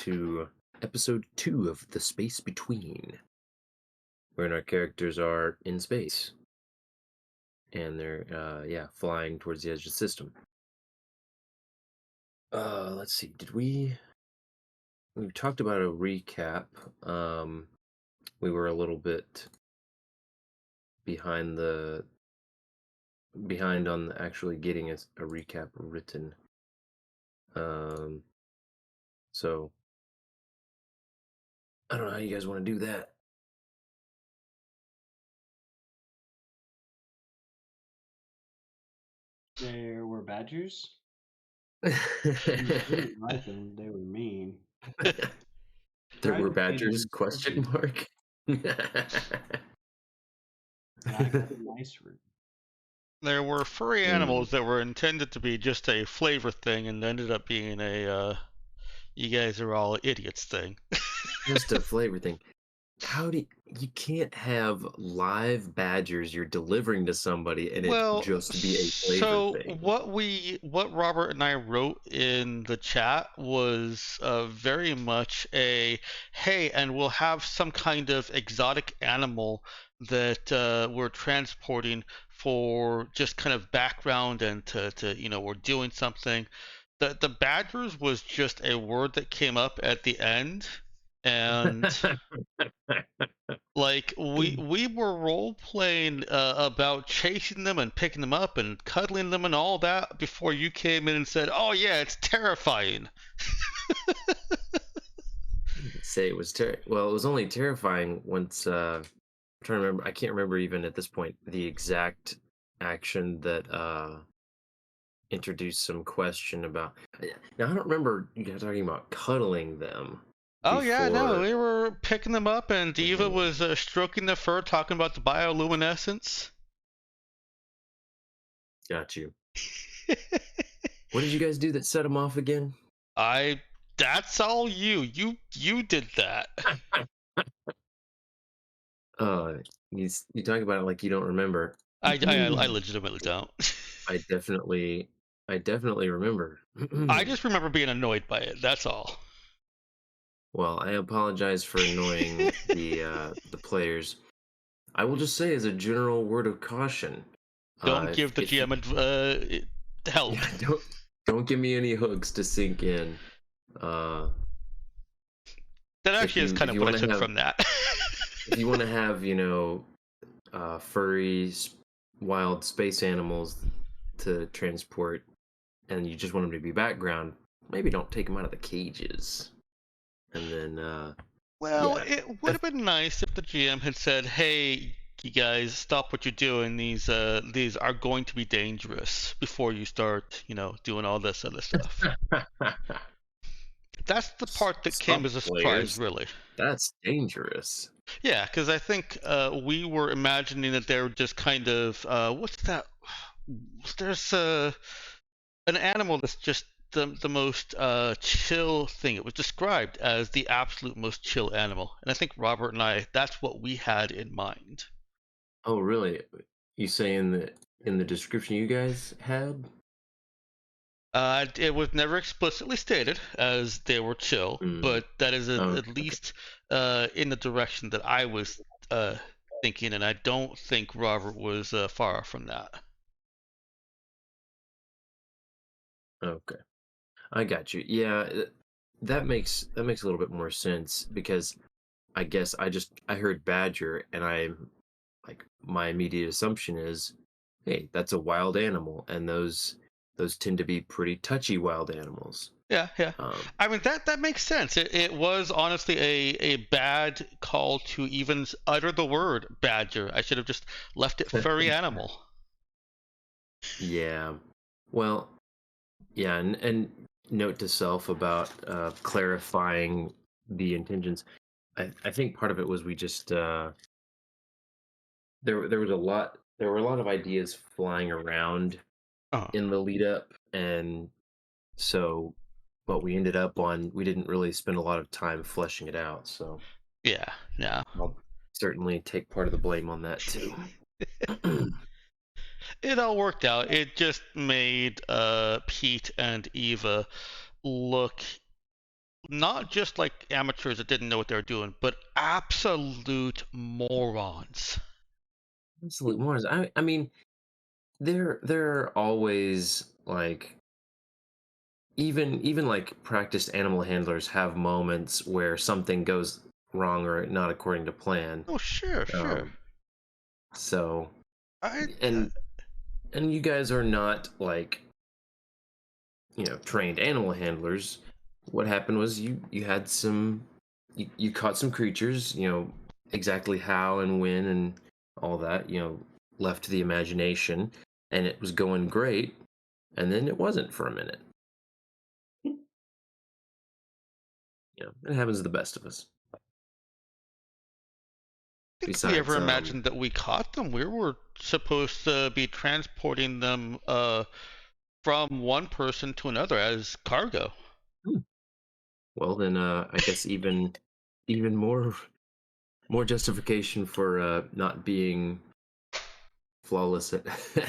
to episode 2 of The Space Between, wherein our characters are in space and they're, flying towards the edge of the system. Let's see. We talked about a recap. We were a little bit behind behind on actually getting a recap written. Um, so I don't know how you guys want to do that. There were badgers. I didn't like them. They were mean. There Tried were to feed badgers? them Question turkey, mark. and I got a nice root. There were furry Mm, animals that were intended to be just a flavor thing and ended up being you guys are all idiots thing. just a flavor thing. How do you can't have live badgers you're delivering to somebody and it Well, just be a flavor so thing? what Robert and I wrote in the chat was very much a hey, and we'll have some kind of exotic animal that we're transporting for just kind of background and to we're doing something. The badgers was just a word that came up at the end, and like we were role playing about chasing them and picking them up and cuddling them and all that before you came in and said, "Oh yeah, it's terrifying." Say it was well, it was only terrifying once I'm trying to remember. I can't remember even at this point the exact action that introduced some question about. Now I don't remember you guys talking about cuddling them Oh yeah, no, before. we were picking them up and Diva Mhm. was stroking the fur, talking about the bioluminescence. Got you. What did you guys do that set them off again? I That's all you did that. Uh, you talk about it like you don't remember. I legitimately don't. I definitely, I definitely remember. I just remember being annoyed by it. That's all. Well, I apologize for annoying the players. I will just say, as a general word of caution, Don't if give the GM help. yeah, don't give me any hooks to sink in. Uh, That actually is kind if of you what I want to took have from that. if you want to have furry wild space animals to transport, and you just want them to be background, maybe don't take them out of the cages. And then, Well, yeah, it would I, have been nice if the GM had said, "Hey, you guys, stop what you're doing. These are going to be dangerous before you start, doing all this other stuff." That's the part that came stop as a surprise, players. really. That's dangerous. Yeah, because I think we were imagining that they were just kind of what's that? There's an animal that's just the most chill thing. It was described as the absolute most chill animal, and I think Robert and I, that's what we had in mind. Oh, really? You say in the description you guys had? It was never explicitly stated as they were chill, Mm. but that is Oh, at okay. least in the direction that I was thinking, and I don't think Robert was far from that. Okay. I got you. Yeah, that makes a little bit more sense because I guess I heard badger and my immediate assumption is, hey, that's a wild animal, and those tend to be pretty touchy wild animals. Yeah, yeah. Um, I mean that makes sense. It was honestly a bad call to even utter the word badger. I should have just left it furry animal. yeah. Well, yeah, and note to self about clarifying the intentions. I think part of it was we just there were a lot of ideas flying around Oh, in the lead up, and so what we ended up on, we didn't really spend a lot of time fleshing it out. So yeah, no. I'll certainly take part of the blame on that too. It all worked out. It just made Pete and Eva look not just like amateurs that didn't know what they were doing, but absolute morons. Absolute morons. I mean, there are always like even like practiced animal handlers have moments where something goes wrong or not according to plan. Oh, sure, sure. Um, so I and and you guys are not like, trained animal handlers. What happened was you had some you caught some creatures, exactly how and when and all that, left to the imagination, and it was going great, and then it wasn't for a minute. It happens to the best of us. think we ever Besides, imagined that we caught them. We were supposed to be transporting them from one person to another as cargo. hmm, well then, I guess even more justification for not being flawless at,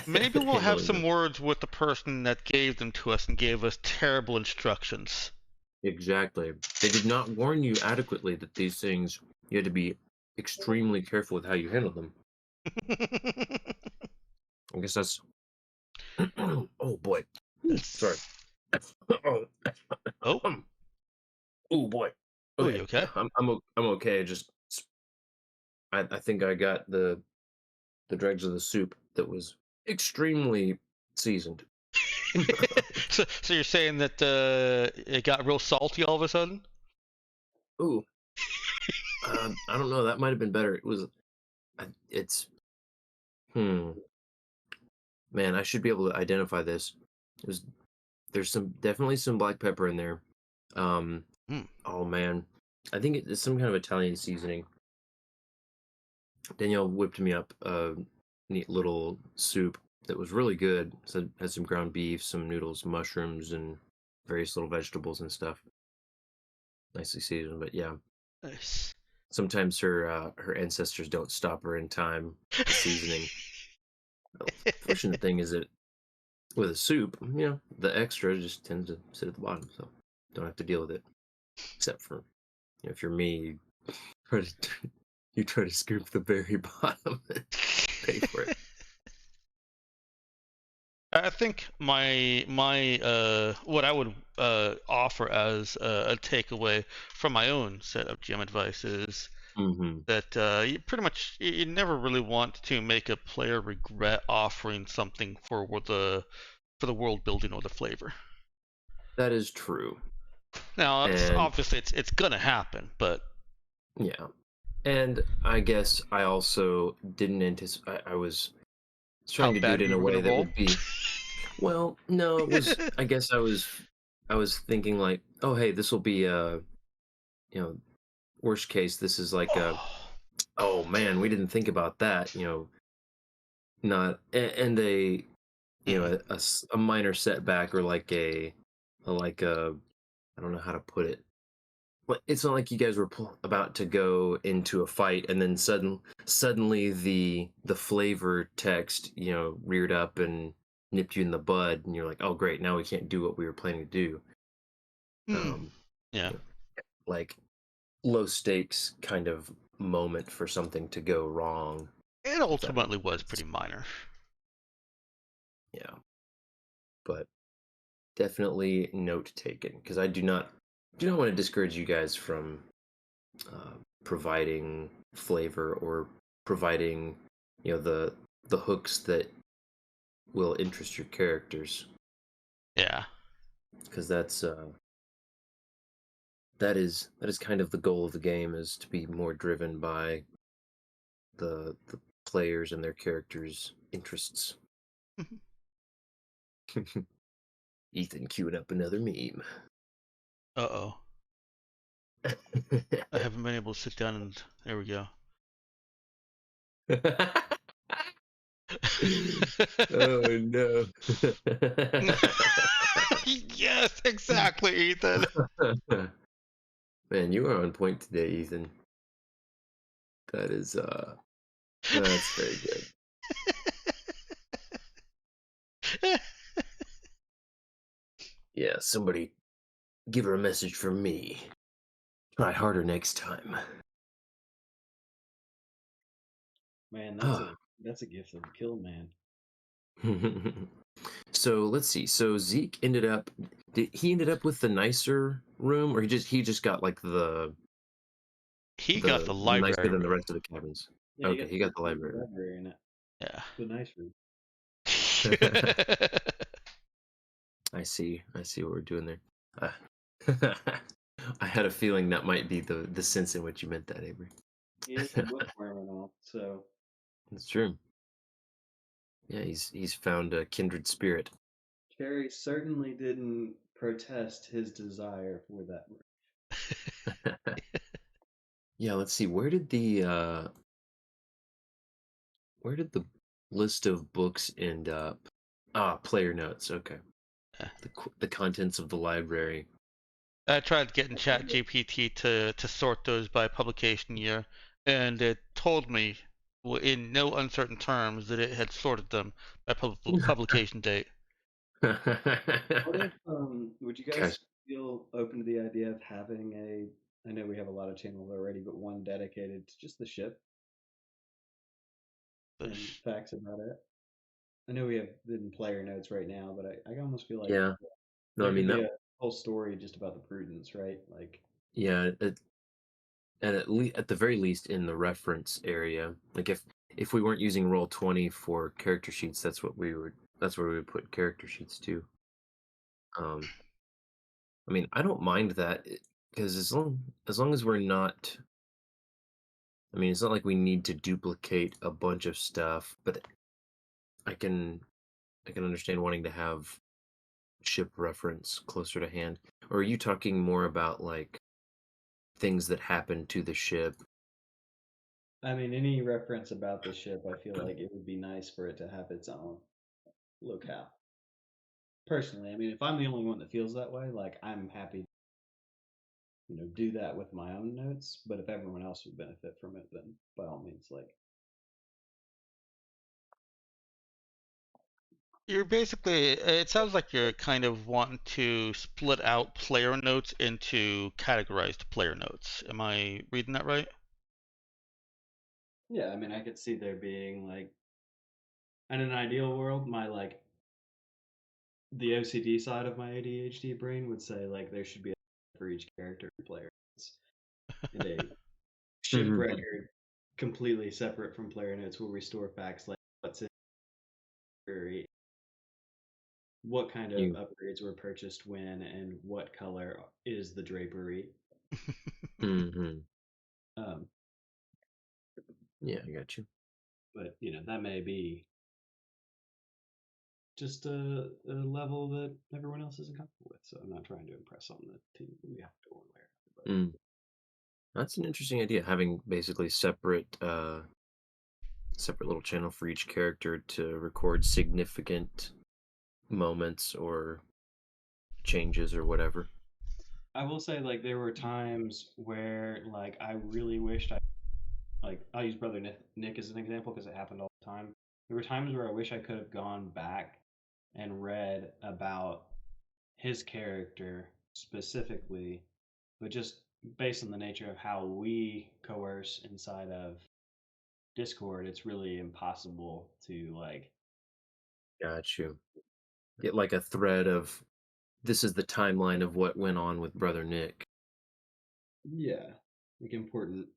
Maybe at we'll have handling some them. words with the person that gave them to us and gave us terrible instructions. Exactly. They did not warn you adequately that these things, you had to be extremely careful with how you handle them. I guess that's. Oh boy. Ooh, sorry. Oh, Oh, oh boy. oh, you Okay, okay? I'm okay. Just I think I got the dregs of the soup that was extremely seasoned. So you're saying that it got real salty all of a sudden? Ooh, I don't know. That might have been better. It was. It's. Hmm. Man, I should be able to identify this. It was. There's definitely some black pepper in there. Um. Mm. Oh man, I think it's some kind of Italian seasoning. Danielle whipped me up a neat little soup that was really good. So it had some ground beef, some noodles, mushrooms, and various little vegetables and stuff. Nicely seasoned, but yeah. Nice. Sometimes her ancestors don't stop her in time with the seasoning. The fortunate thing is that with a soup, the extra just tends to sit at the bottom, so don't have to deal with it. Except for, if you're me, try to you try to scoop the very bottom and pay for it. I think my what I would offer as a takeaway from my own set of GM advice is Hmm. that you pretty much you never really want to make a player regret offering something for the world building or the flavor. That is true, Now, and obviously it's gonna happen, but yeah, and I guess I also didn't anticipate. I was how trying to do it bad in we a were gonna way that roll. would be. Well, no, it was. I guess I was thinking like, oh hey, this will be you know, worst case. This is like a, Oh. oh man, we didn't think about that. Not and Mhm. a minor setback or like like a, I don't know how to put it. But it's not like you guys were about to go into a fight and then suddenly the flavor text reared up and nipped you in the bud and you're like, oh great, now we can't do what we were planning to do. Hmm. um Yeah. you know, like low stakes kind of moment for something to go wrong, It if that makes ultimately was sense. pretty minor. Yeah, but definitely note taken because I do not want to discourage you guys from uh, providing flavor or providing the hooks that will interest your characters, Yeah. because that is kind of the goal of the game, is to be more driven by the players and their characters' interests. Ethan queuing up another meme. Uh-oh. I haven't been able to sit down and there we go. Oh no. Yes, exactly, Ethan. Man, you are on point today, Ethan. That is that's very good. Yeah, Give her a message from me. Try harder next time. Man, Ah. that's a gift of the kill man. So let's see. So Zeke ended up. Did he ended up with the nicer room, or he just got like He got the the nicer library than the room. rest of the cabins? Yeah, you Okay, got he got the the library library in it. Yeah. The nice room. room. I see. I see what we're doing there. Uh, I had a feeling that might be the sense in which you meant that, Avery. He is a bookworm and all, so It's true. Yeah, he's found a kindred spirit. Cherry certainly didn't protest his desire for that room. Yeah, let's see. Where did the list of books end up? Ah, player notes. Okay. Yeah. The contents of the library. I tried getting ChatGPT to sort those by publication year, and it told me in no uncertain terms that it had sorted them by publication date. What if would you Gosh. guys feel open to the idea of having I know we have a lot of channels already, but one dedicated to just the ship The and sh- facts about it? I know we have in player notes right now, but I almost feel like Yeah. No, I there could mean be that. a whole story just about the prudence, right? Like, Yeah, and at the very least in the reference area. Like if we weren't using Roll20 for character sheets, that's where we would put character sheets too. Um, I mean, I don't mind that because as long as we're not. I mean, it's not like we need to duplicate a bunch of stuff, but I can I can understand wanting to have ship reference closer to hand. Or are you talking more about like things that happen to the ship? I mean, any reference about the ship, I feel like it would be nice for it to have its own locale. Personally, I mean, if I'm the only one that feels that way, like I'm happy, do that with my own notes. But if everyone else would benefit from it, then by all means, like, You're basically, it sounds like you're kind of wanting to split out player notes into categorized player notes. Am I reading that right? yeah, I mean, I could see there being like, in an ideal world, my like the OCD side of my ADHD brain would say like there should be a for each character and player and a ship Mhm. record completely separate from player notes where we store facts like what's in theory, what kind of You. upgrades were purchased when, and what color is the drapery. Hmm. Um, Yeah, I got you. but that may be just a level that everyone else isn't comfortable with. So I'm not trying to impress on the team. We have to go one way or another. Mm. That's an interesting idea, having basically separate little channel for each character to record significant moments or changes or whatever. I will say like there were times where like I really wished I like I'll use Brother Nick as an example because it happened all the time. There were times where I wish I could have gone back and read about his character specifically, but just based on the nature of how we coerce inside of Discord, it's really impossible to like, Got you. Get like a thread of this is the timeline of what went on with Brother Nick. yeah, like important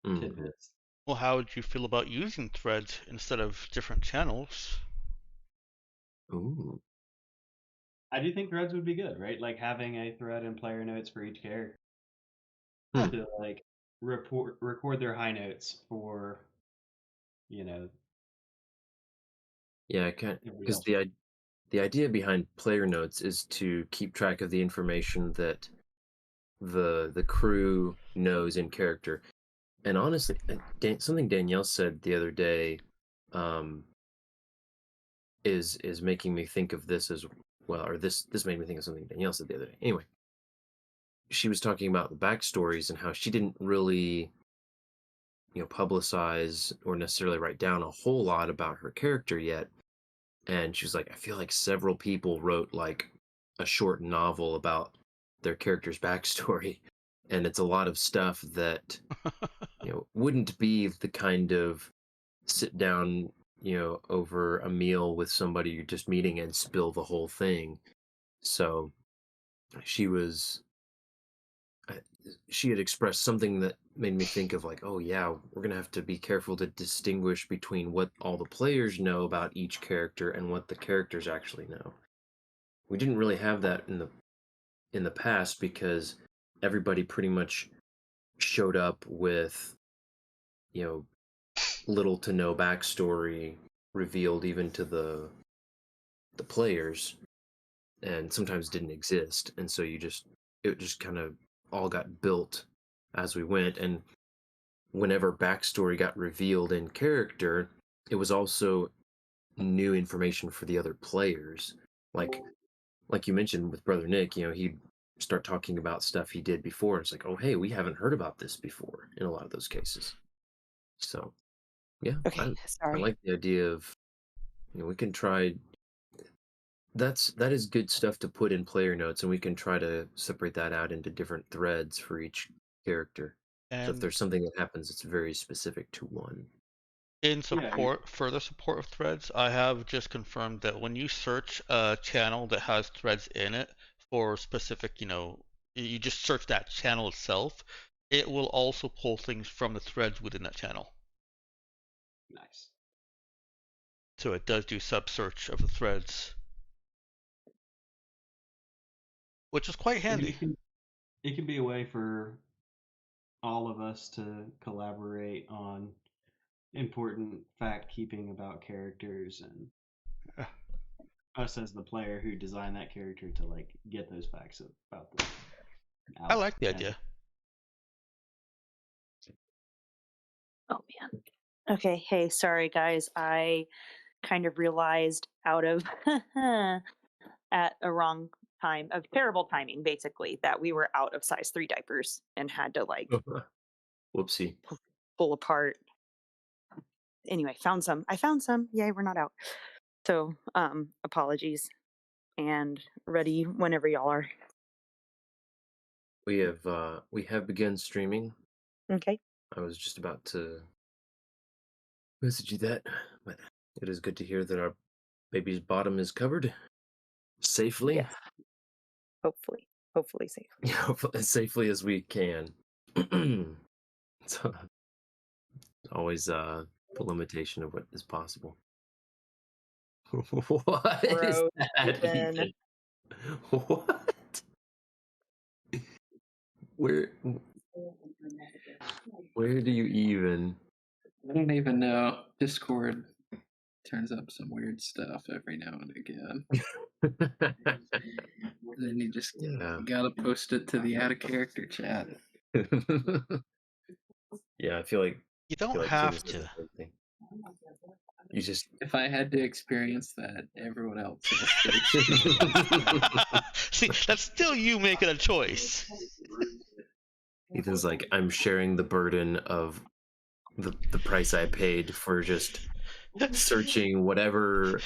Hmm. tidbits. Well, how would you feel about using threads instead of different channels? Ooh. I do think threads would be good, right? Like having a thread and player notes for each character Huh. Hmm. to like record their high notes for you know Yeah, I can't everybody because else. the idea behind player notes is to keep track of the information that the crew knows in character. And honestly, something Danielle said the other day um, is making me think of this as well, or this made me think of something Danielle said the other day. Anyway, she was talking about the backstories and how she didn't really, publicize or necessarily write down a whole lot about her character yet. And she was like, I feel like several people wrote like a short novel about their character's backstory, and it's a lot of stuff that wouldn't be the kind of sit down, over a meal with somebody you're just meeting and spill the whole thing. So she was uh, she had expressed something that made me think of, like, oh yeah, we're gonna have to be careful to distinguish between what all the players know about each character and what the characters actually know. We didn't really have that in the past because everybody pretty much showed up with, you know little to no backstory revealed even to the players, and sometimes didn't exist, and so it just kind of all got built as we went. And whenever backstory got revealed in character, it was also new information for the other players. Like you mentioned with Brother Nick, he'd start talking about stuff he did before. It's like, oh hey, we haven't heard about this before in a lot of those cases. So yeah, Okay, I sorry. like the idea of, we can try. That is good stuff to put in player notes, and we can try to separate that out into different threads for each character. So if And there's something that happens, it's very specific to one. in Yeah, further support of threads, I have just confirmed that when you search a channel that has threads in it for specific, you just search that channel itself, it will also pull things from the threads within that channel. nice. So it does do sub search of the threads, which is quite I mean, handy. it can be a way for all of us to collaborate on important fact keeping about characters, and Yeah, us as the player who designed that character to like get those facts about them I out. like the And idea. Oh man. Okay, hey, sorry guys. I kind of realized out of at a wrong time of terrible timing, basically, that we were out of size 3 diapers and had to like Whoopsie. pull apart. Anyway, found some. I found some. Yay, we're not out. So, apologies and ready whenever y'all are. We have begun streaming. Okay. I was just about to message you that, but it is good to hear that our baby's bottom is covered safely. Yes. Hopefully. Hopefully safely. As safely as we can. So always the limitation of what is possible. What is Gross, that, Ethan. Ethan? What? Where where do you even? I don't even know. Discord turns up some weird stuff every now and again. And then you just Yeah. gotta post it to the out of character chat. Yeah, I feel like You don't Tim's have does the to. same thing. You just If I had to experience that, everyone else has to experience See, that's still you making a choice. Ethan's like, I'm sharing the burden of the price I paid for just searching whatever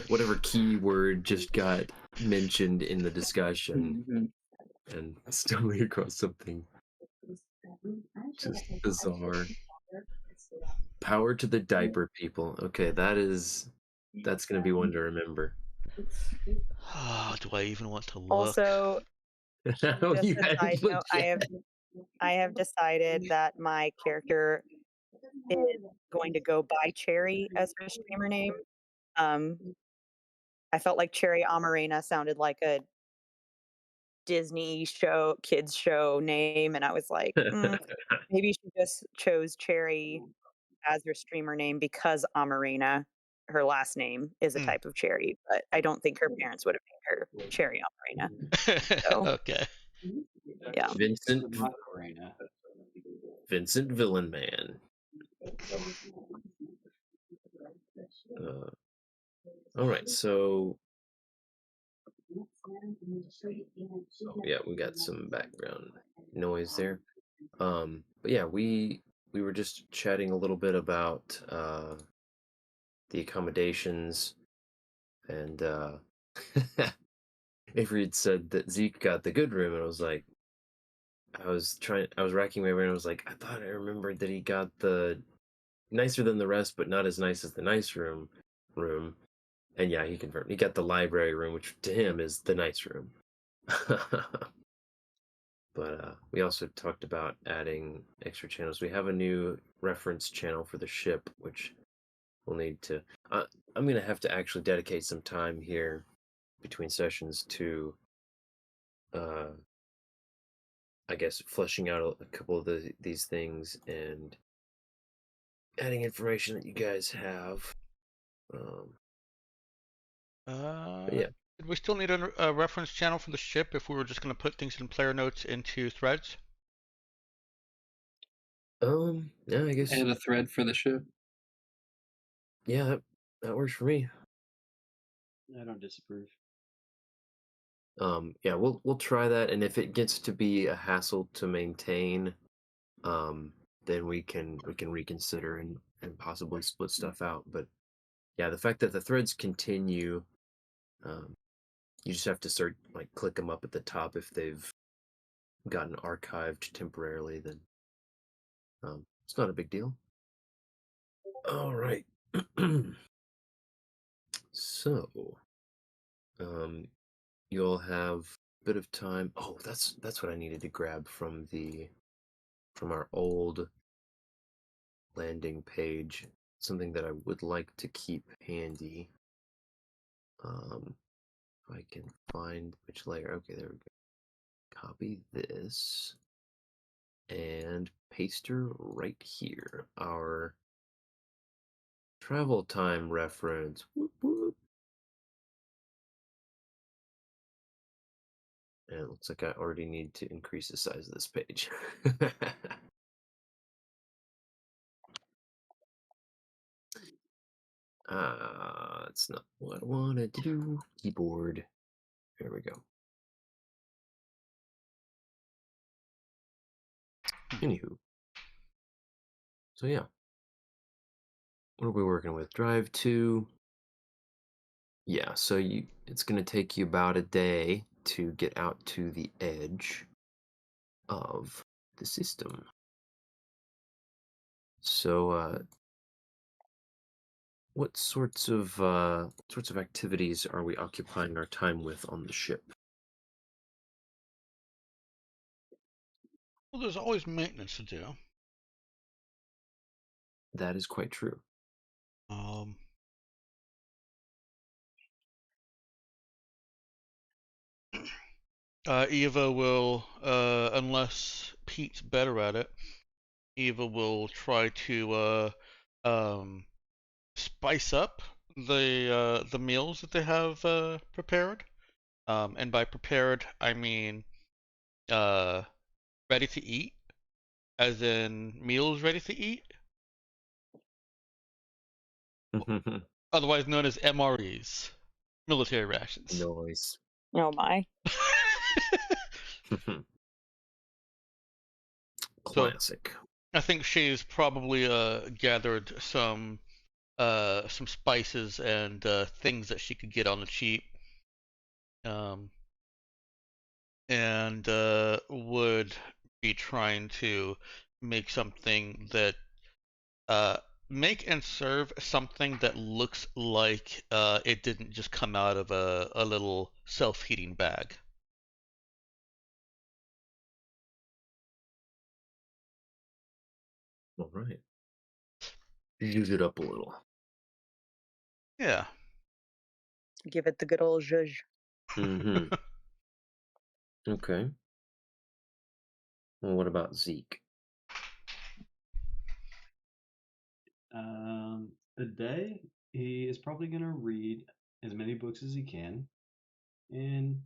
whatever keyword just got mentioned in the discussion Mhm. and stumbling across something just bizarre. Power to the diaper people. Okay, that's gonna be one to remember. Oh, do I even want to look? Also, Oh, just you a had side to look note, at. I have decided that my character is going to go by Cherry as her streamer name. Um, I felt like Cherry Amarena sounded like a Disney show, kids show name, and I was like, maybe she just chose Cherry as her streamer name because Amarena, her last name, is a Hmm. type of cherry, but I don't think her parents would have named her Cherry Amarena. So Okay. yeah. Vincent Arena. Vincent Villain Man. Uh, all right, so yeah, we got some background noise there. But yeah, we were just chatting a little bit about the accommodations, and Avery had said that Zeke got the good room, and I was like, I was racking my brain. I was like, I thought I remembered that he got the nicer than the rest, but not as nice as the nice room. And yeah, he confirmed he got the library room, which to him is the nice room. But we also talked about adding extra channels. We have a new reference channel for the ship, which we'll need to. I'm gonna have to actually dedicate some time here between sessions to, uh, I guess, fleshing out a couple of these things and adding information that you guys have. Um, but Uh, yeah. did we still need a reference channel for the ship if we were just going to put things in player notes into threads? Yeah, I guess. Add a thread for the ship. Yeah, that works for me. I don't disapprove. Yeah, we'll try that, and if it gets to be a hassle to maintain, um, then we can reconsider and possibly split stuff out. But yeah, the fact that the threads continue, um, you just have to start like click them up at the top if they've gotten archived temporarily. Then it's not a big deal. All right. So, um, you'll have a bit of time. Oh, that's what I needed to grab from our old landing page. Something that I would like to keep handy. If I can find which layer. Okay, there we go. Copy this and paste her right here. Our travel time reference. Whoop, whoop. And it looks like I already need to increase the size of this page. That's not what I wanted to do. Keyboard. There we go. Anywho. So yeah. What are we working with? Drive 2. Yeah, so it's going to take you about a day to get out to the edge of the system. So, what sorts of activities are we occupying our time with on the ship? Well, there's always maintenance to do. That is quite true. Um, Eva will, unless Pete's better at it, Eva will try to um, spice up the meals that they have prepared. And by prepared, I mean uh, ready to eat, as in meals ready to eat, otherwise known as MREs, military rations. Noise. Oh my. So Classic. I think she's probably gathered some spices and things that she could get on the cheap, um, and would be trying to make something that uh, make and serve something that looks like it didn't just come out of a little self-heating bag. All right. Use it up a little. Yeah. Give it the good old zhuzh. Mm-hmm. Okay. Well, what about Zeke? A day, he is probably going to read as many books as he can and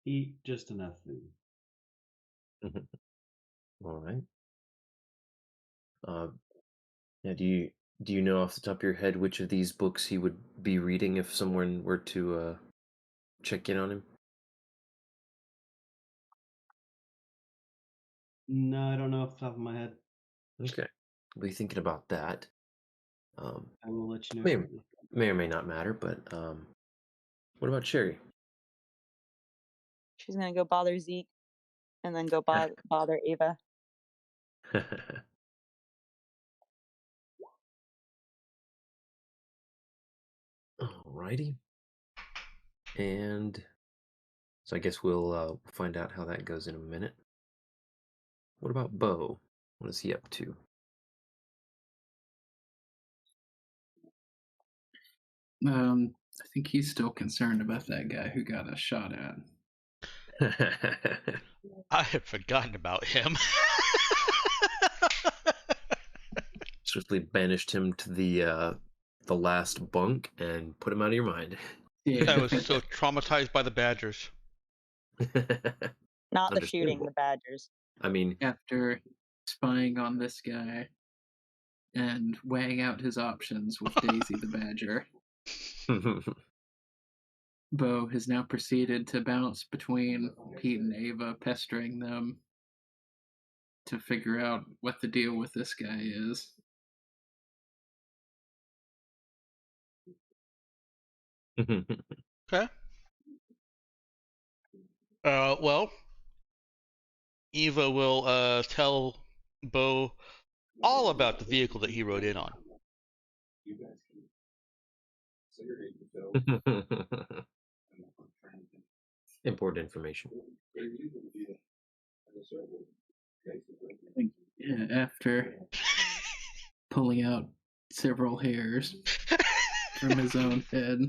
eat just enough food. All right. Uh, yeah, do you know off the top of your head which of these books he would be reading if someone were to check in on him? No, I don't know off the top of my head. Okay. I'll be thinking about that. Um, I will let you know may shortly. may or may not matter, but what about Sherry? She's gonna go bother Zeke, and then go bother Ava. Alrighty. And so I guess we'll find out how that goes in a minute. What about Bo? What is he up to? I think he's still concerned about that guy who got us shot at. I had forgotten about him. Swiftly banished him to the last bunk and put him out of your mind. I was so traumatized by the Badgers. Not the shooting, Understandable. the Badgers. I mean, After spying on this guy and weighing out his options with Daisy the Badger, Bo has now proceeded to bounce between Pete and Ava, pestering them to figure out what the deal with this guy is. Okay. Well, Eva will tell Bo all about the vehicle that he rode in on. Important information. Yeah, after pulling out several hairs from his own head.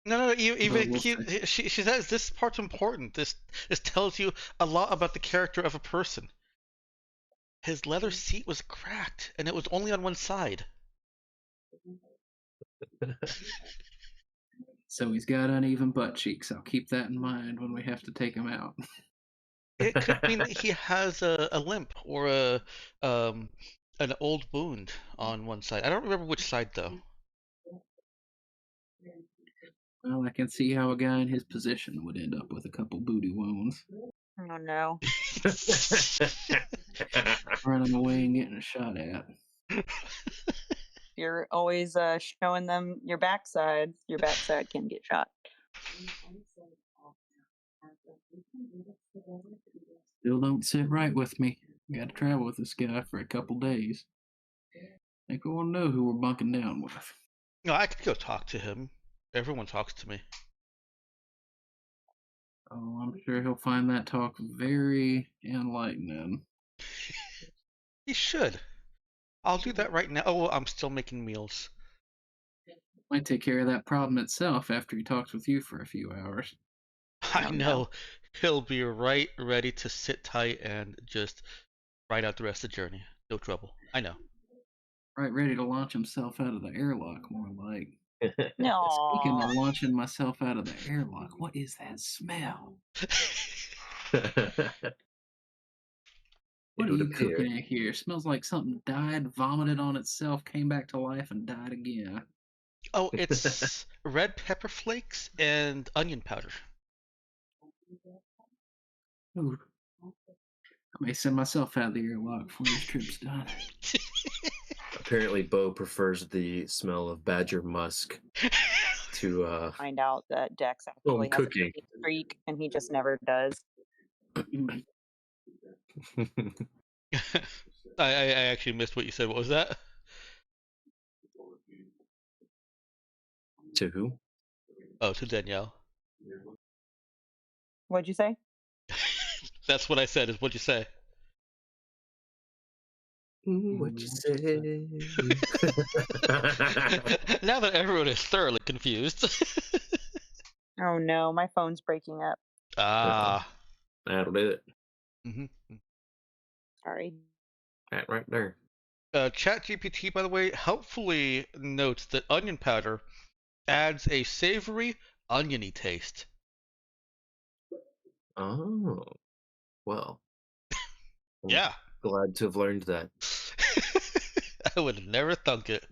No, even we'll she says this part's important. This tells you a lot about the character of a person. His leather seat was cracked, and it was only on one side. So he's got uneven butt cheeks. I'll keep that in mind when we have to take him out. It could mean that he has a limp or an old wound on one side. I don't remember which side though. Well, I can see how a guy in his position would end up with a couple booty wounds. Oh no. Running away and getting shot at. You're always showing them your backside. Your backside can get shot. Still don't sit right with me. Got to travel with this guy for a couple days. Think we want to know who we're bunking down with. No, I could go talk to him. Everyone talks to me. Oh, I'm sure he'll find that talk very enlightening. He should. I'll do that right now. Oh, I'm still making meals. Might take care of that problem itself after he talks with you for a few hours. I Oh, know. no. He'll be right ready to sit tight and just ride out the rest of the journey. No trouble. I know. Right, ready to launch himself out of the airlock, more like. Speaking No. of launching myself out of the airlock, what is that smell? What It are would you appear. cooking in here? Smells like something died, vomited on itself, came back to life, and died again. Oh, it's red pepper flakes and onion powder. Ooh. I may send myself out of the airlock before this trip's done. Apparently, Bo prefers the smell of badger musk to Find out that Dex actually has a cooking. cooking streak, and he just never does. I actually missed what you said. What was that? To who? Oh, to Danielle. What'd you say? That's what I said. Is what you say. What you say? Now that everyone is thoroughly confused. Oh no, my phone's breaking up. Ah. That'll do it. Mm-hmm. Sorry. That right there. ChatGPT, by the way, helpfully notes that onion powder adds a savory, oniony taste. Oh, well. I'm Yeah. glad to have learned that. I would have never thunk it.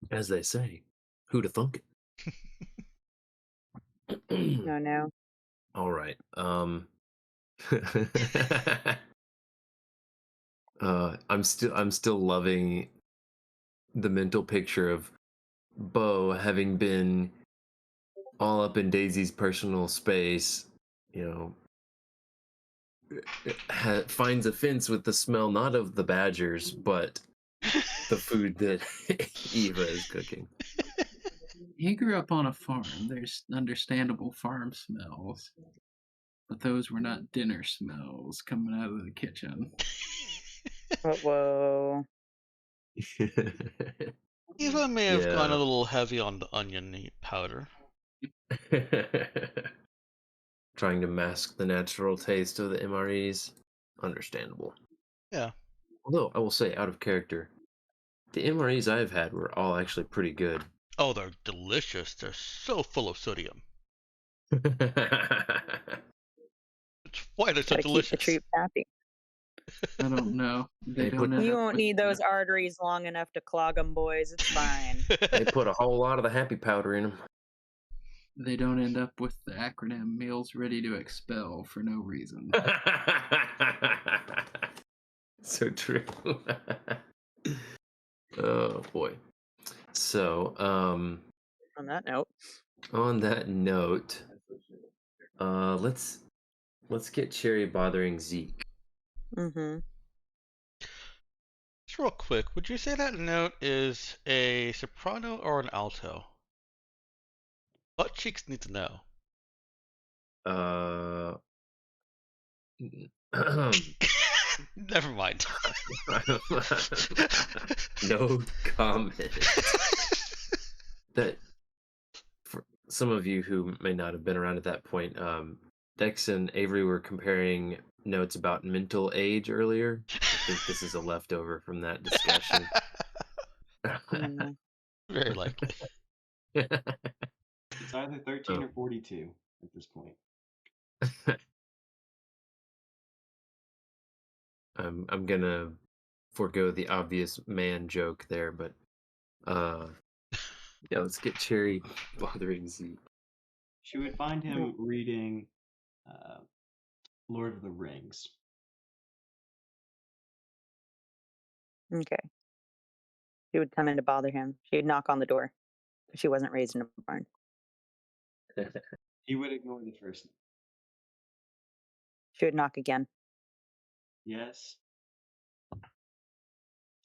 As they say, who'da thunk it? No, no. All right. I'm still loving the mental picture of Bo, having been all up in Daisy's personal space, you know, finds offense with the smell not of the badgers, but the food that Eva is cooking. He grew up on a farm. There's understandable farm smells, but those were not dinner smells coming out of the kitchen. Whoa. Eva may have gone a Yeah. little heavy on the onion powder. Trying to mask the natural taste of the MREs. Understandable. Yeah. Although, I will say, out of character, the MREs I've had were all actually pretty good. Oh, they're delicious. They're so full of sodium. It's why they're so Gotta keep the delicious. troops happy. I don't know. They They don't put- end You up won't with need those the- arteries long enough to clog them, boys. It's fine. They put a whole lot of the happy powder in them. They don't end up with the acronym meals ready to expel for no reason. So true. Oh boy. So, On that note, on that note, let's get Cherry bothering Zeke. mm-hmm. Just real quick, would you say that note is a soprano or an alto? Butt cheeks need to know. Never mind. No comment. That for some of you who may not have been around at that point, Dex and Avery were comparing notes about mental age earlier. I think this is a leftover from that discussion. Mm. Very likely. It's either 13 or 42 at this point. I'm gonna forego the obvious man joke there, but yeah, let's get Cherry bothering Zeke. She would find him reading Lord of the Rings. Okay. She would come in to bother him. She would knock on the door. But she wasn't raised in a barn. He would ignore the first. She would knock again. Yes.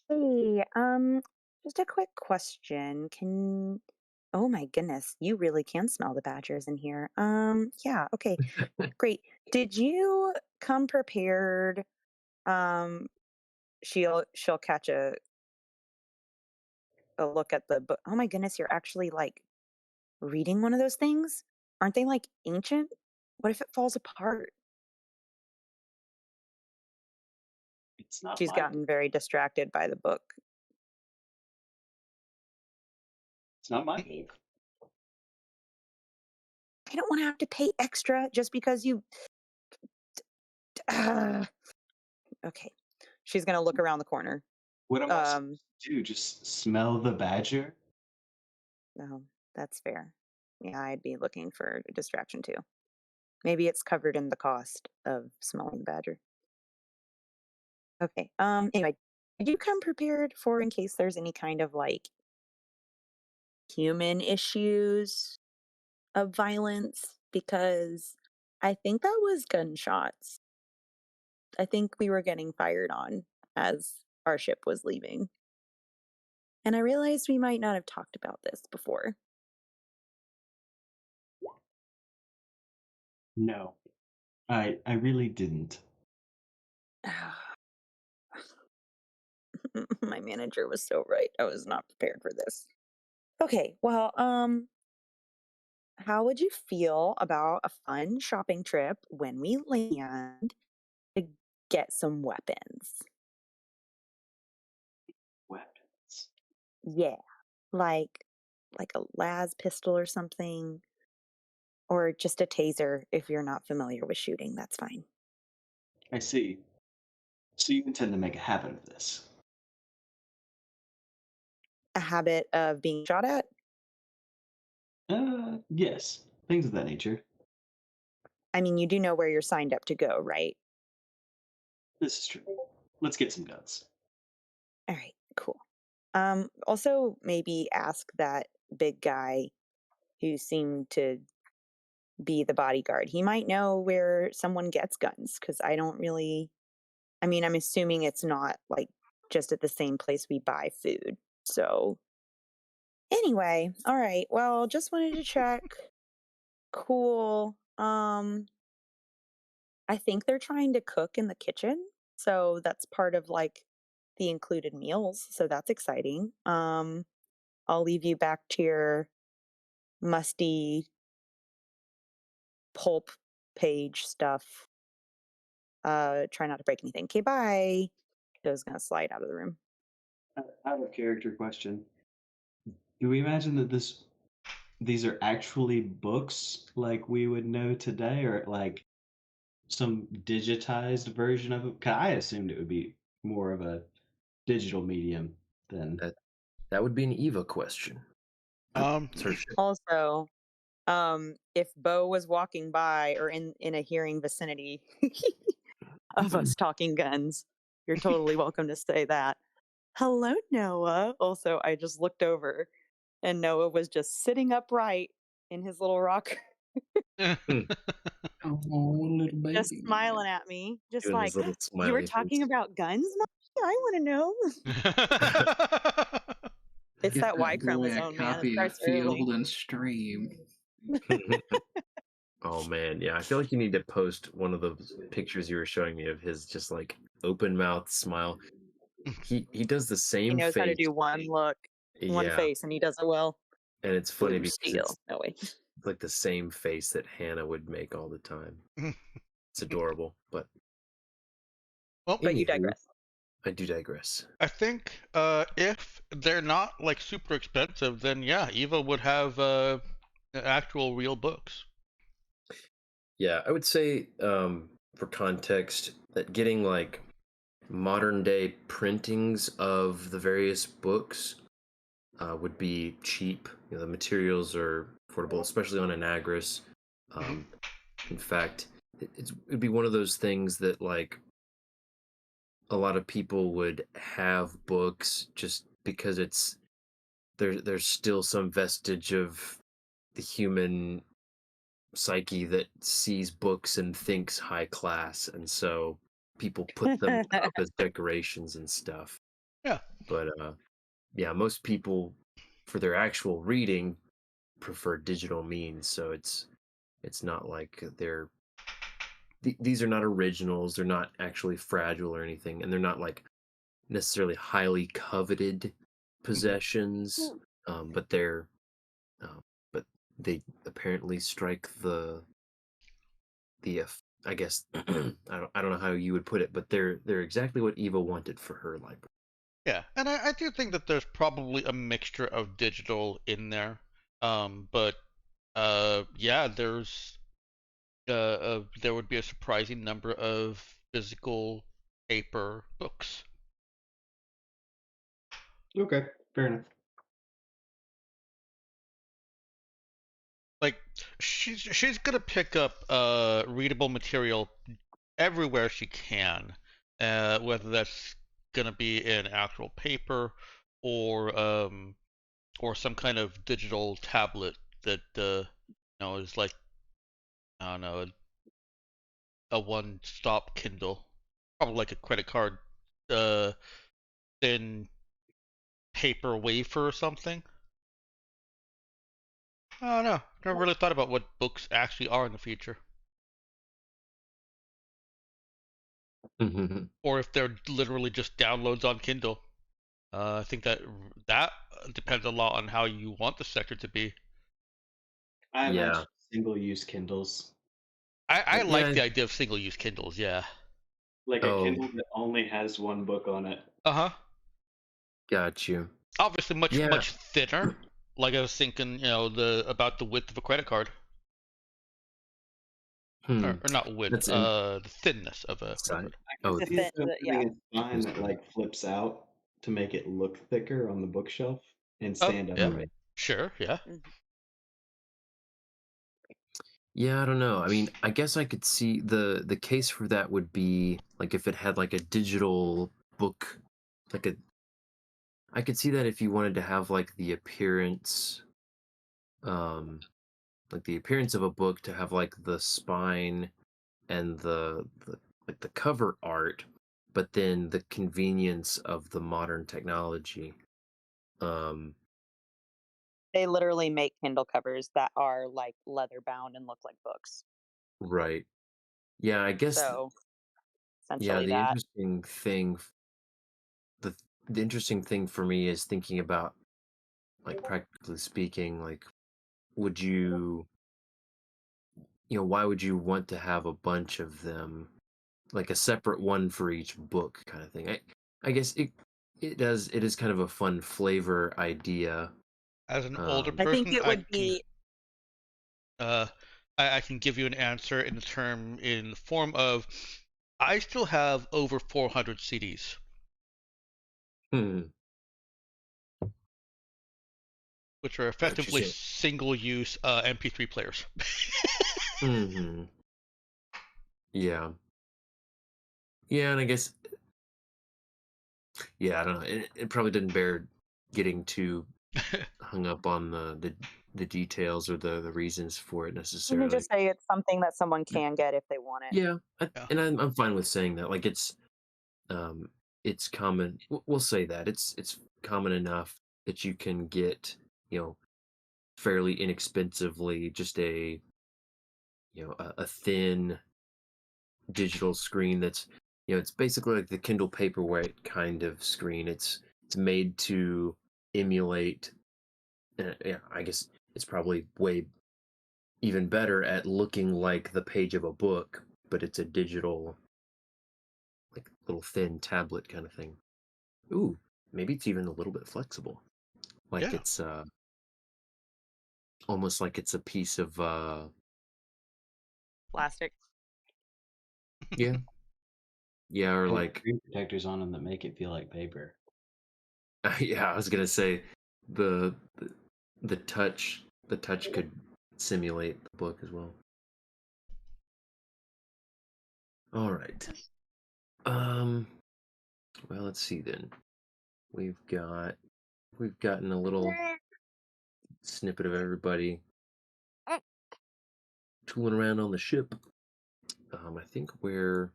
Hey, just a quick question. Oh my goodness, you really can smell the badgers in here. Yeah, okay, great. Did you come prepared? Um, she'll catch a look at the book. Oh my goodness, you're actually like reading one of those things? Aren't they like ancient? What if it falls apart? It's not She's my gotten very distracted by the book. It's not my book. I don't want to have to pay extra just because you. Okay, she's gonna look around the corner. What am I supposed to do? Just smell the badger? No, that's fair. Yeah, I'd be looking for a distraction too. Maybe it's covered in the cost of smelling the badger. Okay. Anyway, did you come prepared for in case there's any kind of like human issues of violence? Because I think that was gunshots. I think we were getting fired on as our ship was leaving. And I realized we might not have talked about this before. No. I really didn't. My manager was so right. I was not prepared for this. Okay, well, how would you feel about a fun shopping trip when we land to get some weapons? Weapons. Yeah, like a las pistol or something, or just a taser if you're not familiar with shooting. That's fine. I see. So you intend to make a habit of this? A habit of being shot at? Yes. Things of that nature. I mean, you do know where you're signed up to go, right? This is true. Let's get some guns. All right, cool. Also, maybe ask that big guy who seemed to be the bodyguard. He might know where someone gets guns because I don't really. I mean, I'm assuming it's not like just at the same place we buy food. So, anyway, all right. Well, just wanted to check. Cool. I think they're trying to cook in the kitchen. So that's part of like the included meals. So that's exciting. I'll leave you back to your musty pulp page stuff. Try not to break anything. Okay, bye. Joe's gonna slide out of the room. Out of character question. Do we imagine that these are actually books like we would know today, or like some digitized version of it? 'Cause I assumed it would be more of a digital medium than. That would be an Eva question. Um, It's her shit. Also, if Bo was walking by or in a hearing vicinity of us talking guns, you're totally welcome to say that. Hello, Noah. Also, I just looked over and Noah was just sitting upright in his little rock, Hmm. Oh, little baby. just smiling at me, just Doing like, his little you were smiley talking face. about guns, Mommy? I want to know. It's Get that Y that boy a chromosome, man. It copy of starts early. Field and Stream. Oh man, yeah. I feel like you need to post one of those pictures you were showing me of his just like open mouth smile. He does the He same knows how to face. do one look, one Yeah, face, and he does it well. and it's funny Blue because steel. No way. it's like the same face that Hannah would make all the time. It's adorable, but Well, But you anywho, digress. I do digress. I think if they're not like super expensive, then yeah, Eva would have actual real books. Yeah, I would say for context that getting like modern day printings of the various books would be cheap. You know, the materials are affordable, especially on Anagris. Um, in fact, it'd be one of those things that like a lot of people would have books just because there's still some vestige of the human psyche that sees books and thinks high class, and so people put them up as decorations and stuff. Yeah. But yeah, most people for their actual reading prefer digital means, so it's not like these are not originals, they're not actually fragile or anything, and they're not like necessarily highly coveted possessions, but they're uh, but they apparently strike the I guess I don't know how you would put it, but they're exactly what Eva wanted for her library. Yeah, and I do think that there's probably a mixture of digital in there. But yeah, there would be a surprising number of physical paper books. Okay, fair enough. Like she's gonna pick up readable material everywhere she can, whether that's gonna be in actual paper or or some kind of digital tablet that is like, I don't know, a one-stop Kindle, probably like a credit card, uh, thin paper wafer or something. I don't know. Never really thought about what books actually are in the future, or if they're literally just downloads on Kindle. I think that depends a lot on how you want the sector to be. I Yeah. imagine single-use Kindles, I like Yeah. the idea of single-use Kindles. Yeah. like a Oh, Kindle that only has one book on it. Uh-huh. got you. Obviously, much Yeah. much thinner. Like I was thinking, about the width of a credit card, Hmm. or not width, That's in the thinness of a credit side. card. I Oh, can The see thin, some yeah. putting a sign that like flips out to make it look thicker on the bookshelf and Oh, stand yeah, upright. sure, yeah. Mhm. yeah. I don't know. I mean, I guess I could see the case for that would be like if it had like a digital book, like a. I could see that if you wanted to have like the appearance um like the appearance of a book to have like the spine and the like the cover art, but then the convenience of the modern technology. Um, They literally make Kindle covers that are like leather bound and look like books. right. Yeah, I guess So yeah, essentially that. the the interesting thing for me is thinking about like practically speaking, like would you, why would you want to have a bunch of them, like a separate one for each book kind of thing? I guess it is kind of a fun flavor idea. As an older Um, I think person, it would be uh, I can give you an answer in the form of I still have over 400 CDs, hmm, which are what you effectively say? single-use MP3 players. Hmm. Yeah. Yeah, and I guess yeah, I don't know. It probably didn't bear getting too hung up on the details or the reasons for it you can necessarily. just say it's something that someone can get if they want it. Yeah, Yeah, and I'm fine with saying that. Like um it's common. We'll say that it's common enough that you can get, you know fairly inexpensively just a thin digital screen that's, it's basically like the Kindle Paperwhite kind of screen. It's made to emulate. Yeah, I guess it's probably way even better at looking like the page of a book, but it's a digital, like little thin tablet kind of thing. Ooh, maybe it's even a little bit flexible. Like yeah. it's almost like it's a piece of Plastic. yeah, yeah, or They have like screen protectors on them that make it feel like paper. yeah, I was gonna say the the touch could simulate the book as well. All right. Um. Well, let's see then. We've got we've gotten a little snippet of everybody tooling around on the ship. I think we're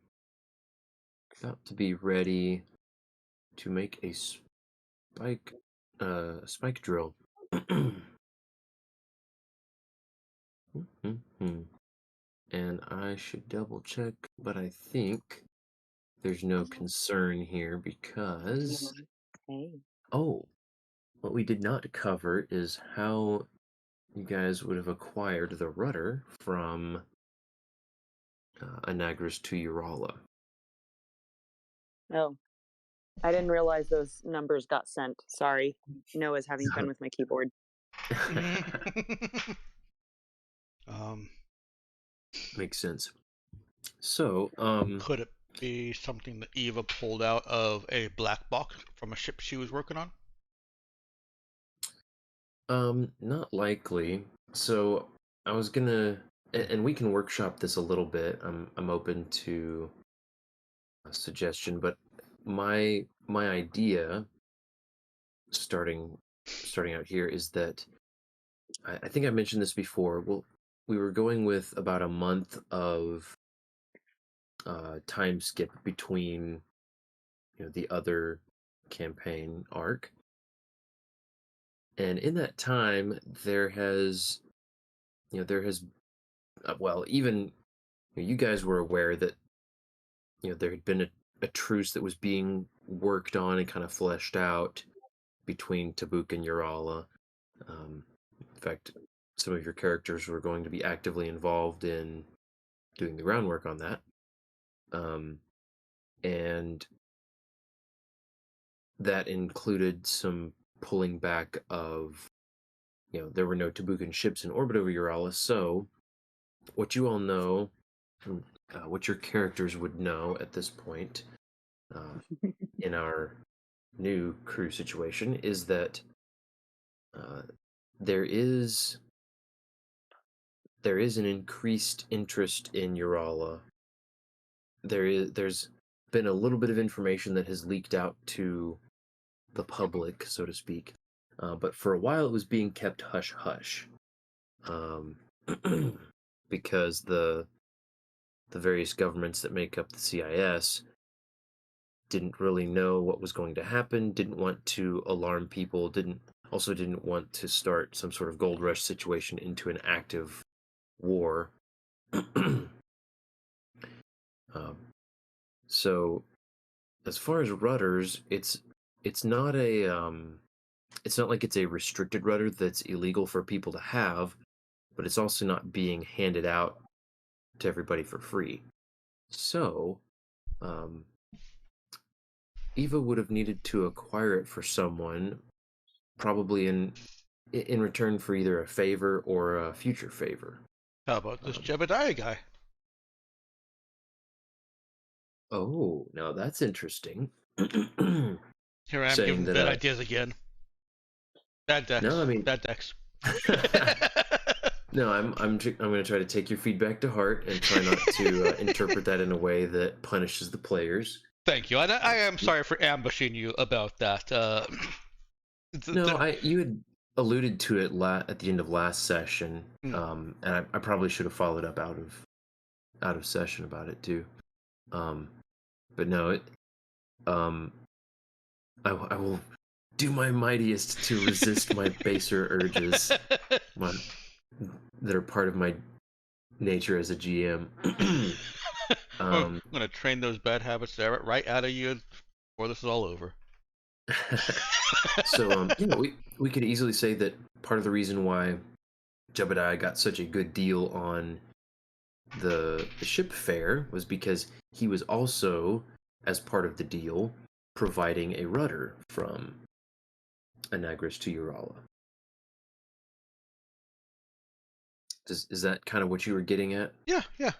about to be ready to make a spike drill. Mhm. And I should double check, but I think there's no concern here because Hey. oh, what we did not cover is how you guys would have acquired the rudder from Anagras to Urala. Oh, I didn't realize those numbers got sent. Sorry. Noah's having fun with my keyboard. um, Makes sense. So, could it be something that Eva pulled out of a black box from a ship she was working on? not likely. So I was gonna, and we can workshop this a little bit. I'm open to a suggestion, but my idea starting out here is that I think I mentioned this before. Well, we were going with about a month of time skip between the other campaign arc, and in that time there has well, even you guys were aware that there had been a truce that was being worked on and kind of fleshed out between Tabuk and Urala. In fact, some of your characters were going to be actively involved in doing the groundwork on that. Um, and that included some pulling back of, there were no Tabukan ships in orbit over Urala. So, what you all know, what your characters would know at this point uh, in our new crew situation, is that uh, there is an increased interest in Urala. There's been a little bit of information that has leaked out to the public, so to speak. But for a while, it was being kept hush hush. um, because the various governments that make up the CIS didn't really know what was going to happen, didn't want to alarm people, didn't want to start some sort of gold rush situation into an active war. um, so as far as rudders, it's not a it's not like it's a restricted rudder that's illegal for people to have, but it's also not being handed out to everybody for free. So, um, Eva would have needed to acquire it for someone, probably in return for either a favor or a future favor. How about this Um, Jebediah guy? oh, now that's interesting. Here I am Saying giving that, bad ideas again. Bad no, I decks. mean, Bad decks. no, I'm going to try to take your feedback to heart and try not to interpret that in a way that punishes the players. Thank you. And I am Y- sorry for ambushing you about that. No, I you had alluded to it at the end of last session, Hmm. and I probably should have followed up out of session about it too. Um, but no, um, I will do my mightiest to resist my baser urges, my, that are part of my nature as a GM. I'm um, gonna train those bad habits there right out of you before this is all over. so we could easily say that part of the reason why Jebediah got such a good deal on the ship fare was because he was also, as part of the deal, providing a rudder from Anagris to Urala. Is that kind of what you were getting at? Yeah, yeah.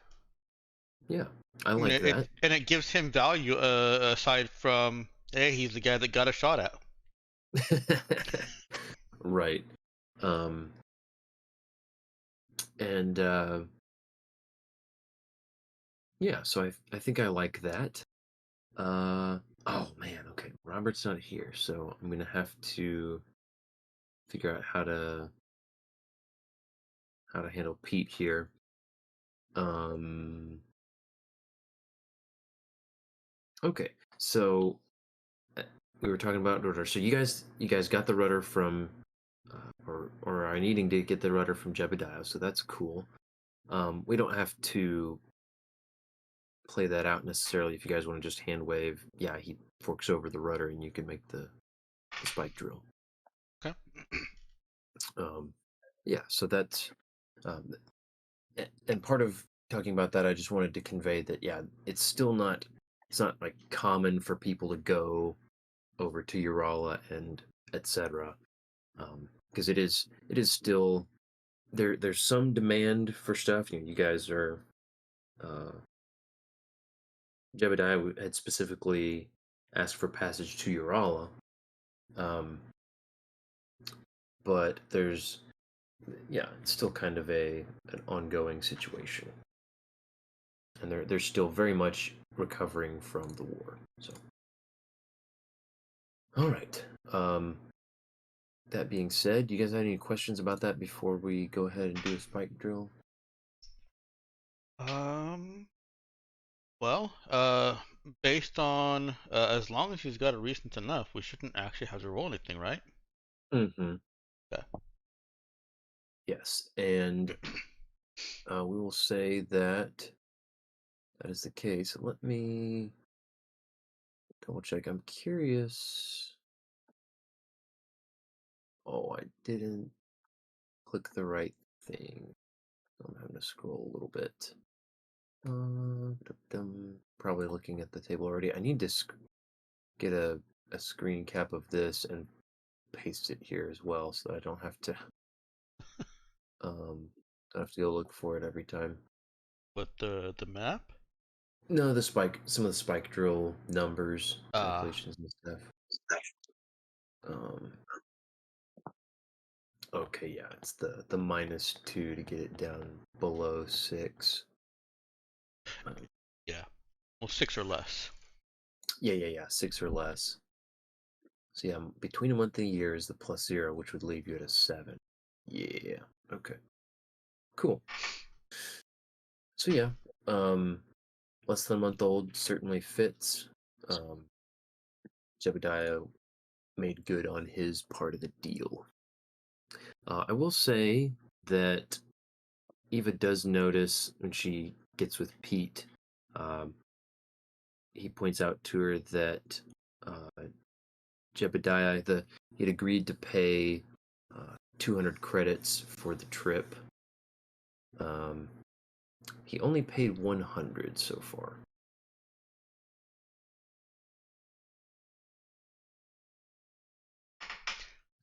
Yeah, I I mean, like it that. and it gives him value aside from hey, he's the guy that got a shot at. Right. Um, and yeah, so I think I like that. Oh man, okay. Robert's not here, so I'm gonna have to figure out how to handle Pete here. Um, okay. So we were talking about rudder. So you guys got the rudder from or are needing to get the rudder from Jebediah, so that's cool. We don't have to play that out necessarily if you guys want to just hand wave. Yeah, he forks over the rudder and you can make the spike drill. Okay. Um, yeah, so that's um, and part of talking about that, I just wanted to convey that yeah, it's not like common for people to go over to Urala and etc. Because it is still there's some demand for stuff. You guys are uh, Jebediah had specifically asked for passage to Urala, um, but it's still kind of an ongoing situation, and they're still very much recovering from the war. So, all right. That being said, you guys have any questions about that before we go ahead and do a spike drill? Um. Well, based on as long as he's got a recent enough, we shouldn't actually have to roll anything, right? Mm-hmm. Yeah. Yes, and we will say that that is the case. Let me double check. I'm curious. Oh, I didn't click the right thing. I'm having to scroll a little bit. Probably looking at the table already. I need to get a screen cap of this and paste it here as well, so that I um don't have to go look for it every time. But the map? No, some of the spike drill numbers, Ah, calculations and stuff. Um, okay, yeah, it's the -2 to get it down below 6. Um, yeah. Well, 6 or less. yeah, 6 or less. So yeah, between a month and a year is the +0, which would leave you at a 7. Yeah, okay. Cool. So yeah, less than a month old certainly fits. Um, Jebediah made good on his part of the deal. I will say that Eva does notice when she gets with Pete. Um, he points out to her that uh, Jebediah, he'd agreed to pay 200 credits for the trip. Um, he only paid 100 so far.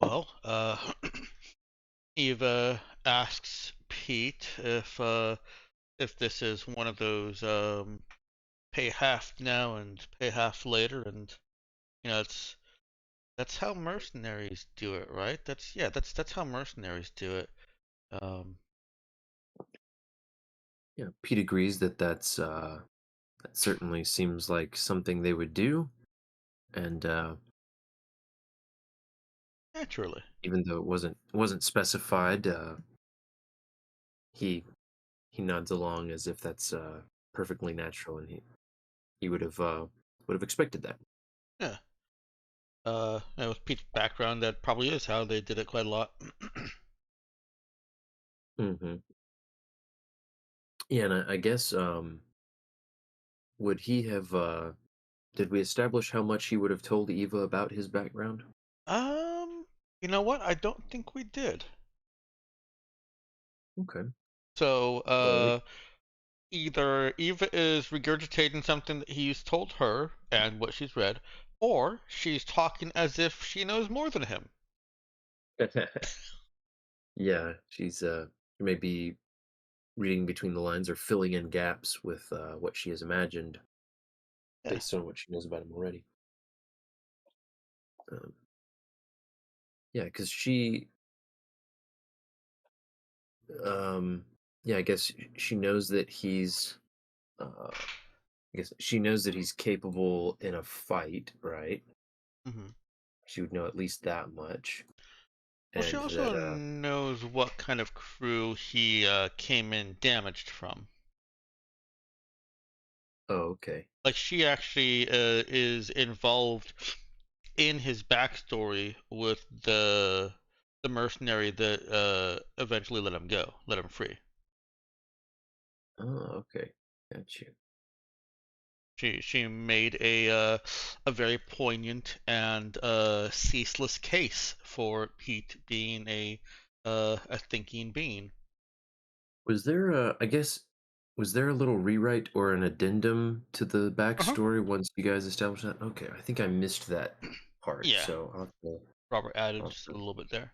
Well, Eva asks Pete if this is one of those pay half now and pay half later, and you know that's how mercenaries do it, right? That's how mercenaries do it. Um, Yeah, Pete agrees that that certainly seems like something they would do, and naturally. even though it wasn't specified, he he nods along as if that's perfectly natural, and he would have expected that. Yeah. And with Pete's background, that probably is how they did it quite a lot. Hmm. Yeah, and I guess would he have? Did we establish how much he would have told Eva about his background? Um, you know what? I don't think we did. Okay. So, Well, either Eva is regurgitating something that he's told her and what she's read, or she's talking as if she knows more than him. yeah, she's maybe reading between the lines or filling in gaps with what she has imagined Yeah. based on what she knows about him already. Um, yeah, because um, yeah, I guess she knows that he's, I guess she knows that he's capable in a fight, right? Hmm. She would know at least that much, Well, she and that, also knows what kind of crew he came in damaged from. oh, okay, Like she actually is involved in his backstory with the mercenary that eventually let him go, let him free. oh, okay, got you. She made a very poignant and ceaseless case for Pete being a thinking being. Was there I guess, was there a little rewrite or an addendum to the Uh-huh. backstory once you guys established that? Okay, I think I missed that part, Yeah, so Robert added I'll have just a to, little bit there.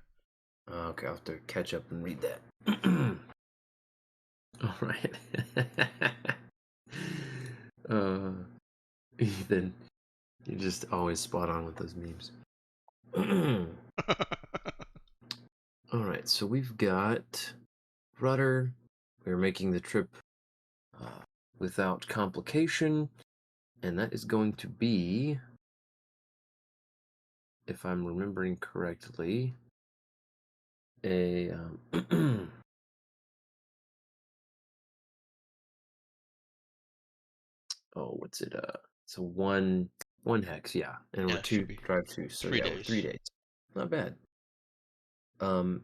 okay, I'll have to catch up and read that. All right. uh, Ethan, you're just always spot on with those memes. All right, so we've got rudder. We're making the trip uh, without complication, and that is going to be, if I'm remembering correctly, a oh, what's it? It's a one hex, yeah, and we're Yeah, should two be drive two, so three yeah, we're days. 3 days. Not bad. Um,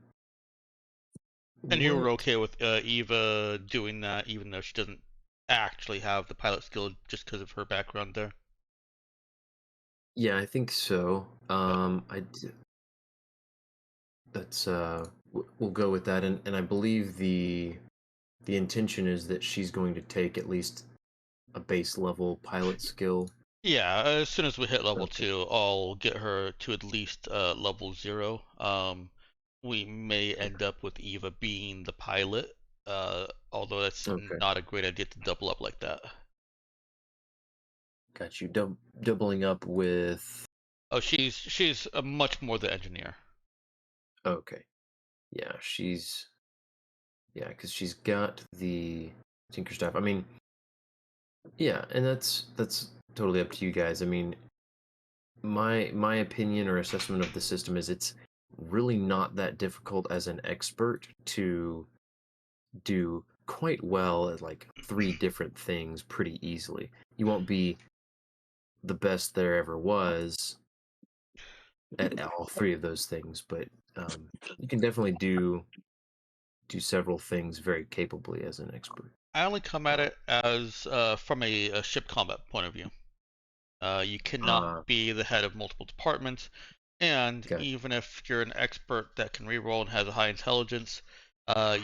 And you were what? okay with Eva doing that, even though she doesn't actually have the pilot skill just because of her background there. Yeah, I think so. Yep. That's we'll go with that, and I believe the intention is that she's going to take at least a base level pilot skill. Yeah, as soon as we hit level Okay. 2, I'll get her to at least level 0. We may end up with Eva being the pilot, although that's Okay. not a great idea to double up like that. Got you. Doubling up with. Oh, she's a much more the engineer. Okay. Yeah, yeah, because she's got the Tinker Staff. I mean, yeah, and that's totally up to you guys. I mean, my opinion or assessment of the system is it's really not that difficult as an expert to do quite well at like 3 different things pretty easily. You won't be the best there ever was at all 3 of those things, but you can definitely do several things very capably as an expert. I only come at Um, it as from a ship combat point of view. You cannot uh, be the head of multiple departments, and okay. even if you're an expert that can reroll and has a high intelligence,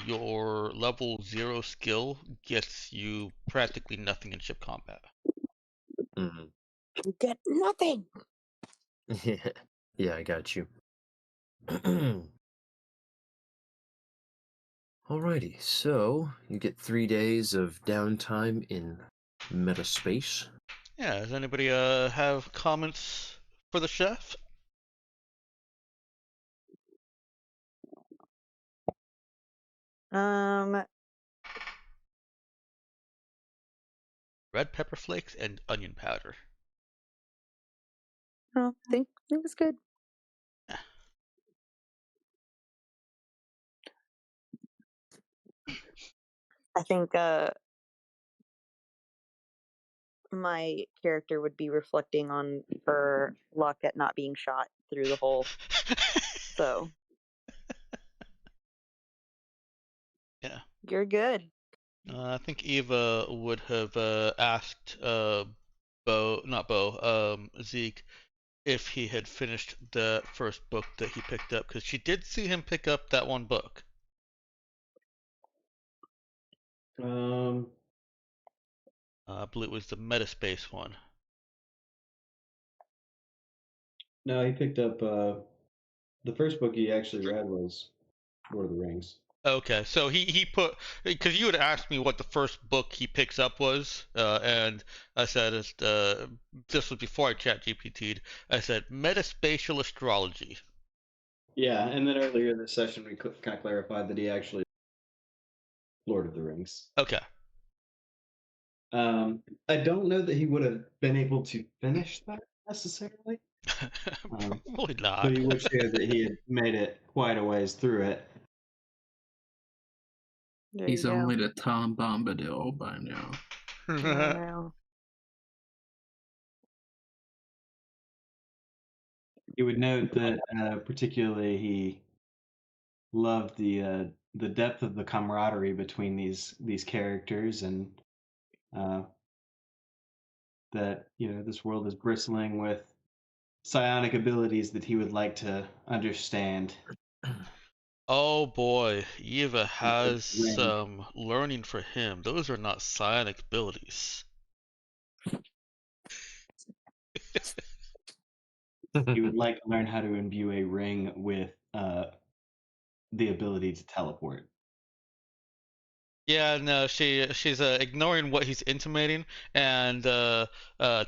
your level 0 skill gets you practically nothing in ship combat. Mhm. You get nothing. Yeah, yeah, I got you. Alrighty, so you get 3 days of downtime in metaspace. Yeah, does anybody have comments for the chef? Um, Red pepper flakes and onion powder. I think it was good. I think my character would be reflecting on her luck at not being shot through the hole. So Yeah. you're good. I think Eva would have asked not Bo, Zeke, if he had finished the first book that he picked up, because she did see him pick up that one book. Um, I believe it was the Metaspace one. no, he picked up the first book he actually read was Lord of the Rings. Okay, so he put, because you had asked me what the first book he picks up was, and I said this was before I chat GPT'd. I said metaspatial astrology. Yeah, and then earlier this session we kind of clarified that he actually Lord of the Rings. Okay. I don't know that he would have been able to finish that necessarily, Probably but not. he would share that he had made it quite a ways through it. There He's you go. only to Tom Bombadil by now. I know. He would note that particularly he loved the depth of the camaraderie between these characters, and uh, that this world is bristling with psionic abilities that he would like to understand. Oh boy, Eva The has ring. some learning for him. Those are not psionic abilities. He would like to learn how to imbue a ring with the ability to teleport. Yeah, no, she's ignoring what he's intimating and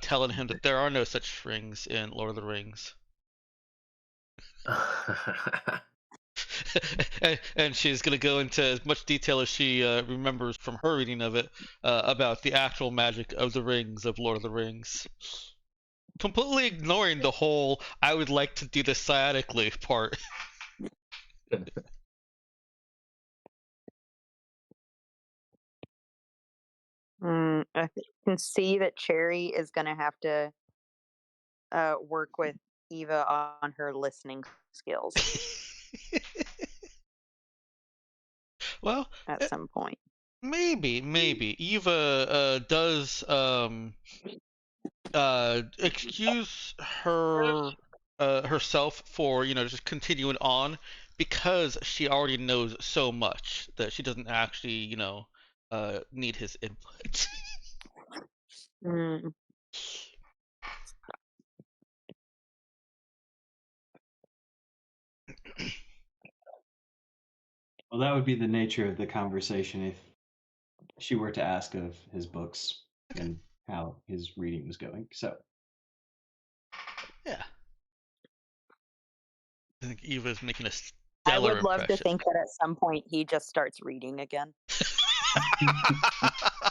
telling him that there are no such rings in Lord of the Rings. And she's going to go into as much detail as she remembers from her reading of it about the actual magic of the rings of Lord of the Rings. Completely ignoring the whole "I would like to do this sciatically" part. Can see that Cherry is going to have to work with Eva on her listening skills Well, at some point. maybe Eva does excuse herself for just continuing on because she already knows so much that she doesn't actually need his input. Mm, Well, that would be the nature of the conversation if she were to ask of his books Okay. and how his reading was going. So, Yeah, I think Eva's making a I stellar would love to impression. think that at some point he just starts reading again.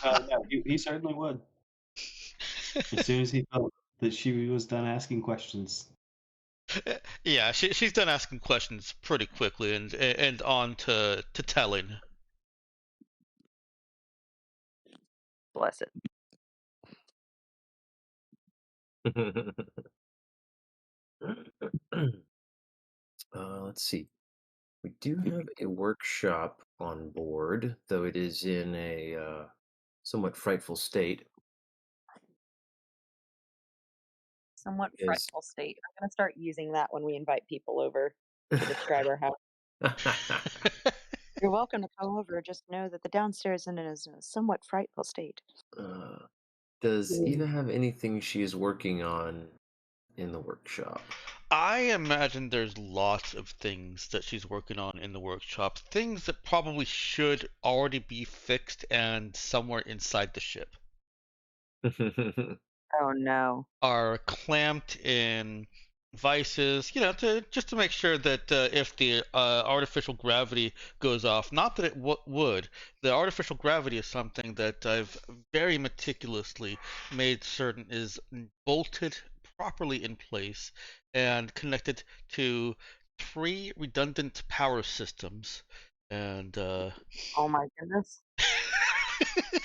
no, he certainly would. As soon as he felt that she was done asking questions. Yeah, she's done asking questions pretty quickly and on to telling. Bless it. Let's see. We do have a workshop on board, though it is in a somewhat frightful state. Somewhat Is frightful state. I'm gonna start using that when we invite people over to describe our house. You're welcome to come over. Just know that the downstairs is in a somewhat frightful state. uh, does Eva have anything she is working on in the workshop? I imagine there's lots of things that she's working on in the workshop, things that probably should already be fixed and somewhere inside the ship Oh no. are clamped in vices, to just to make sure that if the artificial gravity goes off, not that it would, the artificial gravity is something that I've very meticulously made certain is bolted properly in place and connected to 3 redundant power systems. And Oh my goodness.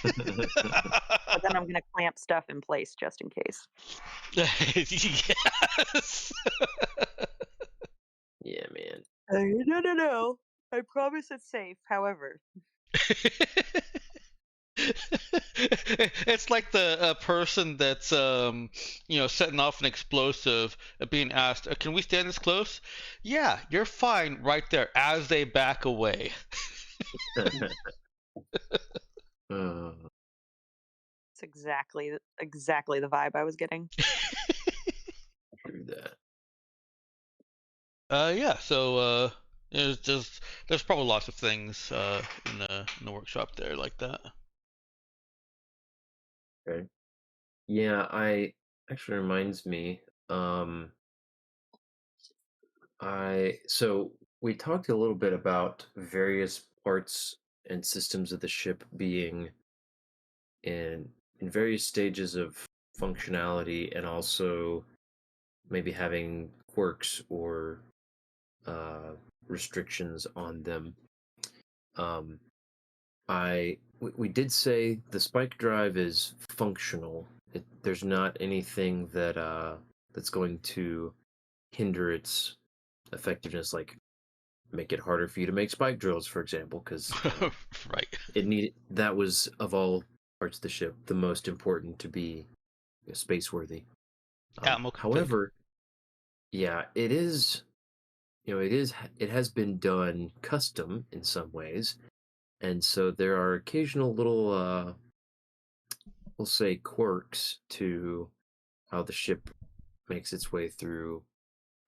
But then I'm gonna clamp stuff in place just in case. yes. Yeah, man. No. I promise it's safe. However, It's like the person that's setting off an explosive, being asked, "Can we stand this close?" Yeah, you're fine right there as they back away. uh, it's exactly the vibe I was getting. True that. Yeah. So there's probably lots of things in the workshop there like that. Okay. Yeah, I actually reminds me. So we talked a little bit about various parts and systems of the ship being in various stages of functionality and also maybe having quirks or uh, restrictions on them. Um, we did say the spike drive is functional. There's not anything that's going to hinder its effectiveness, like make it harder for you to make spike drills, for example, because Right. that was of all parts of the ship the most important to be space worthy. Atmo complete. However, yeah, it has been done custom in some ways, and so there are occasional little we'll say quirks to how the ship makes its way through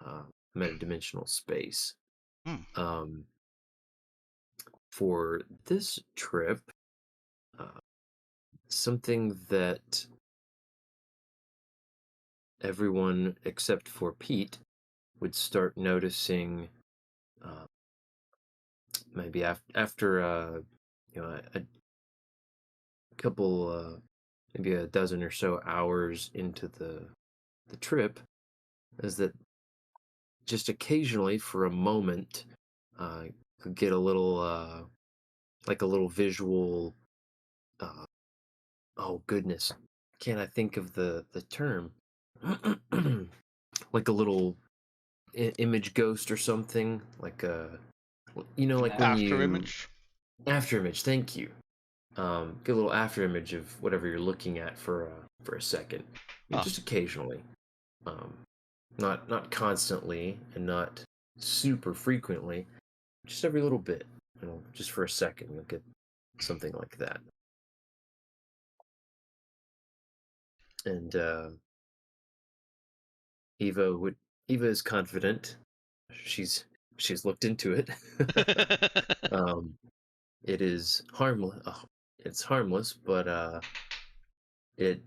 uh, metadimensional space. Hmm. For this trip, uh, something that everyone except for Pete would start noticing, uh, maybe after a couple, maybe a dozen or so hours into the trip, is that just occasionally, for a moment, could get a little like a little visual. Uh, oh goodness, can't I think of the term? Like a little image ghost or something, like like when After you image. after image. Thank you. Get a little after image of whatever you're looking at for a second. Huh. Just occasionally, um, not constantly and not super frequently, just every little bit. Just for a second, you'll get something like that. And Eva is confident. She's looked into it. um, it is harmless. It's harmless, but it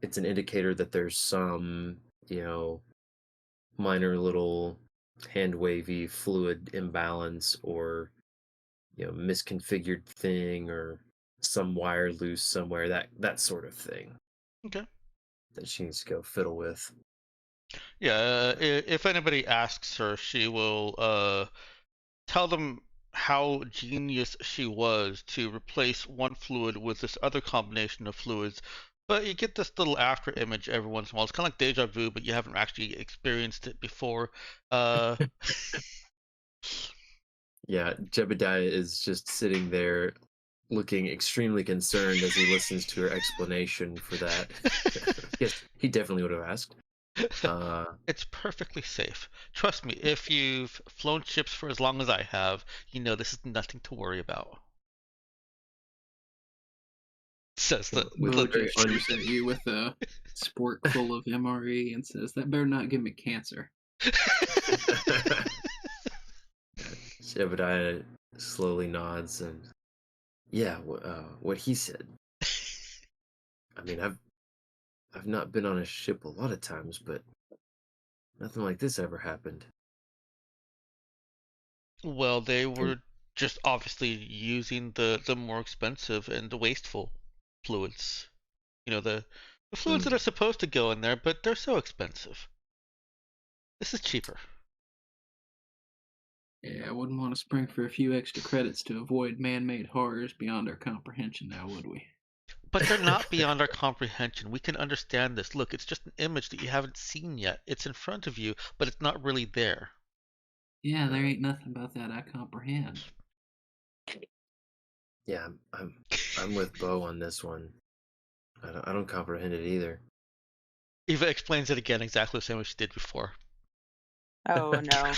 it's an indicator that there's some minor little hand wavy fluid imbalance or misconfigured thing or some wire loose somewhere, that sort of thing Okay. that she needs to go fiddle with. Yeah, if anybody asks her, she will tell them how genius she was to replace one fluid with this other combination of fluids. But you get this little after image every once in a while. It's kind of like deja vu, but you haven't actually experienced it before. Uh, Yeah, Jebediah is just sitting there looking extremely concerned as he listens to her explanation for that. Yes, he definitely would have asked. It's perfectly safe. Trust me, if you've flown ships for as long as I have, you know this is nothing to worry about. Says the Bo very just stares at you with a spork full of MRE and says, "That better not give me cancer." Jebediah slowly nods and yeah, what he said. I mean, I've not been on a ship a lot of times, but nothing like this ever happened. Well, they And were just obviously using the more expensive and the wasteful fluids. You know, the fluids that mm, are supposed to go in there, but they're so expensive. This is cheaper. Yeah, I wouldn't want to spring for a few extra credits to avoid man-made horrors beyond our comprehension now, would we? But they're not beyond our comprehension. We can understand this. Look, it's just an image that you haven't seen yet. It's in front of you, but it's not really there. Yeah, there ain't nothing about that I comprehend. yeah, I'm with Bo on this one. I don't comprehend it either. Eva explains it again exactly the same way she did before. Oh no.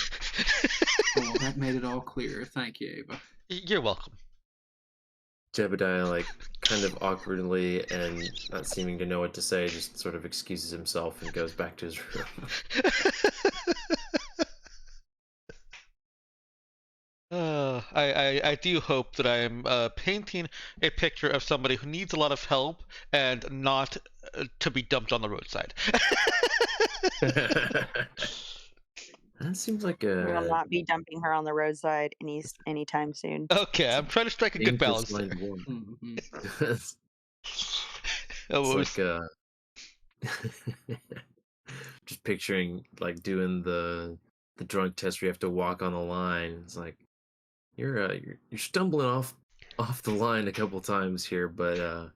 Well, that made it all clear. Thank you, Ava. You're welcome. Jebediah, like, kind of awkwardly and not seeming to know what to say, just sort of excuses himself and goes back to his room. I do hope that I am painting a picture of somebody who needs a lot of help and not to be dumped on the roadside. That seems like We will a not be dumping her on the roadside anytime soon. Okay, I'm trying to strike a good dangerous balance line there. to walk. Mm-hmm. It's Oh, like just picturing like doing the drunk test where you have to walk on the line. It's like you're stumbling off the line a couple times here, but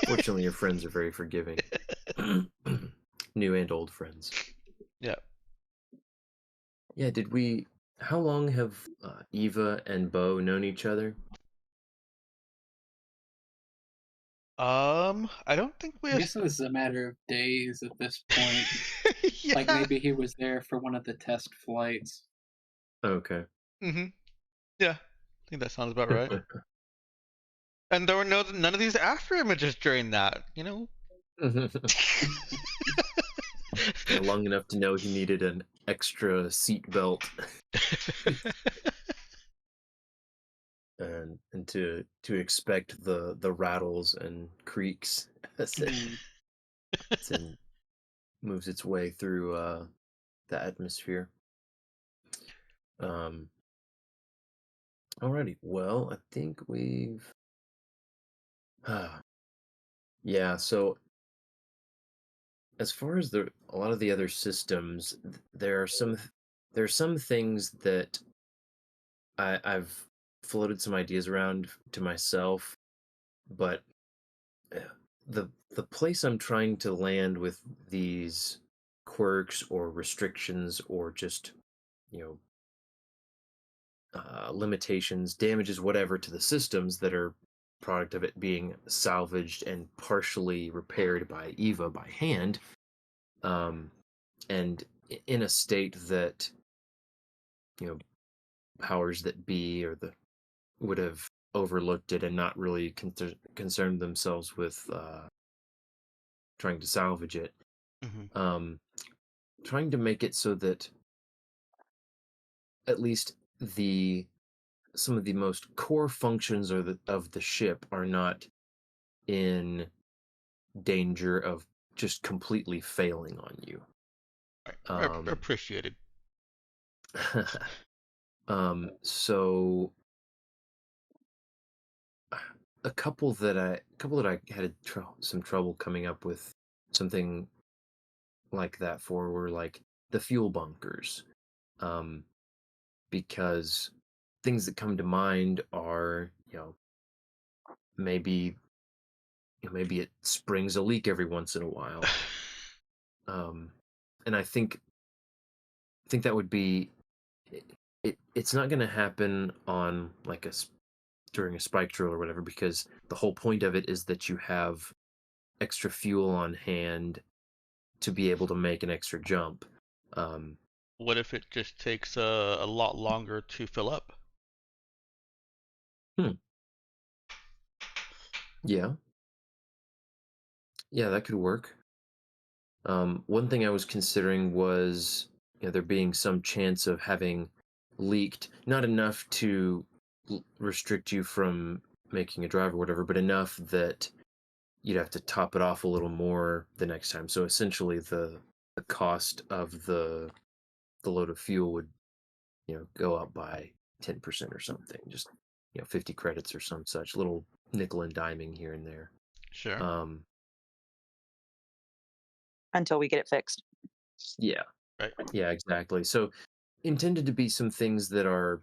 fortunately your friends are very forgiving. New and old friends. yeah. Yeah, how long have Eva and Bo known each other? I don't think we I have. guess it was a matter of days at this point. Like Yeah. maybe he was there for one of the test flights. Okay. Mm-hmm. Yeah. I think that sounds about right. And there were none of these after images during that. You know. Yeah, long enough to know he needed an extra seat belt and to expect the rattles and creaks as Mm. it moves its way through the atmosphere. Um, Alrighty. Well, I think we've yeah. So as far as a lot of the other systems, there are some things that I've floated some ideas around to myself, but uh, the place I'm trying to land with these quirks or restrictions or just you know limitations, damages, whatever to the systems that are product of it being salvaged and partially repaired by Eva by hand, um, and in a state that you know powers that be or the would have overlooked it and not really concerned themselves with trying to salvage it. Mm-hmm. Um, Trying to make it so that at least the some of the most core functions of the ship are not in danger of just completely failing on you. Um, Appreciated. so a couple that I had some trouble coming up with something like that for were like the fuel bunkers, um, because things that come to mind are, maybe maybe it springs a leak every once in a while. Um, and I think that would be it's not going to happen on like during a spike drill or whatever, because the whole point of it is that you have extra fuel on hand to be able to make an extra jump. Um, What if it just takes a lot longer to fill up? yeah, yeah, that could work. One thing I was considering was, there being some chance of having leaked, not enough to restrict you from making a drive or whatever, but enough that you'd have to top it off a little more the next time. So essentially, the cost of the load of fuel would, go up by 10% or something. Just 50 credits or some such little nickel and diming here and there. Sure. Um, Until we get it fixed. yeah, Right. yeah, exactly. So intended to be some things that are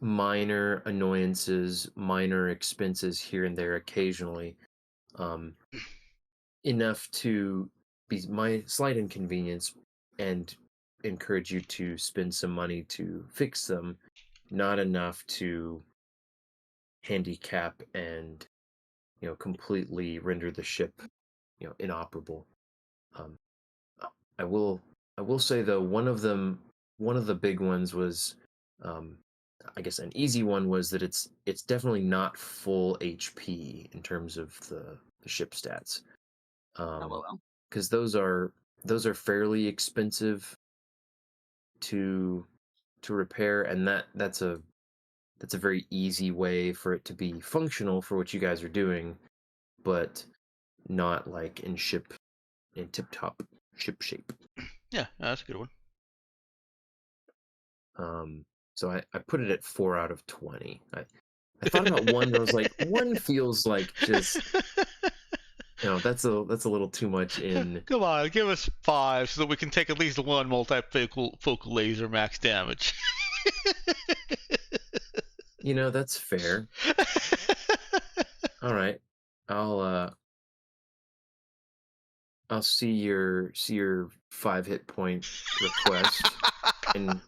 minor annoyances, minor expenses here and there occasionally, um, enough to be my slight inconvenience and encourage you to spend some money to fix them, not enough to handicap and completely render the ship inoperable. Um, I will I will say though, one of the big ones was, um, I guess an easy one was that it's definitely not full HP in terms of the ship stats, LOL. because those are fairly expensive to repair, and that's a very easy way for it to be functional for what you guys are doing, but not like in tip top ship shape. Yeah, that's a good one. So I put it at 4 out of 20. I thought about one, but I was like, one feels like just that's a little too much in. Come on, give us 5 so that we can take at least one multifocal laser max damage. That's fair. All right, I'll see your 5 hit point request and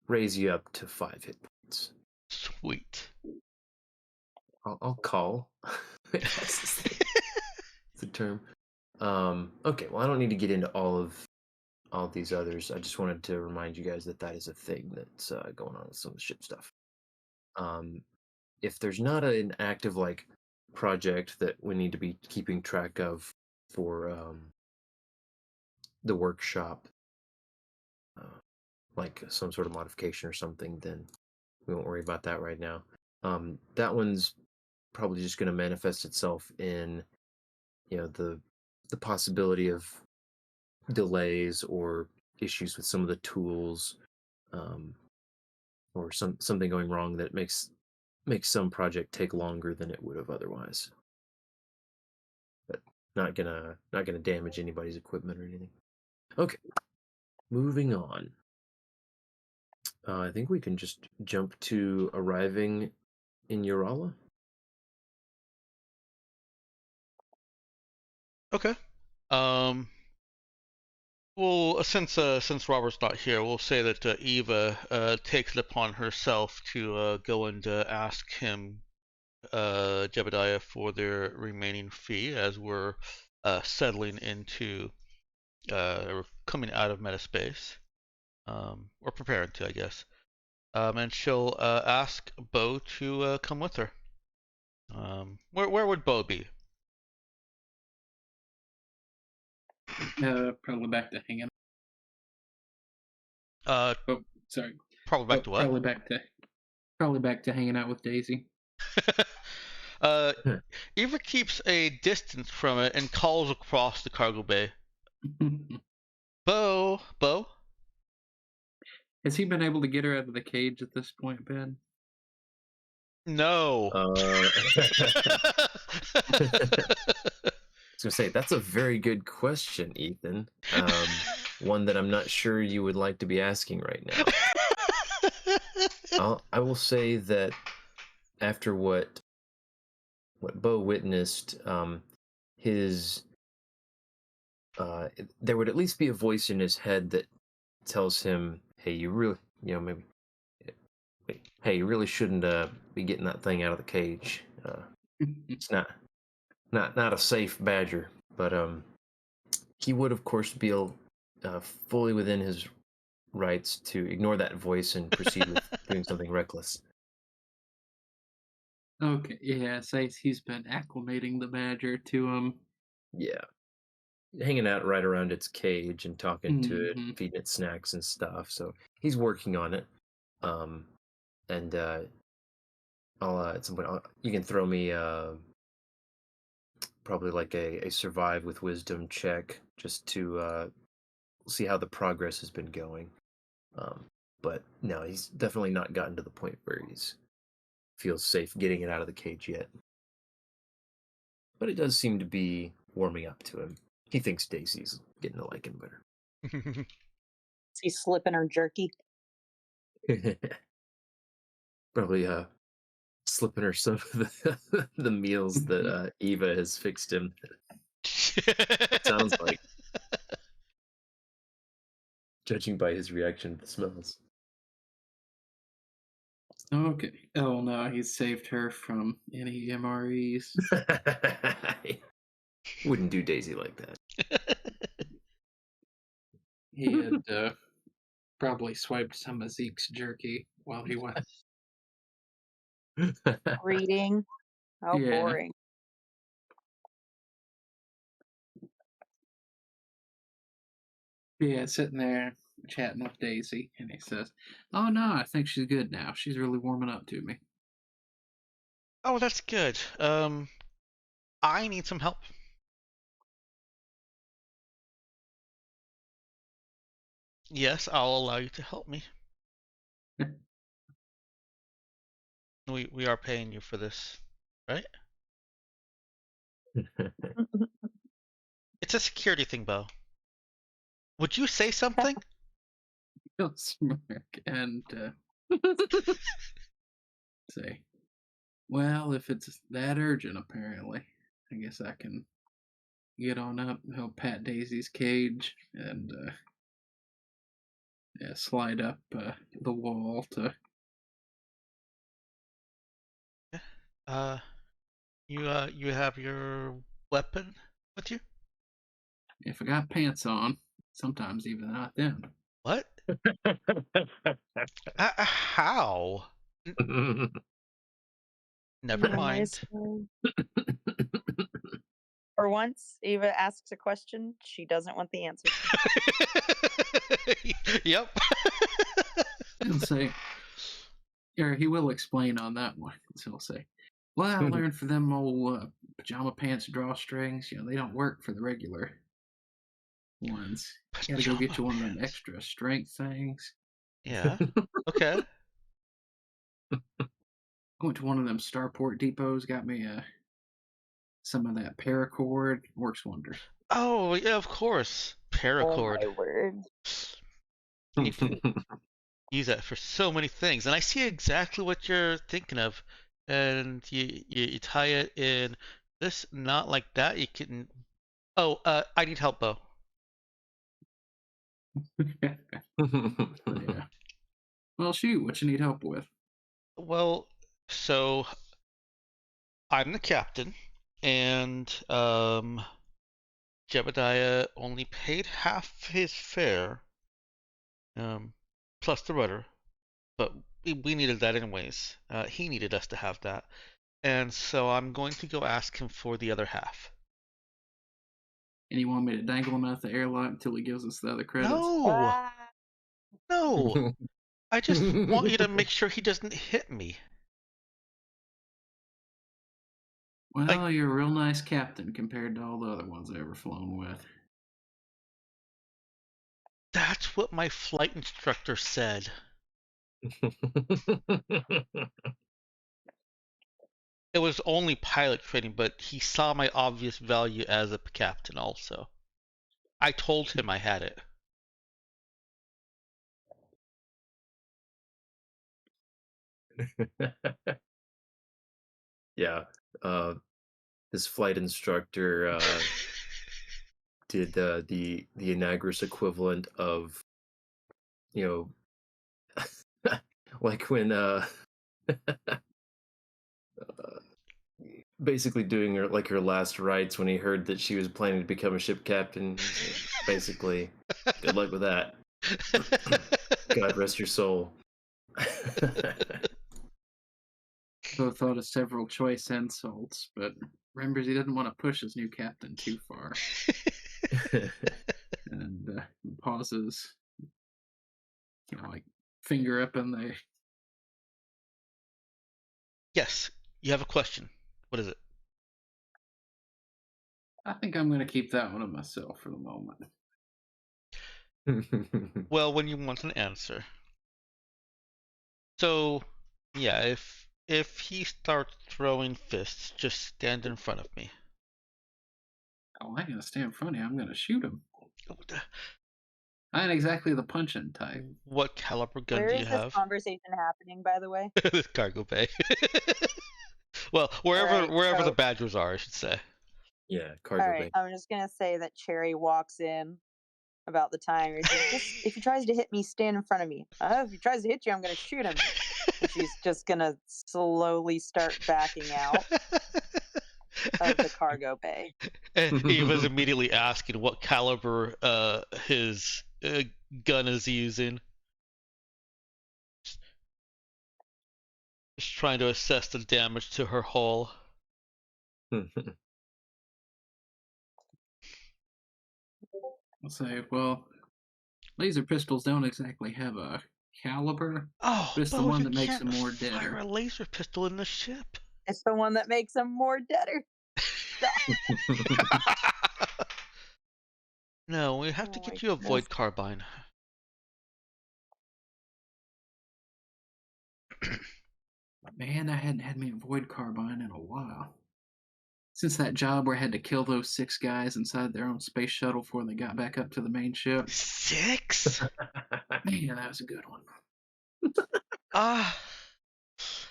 raise you up to 5 hit points. Sweet. I'll call. It's the term. Okay, well, I don't need to get into all of these others. I just wanted to remind you guys that is a thing that's going on with some of the ship stuff. If there's not an active like project that we need to be keeping track of for the workshop, like some sort of modification or something, then we won't worry about that right now. That one's probably just going to manifest itself in the possibility of delays or issues with some of the tools, or something going wrong that makes some project take longer than it would have otherwise. But not gonna damage anybody's equipment or anything. Okay, moving on. I think we can just jump to arriving in Urala. Okay. Well, since Robert's not here, we'll say that Eva takes it upon herself to go and ask him, Jebediah, for their remaining fee as we're settling into we're coming out of metaspace, or preparing to, I guess. And she'll ask Bo to come with her. Where would Bo be? Probably back to hanging. Uh, Oh, sorry. probably back to what? Probably back to hanging out with Daisy. Eva keeps a distance from it and calls across the cargo bay. Bo. Has he been able to get her out of the cage at this point, Ben? No. I was gonna say that's a very good question, Ethan. One that I'm not sure you would like to be asking right now. I will say that after what Bo witnessed, his there would at least be a voice in his head that tells him, "Hey, you really, maybe, hey, you really shouldn't be getting that thing out of the cage. It's not a safe badger." But he would, of course, be fully within his rights to ignore that voice and proceed with doing something reckless. Okay, yeah, say he's been acclimating the badger to him. Yeah, hanging out right around its cage and talking to it, Hmm. feeding it snacks and stuff. So he's working on it. Um, and I'll at some point you can throw me probably like a survive with wisdom check just to see how the progress has been going. Um, but no, he's definitely not gotten to the point where he's feels safe getting it out of the cage yet. But it does seem to be warming up to him. He thinks Daisy's getting to like him better. Is he slipping her jerky? Probably slipping her some of the meals that Eva has fixed him. Sounds like, judging by his reaction to the smells. Okay. Oh no, he's saved her from any MREs. Wouldn't do Daisy like that. He had probably swiped some of Zeke's jerky while he went. Reading. How Yeah. boring. Yeah, sitting there chatting with Daisy, and he says, "Oh no, I think she's good now. She's really warming up to me." Oh, that's good. I need some help. Yes, I'll allow you to help me. We are paying you for this, right? It's a security thing, Bo. Would you say something? He'll smirk and say, "Well, if it's that urgent, apparently, I guess I can get on up and help pat Daisy's cage and yeah, slide up the wall to." Uh, you have your weapon with you? If I got pants on, sometimes even not then. What? How? Never mind. For once, Eva asks a question she doesn't want the answer to. Yep. He'll say, or he will explain on that one. He'll say, "Well, I learned for them old pajama pants drawstrings. They don't work for the regular ones. You gotta go get you one of them Pants. extra strength things." Yeah. Okay. I went to one of them Starport depots, got me some of that paracord. Works wonders. Oh, yeah, of course. Paracord. Oh my word. You can use that for so many things. And I see exactly what you're thinking of. And you tie it in this, not like that. You can. Oh, I need help, Bo. Yeah. Well, shoot, what you need help with? Well, so I'm the captain, and Jebediah only paid half his fare, plus the rudder, but we needed that anyways. He needed us to have that, and so I'm going to go ask him for the other half. And you want me to dangle him out the airlock until he gives us the other credits? No, no. I just want you to make sure he doesn't hit me. Well, Like, you're a real nice captain compared to all the other ones I ever flown with. that's what my flight instructor said. It was only pilot training, but he saw my obvious value as a captain also. I told him I had it. Yeah. His flight instructor did the Anagras equivalent of, you know, like when basically doing her like her last rites when he heard that she was planning to become a ship captain. So basically, good luck with that. God rest your soul. Bo thought of several choice insults, but remembers he didn't want to push his new captain too far. And pauses, like finger up in the. Yes, you have a question. What is it? I think I'm going to keep that one to myself for the moment. Well, when you want an answer. So, yeah, if he starts throwing fists, just stand in front of me. Oh, I ain't going to stand in front of you. I'm going to shoot him. Oh, I ain't exactly the punching type. what caliber gun Where do is you this have? conversation happening, by the way? Cargo bay. Well, All wherever right, the so badgers are, I should say. Yeah, all cargo right, bay. I'm just gonna say that Cherry walks in about the time. He says, "Just if he tries to hit me, stand in front of me. If he tries to hit you, I'm gonna shoot him." And she's just gonna slowly start backing out of the cargo bay. And he was immediately asking what caliber his gun is using. Just trying to assess the damage to her hull. I'll say, well, laser pistols don't exactly have a caliber, Oh, but it's the Bo, one you that makes them can't more fire deader. a laser pistol in the ship. It's the one that makes him more deader. No, we have to Oh my get you a goodness. void carbine. Man, I hadn't had me a void carbine in a while. Since that job where I had to kill those 6 guys inside their own space shuttle before they got back up to the main ship. 6? Man, that was a good one. Ah.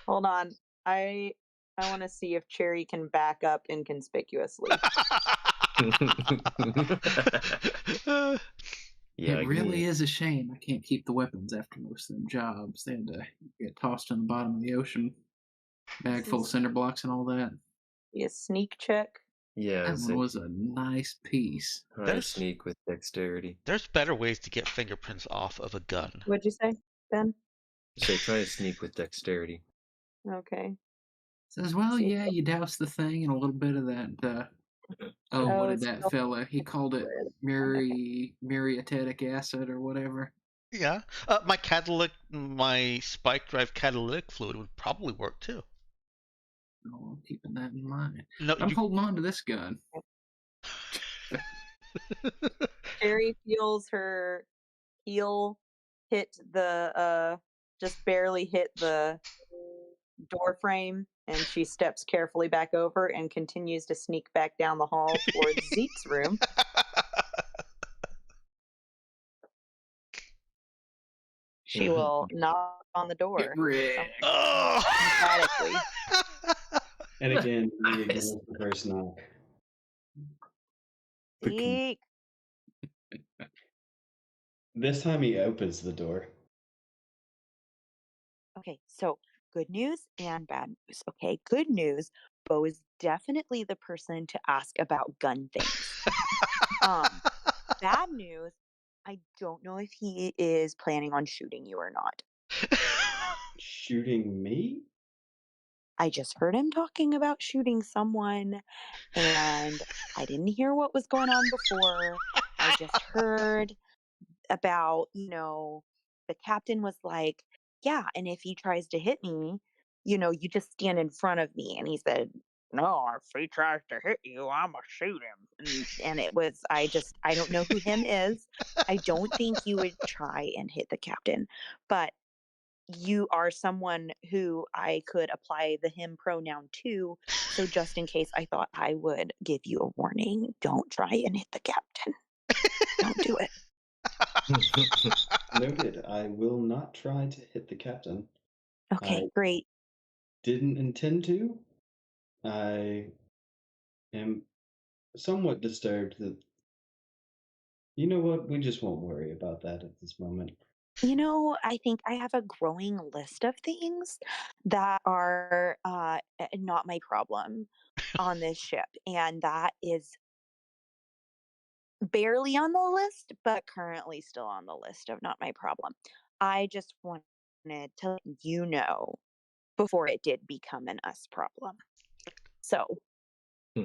Hold on, I want to see if Cherry can back up inconspicuously. Yeah, It really is a shame I can't keep the weapons after most of them jobs. They had to get tossed in the bottom of the ocean, bag full of cinder blocks and all that. Be a sneak check. yeah. That one was a nice piece. I sneak with dexterity. There's better ways to get fingerprints off of a gun. What'd you say, Ben? Say try to sneak with dexterity. Okay. Says, well, yeah, you douse the thing in a little bit of that. What did it's that still fella? He called it liquid. muriatic acid or whatever. Yeah. My spike drive catalytic fluid would probably work too. Oh, I'm keeping that in mind. No, I'm holding on to this gun. Cherry feels her heel hit the just barely hit the door frame, and she steps carefully back over and continues to sneak back down the hall towards Zeke's room. She will knock on the door. Oh! Emphatically. And again, we ignore the first knock. Zeke. This time he opens the door. Okay, so good news and bad news. Okay, good news. Bo is definitely the person to ask about gun things. Bad news. I don't know if he is planning on shooting you or not. Shooting me? I just heard him talking about shooting someone, and I didn't hear what was going on before. I just heard about, the captain was like, yeah, and if he tries to hit me, you just stand in front of me. And he said, no, if he tries to hit you, I'm gonna shoot him. And it was, I don't know who him is. I don't think you would try and hit the captain, but you are someone who I could apply the him pronoun to. So just in case, I thought I would give you a warning. Don't try and hit the captain. Don't do it. Noted. I will not try to hit the captain. Okay, I great. didn't intend to. I am somewhat disturbed that, you know what, we just won't worry about that at this moment. I think I have a growing list of things that are not my problem on this ship. And that is barely on the list, but currently still on the list of not my problem. I just wanted to let you know before it did become an us problem. So, I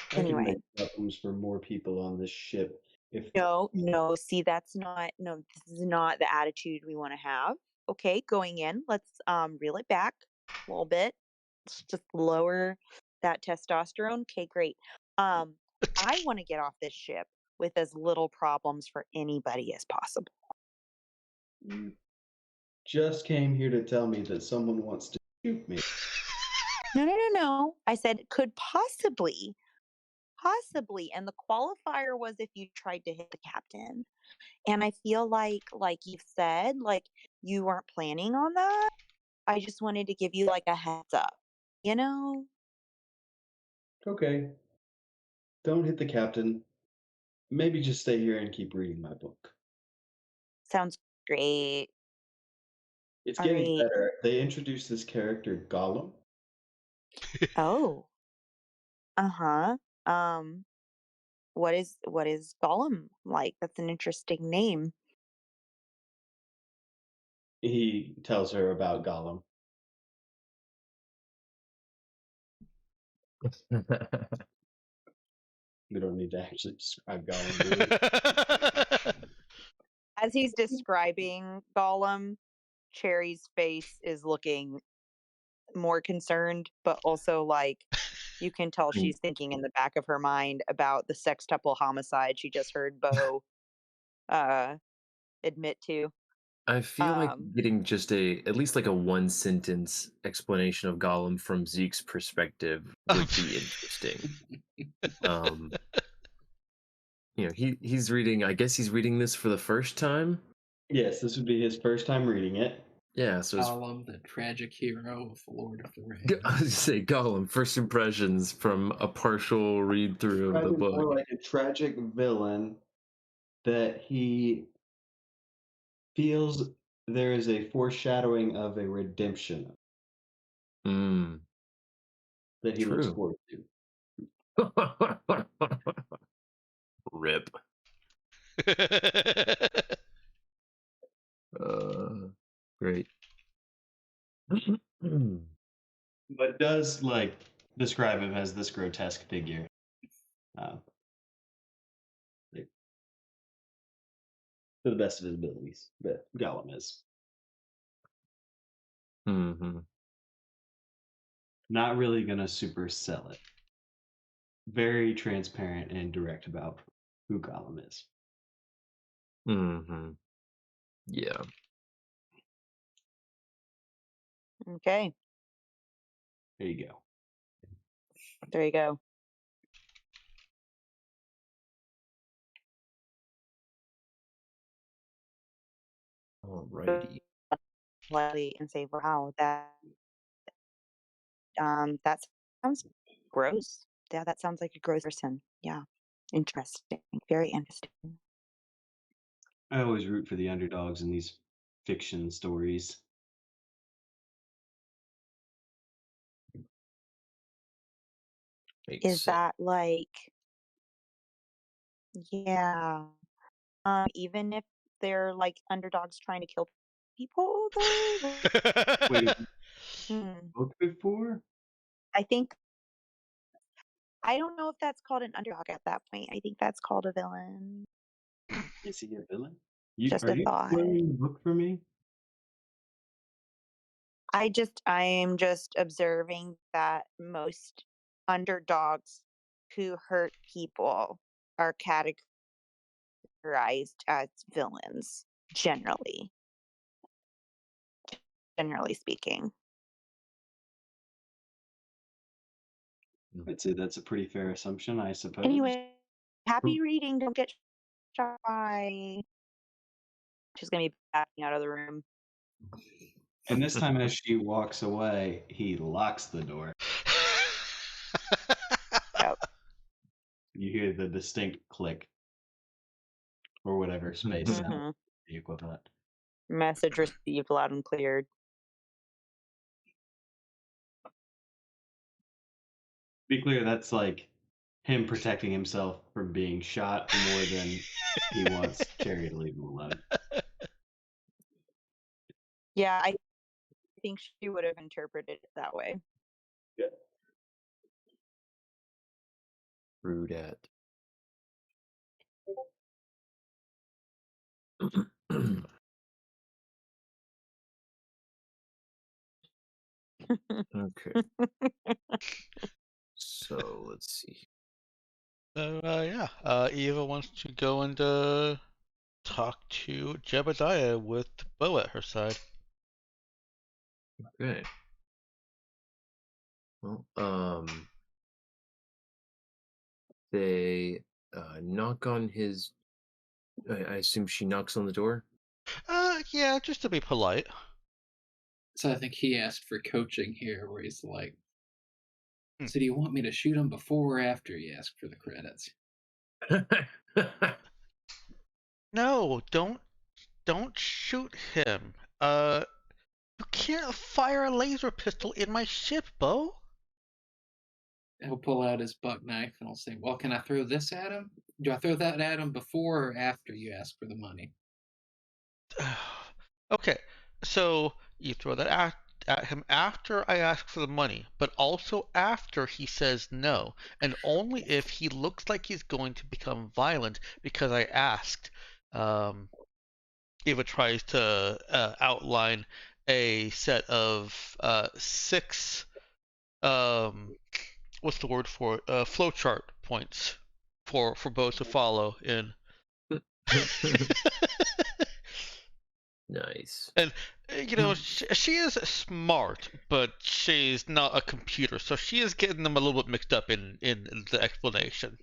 can anyway, make problems for more people on this ship if no, see, no, this is not the attitude we want to have. Okay, going in, let's reel it back a little bit. Let's just lower that testosterone. Okay, great. Um, I want to get off this ship with as little problems for anybody as possible. you just came here to tell me that someone wants to shoot me. No, no, no, no. I said could possibly, possibly, and the qualifier was if you tried to hit the captain. And I feel like you've said, like you weren't planning on that. I just wanted to give you like a heads up, you know? Okay, don't hit the captain. Maybe just stay here and keep reading my book. Sounds great. It's All getting right. better. They introduced this character, Gollum. Oh, uh-huh. Um, what is Gollum like? That's an interesting name. He tells her about Gollum. We don't need to actually describe Gollum, do we? As he's describing Gollum, Cherry's face is looking more concerned, but also like you can tell she's thinking in the back of her mind about the sextuple homicide she just heard Bo uh admit to. I feel like Um getting just at least like a one sentence explanation of Gollum from Zeke's perspective would be interesting. Um, he's reading. I guess he's reading this for the first time. Yes, this would be his first time reading it. Yeah, so it's Gollum, the tragic hero of the Lord of the Rings. I was gonna say Gollum. First impressions from a partial read through of the Describe him more book. like a tragic villain that he feels there is a foreshadowing of a redemption Mm, that he looks true. forward to. Rip. Great. But does like describe him as this grotesque figure. Uh, like, to the best of his abilities, that Gollum is. Mm-hmm. Not really gonna super sell it. Very transparent and direct about who Gollum is. Mm-hmm. Yeah. okay, There you go. there you go. Alrighty. Lightly and say, wow, that sounds gross. Yeah, that sounds like a gross person. Yeah. Interesting. Very interesting. I always root for the underdogs in these fiction stories. Makes Is sense. that like, yeah. Even if they're like underdogs trying to kill people though? Wait, Hmm. book before? I think I don't know if that's called an underdog at that point. I think that's called a villain. Is he a villain? Just Are a you thought. spoiling the book for me? I am just observing that most underdogs who hurt people are categorized as villains, generally speaking. I'd say that's a pretty fair assumption, I suppose. Anyway, happy reading. Don't get shot by. She's gonna be backing out of the room. And this time, as she walks away, he locks the door. Yep. You hear the distinct click, or whatever space sound, Mhm. the equivalent. Message received loud and clear. Be clear, that's like him protecting himself from being shot more than he wants Cherry to leave him alone. Yeah, I think she would have interpreted it that way. True dat. Okay. So let's see. So yeah, Eva wants to go and talk to Jebediah with Bo at her side. Okay. Well, they knock on his. I assume she knocks on the door. Yeah, just to be polite. So I think he asked for coaching here, where he's like, Hmm. "So do you want me to shoot him before or after you ask for the credits?" No, don't shoot him. You can't fire a laser pistol in my ship, Bo. He'll pull out his buck knife and I'll say, "Well, can I throw this at him? Do I throw that at him before or after you ask for the money?" Okay, so you throw that at him after I ask for the money, but also after he says no, and only if he looks like he's going to become violent because I asked. Eva tries to outline a set of 6 what's the word for it? Flowchart points for both to follow in. Nice. And she is smart, but she's not a computer, so she is getting them a little bit mixed up in the explanation.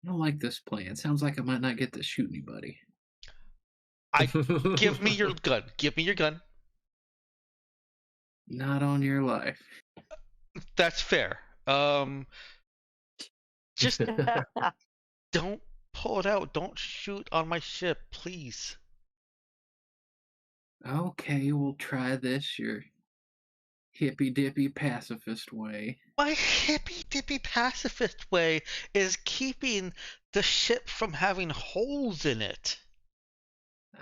I don't like this plan. Sounds like I might not get to shoot anybody. Give me your gun. Give me your gun. Not on your life. That's fair. Just don't pull it out. Don't shoot on my ship, please. Okay, we'll try this your hippy dippy pacifist way. My hippy dippy pacifist way is keeping the ship from having holes in it.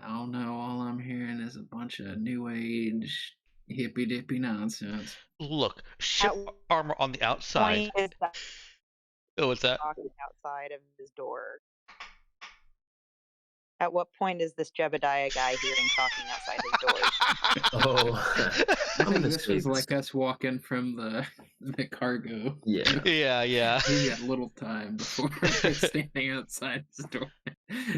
I don't know. All I'm hearing is a bunch of new age hippy dippy nonsense. Look, ship At armor on the outside. point is that Oh, what's that? talking outside of his door? At what point is this Jebediah guy hearing talking outside his doors? Oh, I I'm think gonna this say was this. like us walking from the cargo. Yeah. Yeah. We got little time before we're standing outside his door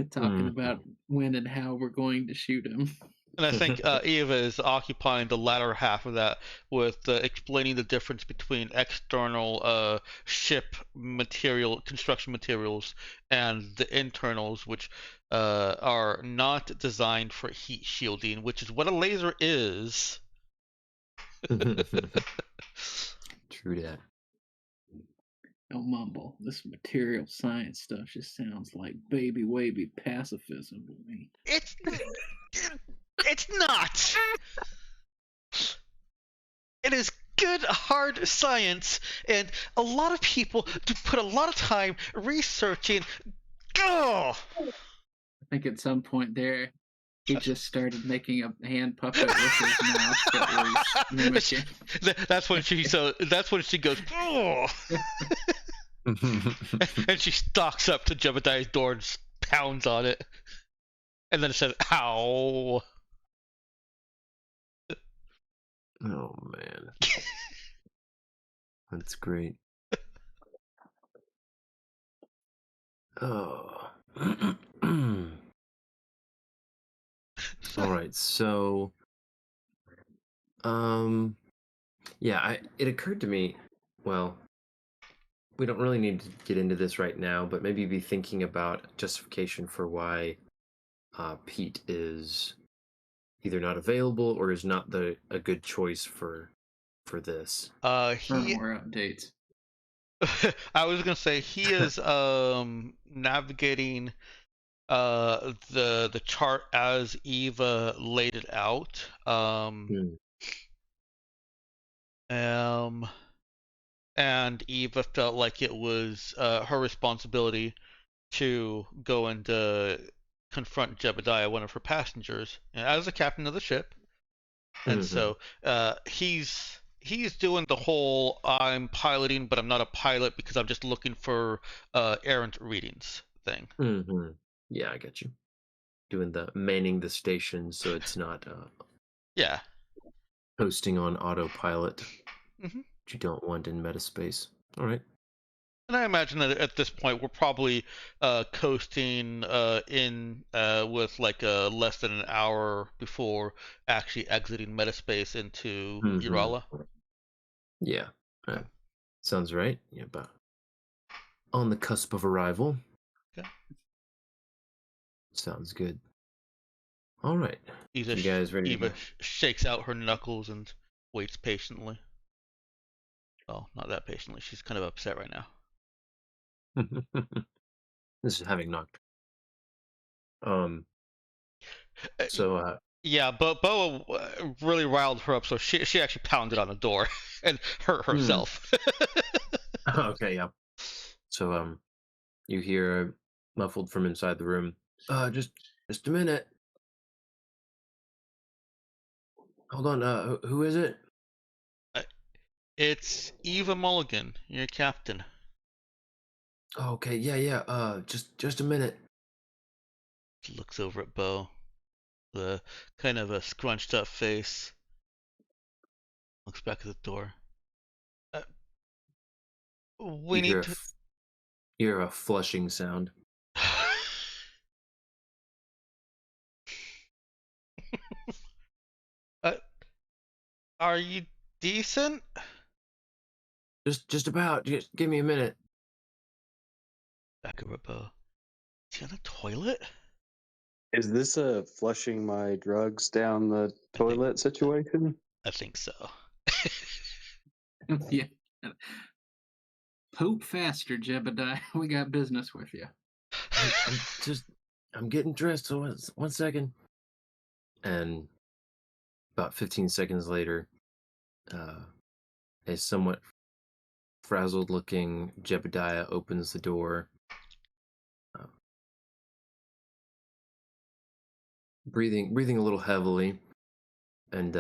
talking about when and how we're going to shoot him. And I think Eva is occupying the latter half of that with explaining the difference between external ship material, construction materials, and the internals, which are not designed for heat shielding, which is what a laser is. True that. Don't mumble. This material science stuff just sounds like baby wavy pacifism to me. It's not. It is good hard science, and a lot of people do put a lot of time researching. Oh, I think at some point there, he just started making a hand puppet with his mouth that was mimicking. That's when she goes. Oh, and she stalks up to Jebediah's door and just pounds on it, and then it says, "Ow." Oh man, that's great. Oh. All right, so yeah, it occurred to me, well, we don't really need to get into this right now, but maybe be thinking about justification for why Pete is either not available or is not a good choice for this. He Firmware updates. I was gonna say he is navigating the chart as Eva laid it out. Hmm. And Eva felt like it was her responsibility to go and confront Jebediah, one of her passengers, as the captain of the ship. And Mm-hmm. so he's doing the whole I'm piloting, but I'm not a pilot because I'm just looking for errant readings thing. Mm-hmm. Yeah, I get you. Doing the manning the station so it's not Yeah. posting on autopilot, hmm which you don't want in metaspace. All right. And I imagine that at this point we're probably coasting in with like less than an hour before actually exiting metaspace into Mm-hmm. Urala. Yeah. Sounds right. Yeah, about on the cusp of arrival. Okay. Sounds good. All right. Eva, You guys ready to Eva shakes out her knuckles and waits patiently. Well, not that patiently. She's kind of upset right now. go? This is having knocked. Um. Uh, So. yeah, but Boa really riled her up, so she actually pounded on the door and hurt Hmm. herself. Okay. Yeah. So. You hear muffled from inside the room. Just a minute. Hold on. Who is it? It's Eva Mulligan, your captain. Oh, okay. Yeah. Yeah. Just a minute. She looks over at Bo, the kind of a scrunched up face. Looks back at the door. Uh, we You hear need to. you hear a flushing sound. uh, are you decent? Just about. Just give me a minute. Back over at Bo. Is he on the toilet? Is this a flushing my drugs down the I think toilet situation? I think so. Yeah. Poop faster, Jebediah. We got business with you. I'm getting dressed. So one second. And about 15 seconds later, a somewhat frazzled-looking Jebediah opens the door, uh, breathing a little heavily, and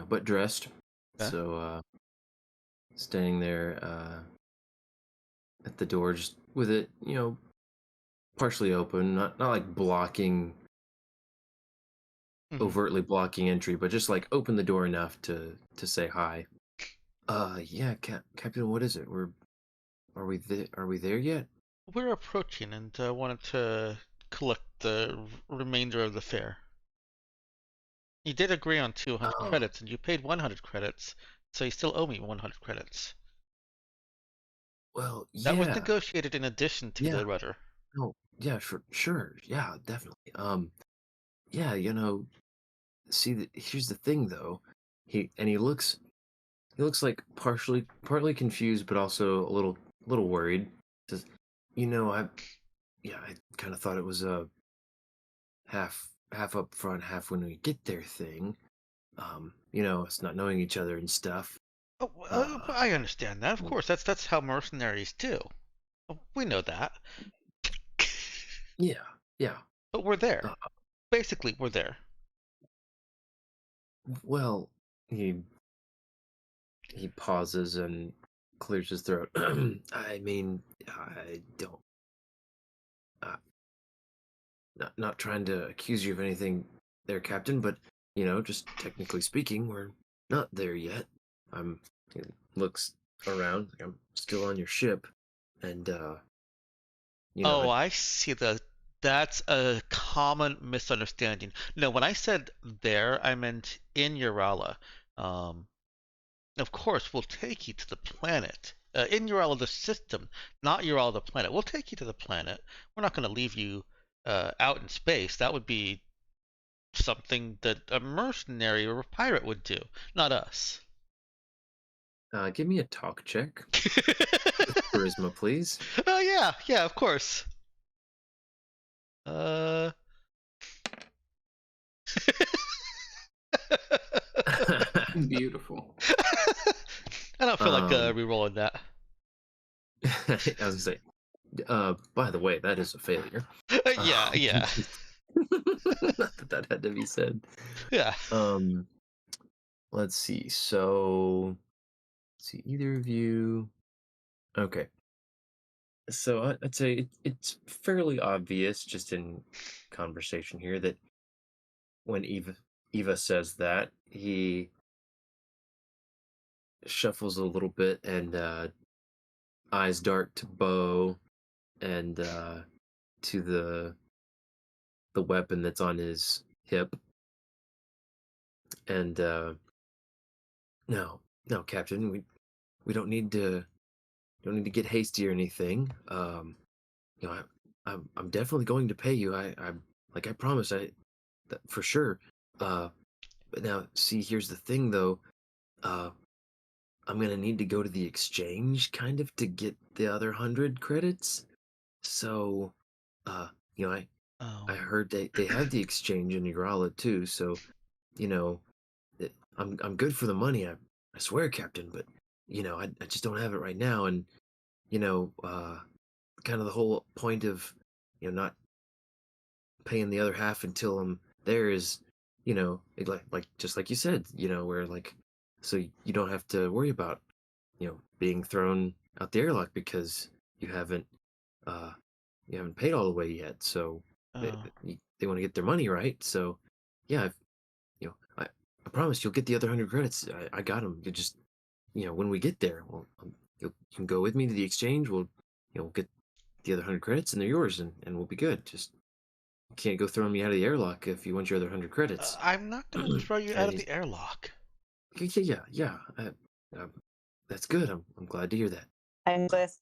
but dressed. Okay. So standing there at the door, just with it, partially open, not like blocking, Mhm. overtly blocking entry, but just like open the door enough to say hi. Yeah, Captain, what is it? Are we there yet? We're approaching and wanted to collect the remainder of the fare. You did agree on 200 Oh, credits, and you paid 100 credits, so you still owe me 100 credits. well, That was yeah, negotiated in addition to yeah, the rudder. no, yeah, sure, yeah, definitely. Yeah, see, here's the thing, though. He looks like partly confused, but also a little worried. Says, I kind of thought it was a half up front, half when we get there thing. It's not knowing each other and stuff. Oh, Uh, I understand that. Of course, that's how mercenaries do. We know that. yeah, yeah. But we're there. Uh, Basically, we're there. well, he pauses and clears his throat. I mean, I don't. Uh, not trying to accuse you of anything, there, Captain, but just technically speaking, we're not there yet. He looks around. Like I'm still on your ship, and Oh, I I see that's a common misunderstanding. No, when I said there, I meant in Urala. Um, of course, we'll take you to the planet. In Urala, the system, not Urala, the planet. We'll take you to the planet. We're not going to leave you out in space. That would be something that a mercenary or a pirate would do, not us. Give me a talk check. Charisma, please. Oh yeah, of course. Uh. Beautiful. I don't feel like Um, re-rolling that. I was gonna say, by the way, that is a failure. Yeah. Not that had to be said. Yeah. Um, let's see. So, let's see, either of you. Okay. So I'd say it's fairly obvious, just in conversation here, that when Eva says that, he shuffles a little bit and eyes dart to Bo and to the weapon that's on his hip, and no, no, Captain, we don't need to get hasty or anything. You know, I'm definitely going to pay you. I'm like I promise. That, for sure. But now, see, here's the thing, though. Uh, I'm gonna need to go to the exchange, kind of, to get the other 100 credits. So, uh, you know, I Oh. heard they have the exchange in Ugrala too. So, you know, I'm good for the money. I swear, Captain. But I just don't have it right now. And you know, kind of the whole point of not paying the other half until I'm there is, like just like you said, where like so you don't have to worry about being thrown out the airlock because you haven't uh you haven't paid all the way yet. So they Oh. they want to get their money, right? So yeah, you know I I promise you'll get the other 100 credits. I got them. You just when we get there, you can go with me to the exchange. We'll get the other 100 credits and they're yours, and we'll be good. Just can't go throwing me out of the airlock if you want your other 100 credits. I'm not gonna throw you out And of he's the airlock. yeah. That's good. I'm glad to hear that. I'm just,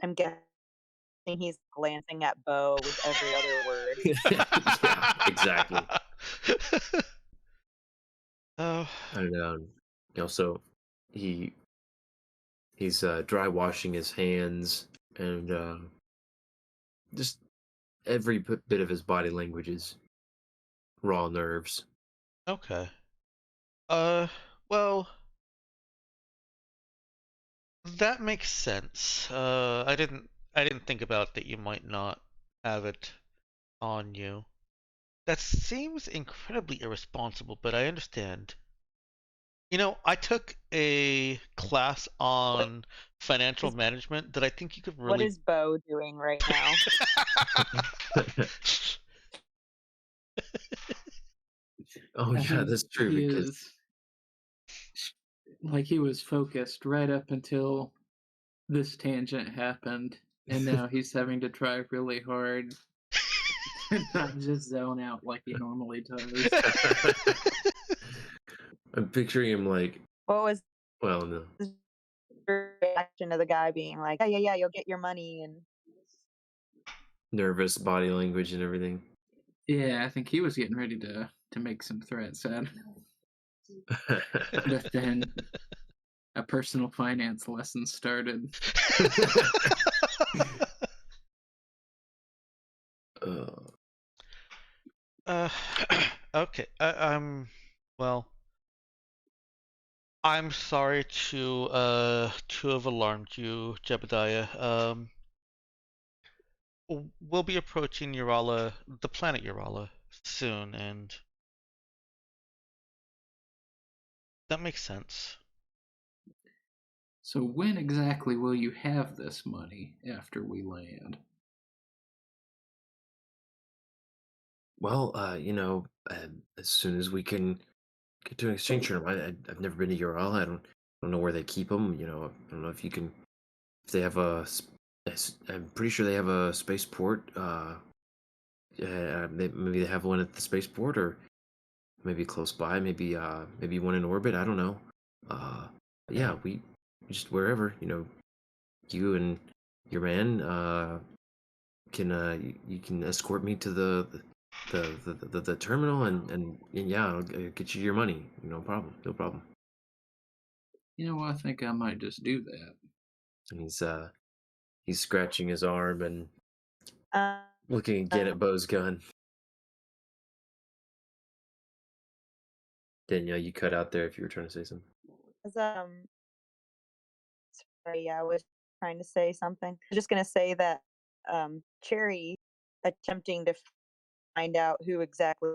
I'm guessing he's glancing at Bo with every other word. Yeah, exactly. Oh. And so he he's dry washing his hands, and just every bit of his body language is raw nerves. Okay. Uh. Well, that makes sense. I didn't think about that you might not have it on you. That seems incredibly irresponsible, but I understand. I took a class What on financial is management that I think you could what really. is Bo doing right now? Oh I yeah, think that's true he because is like he was focused right up until this tangent happened, and now he's having to try really hard to not just zone out like he normally does. I'm picturing him like, What was well, no. the reaction of the guy being like, yeah, you'll get your money and Nervous body language and everything. Yeah, I think he was getting ready to make some threats at but then a personal finance lesson started. uh, Uh, okay. Well, I'm sorry to have alarmed you, Jebediah. We'll be approaching Urala, the planet Urala, soon, and that makes sense. So when exactly will you have this money after we land? well, as soon as we can get to an exchange room. I've never been to Ural. I don't know where they keep them. I don't know if you can if they have I'm pretty sure they have a spaceport. Maybe they have one at the spaceport, or maybe close by. Maybe one in orbit. I don't know. But yeah, we just wherever you and your man can you can escort me to the the terminal, and yeah, I'll get you your money. No problem, no problem. You know, I think I might just do that. And he's scratching his arm and Uh, looking again at Bo's gun. Danielle, you cut out there if you were trying to say something. as, sorry, I was trying to say something. I was just gonna say that Cherry attempting to find out who exactly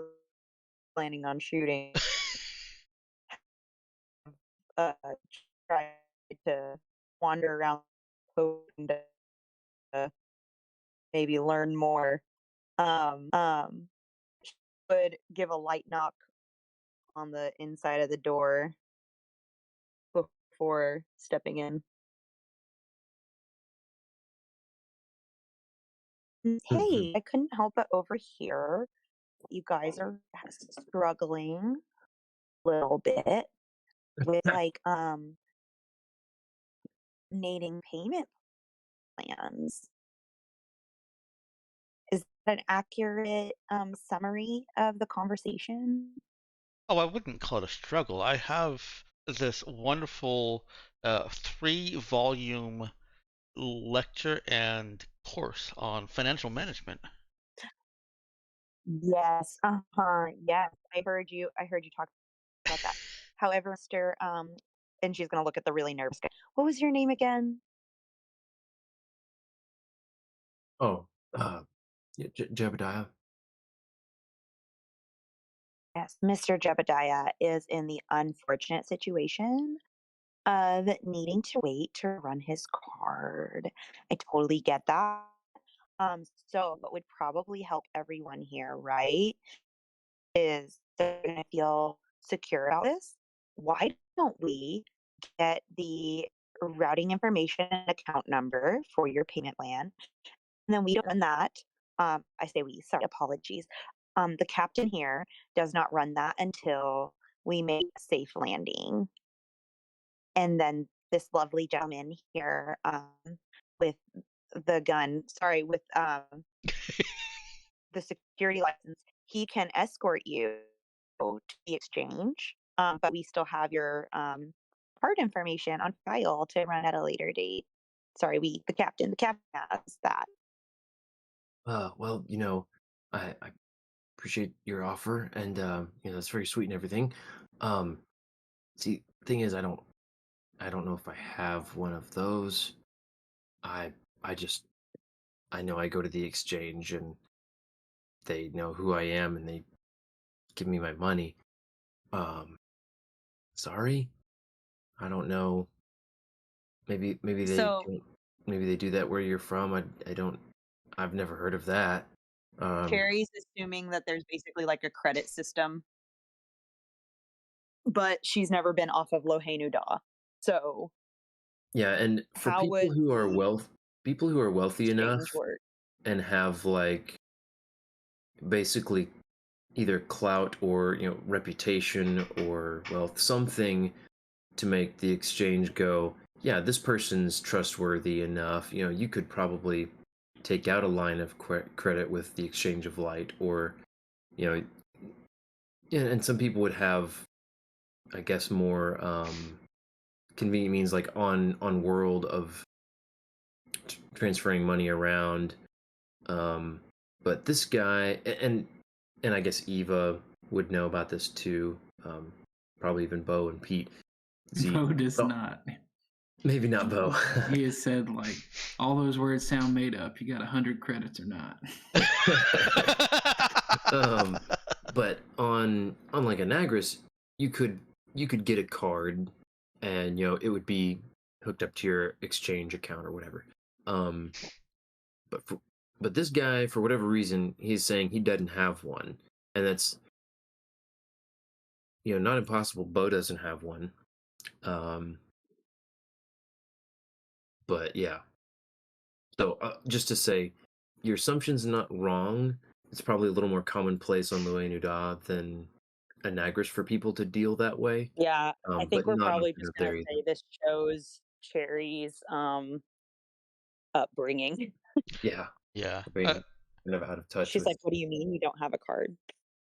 planning on shooting uh tried to wander around hoping to maybe learn more. Um would give a light knock on the inside of the door before stepping in. Mhm. Hey, I couldn't help but overhear you guys are struggling a little bit with like needing payment plans. Is that an accurate summary of the conversation? Oh, I wouldn't call it a struggle. I have this wonderful 3-volume lecture and course on financial management. Yes, uh-huh. Yes, I heard you talk about that. However, Mr. And she's gonna look at the really nervous guy. What was your name again? Oh, yeah, Jebediah. Yes, Mr. Jebediah is in the unfortunate situation of needing to wait to run his card. I totally get that. So what would probably help everyone here, right, is they're gonna feel secure about this. Why don't we get the routing information and account number for your payment plan? And then we don't run that. I say we, sorry, apologies. The captain here does not run that until we make a safe landing. And then this lovely gentleman here with the gun, sorry, with the security license, he can escort you to the exchange. But we still have your card information on file to run at a later date. Sorry, the captain has that. Well, I appreciate your offer, and that's very sweet and everything. Um, see, thing is, I don't know if I have one of those. I I just I know I go to the exchange and they know who I am and they give me my money. Um, sorry, I don't know. Maybe they So don't, maybe they do that where you're from. I don't. I've never heard of that. Um, Cherry's assuming that there's basically like a credit system, but she's never been off of Lohainu-Da. So yeah, and for how would the people who are wealthy enough exchange work? and have like basically either clout or reputation or wealth, something to make the exchange go, yeah, this person's trustworthy enough. You could probably take out a line of credit with the exchange of light, or you know, and some people would have, I guess, more convenient means like on world of transferring money around. Um, but this guy, and I guess Eva would know about this too. Probably even Bo and Pete. See, Bo does oh, not. maybe not Bo. He has said like all those words sound made up. You got 100 credits or not? um, but on like Anagris, you could get a card, and it would be hooked up to your exchange account or whatever. Um, but but this guy, for whatever reason, he's saying he doesn't have one, and that's not impossible. Bo doesn't have one. Um, but yeah. So just to say, your assumption's not wrong. It's probably a little more commonplace on Lue Nuda than Anagris for people to deal that way. Yeah, I But think we're not probably unfair just gonna there either. say this shows Cherry's upbringing. Yeah. Yeah. I mean, kind of out of touch She's with. like, "What do you mean you don't have a card?"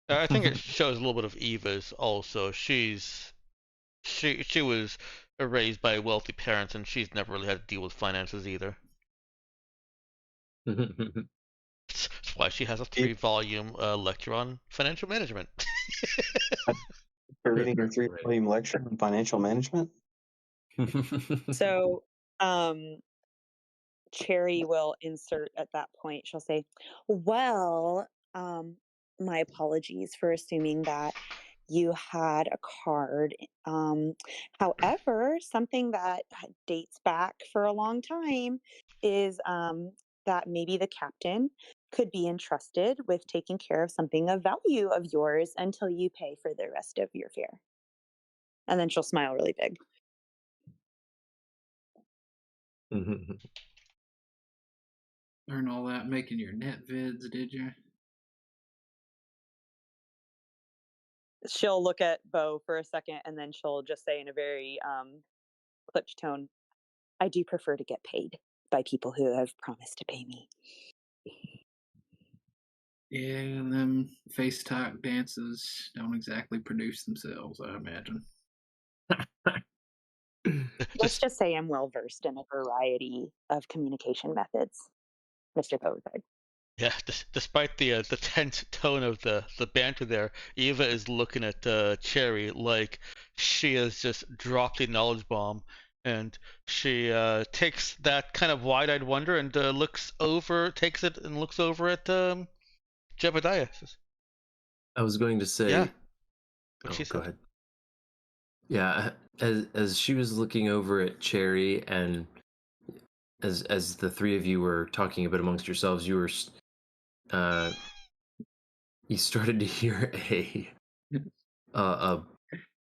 I think it shows a little bit of Eva's also. She was raised by wealthy parents, and she's never really had to deal with finances either. That's why she has a It, 3-volume lecture on financial management. for reading your Right. three-volume lecture on financial management. So, Cherry will insert at that point. She'll say, "Well, my apologies for assuming that you had a card. However, something that dates back for a long time is that maybe the captain could be entrusted with taking care of something of value of yours until you pay for the rest of your fare." And then she'll smile really big. Learn all that making your net vids, did you? She'll look at Bo for a second and then she'll just say in a very clipped tone, "I do prefer to get paid by people who have promised to pay me." Yeah, and them face talk dances don't exactly produce themselves, I imagine. Let's Just just say I'm well versed in a variety of communication methods, Mr. Bozard. Yeah, despite the tense tone of the banter there, Eva is looking at Cherry like she has just dropped a knowledge bomb, and she takes that kind of wide-eyed wonder and takes it and looks over at Jebediah. Says, I was going to "Yeah, say, what oh, she go said." ahead. Yeah, as she was looking over at Cherry, and as the three of you were talking a bit amongst yourselves, uh you started to hear a a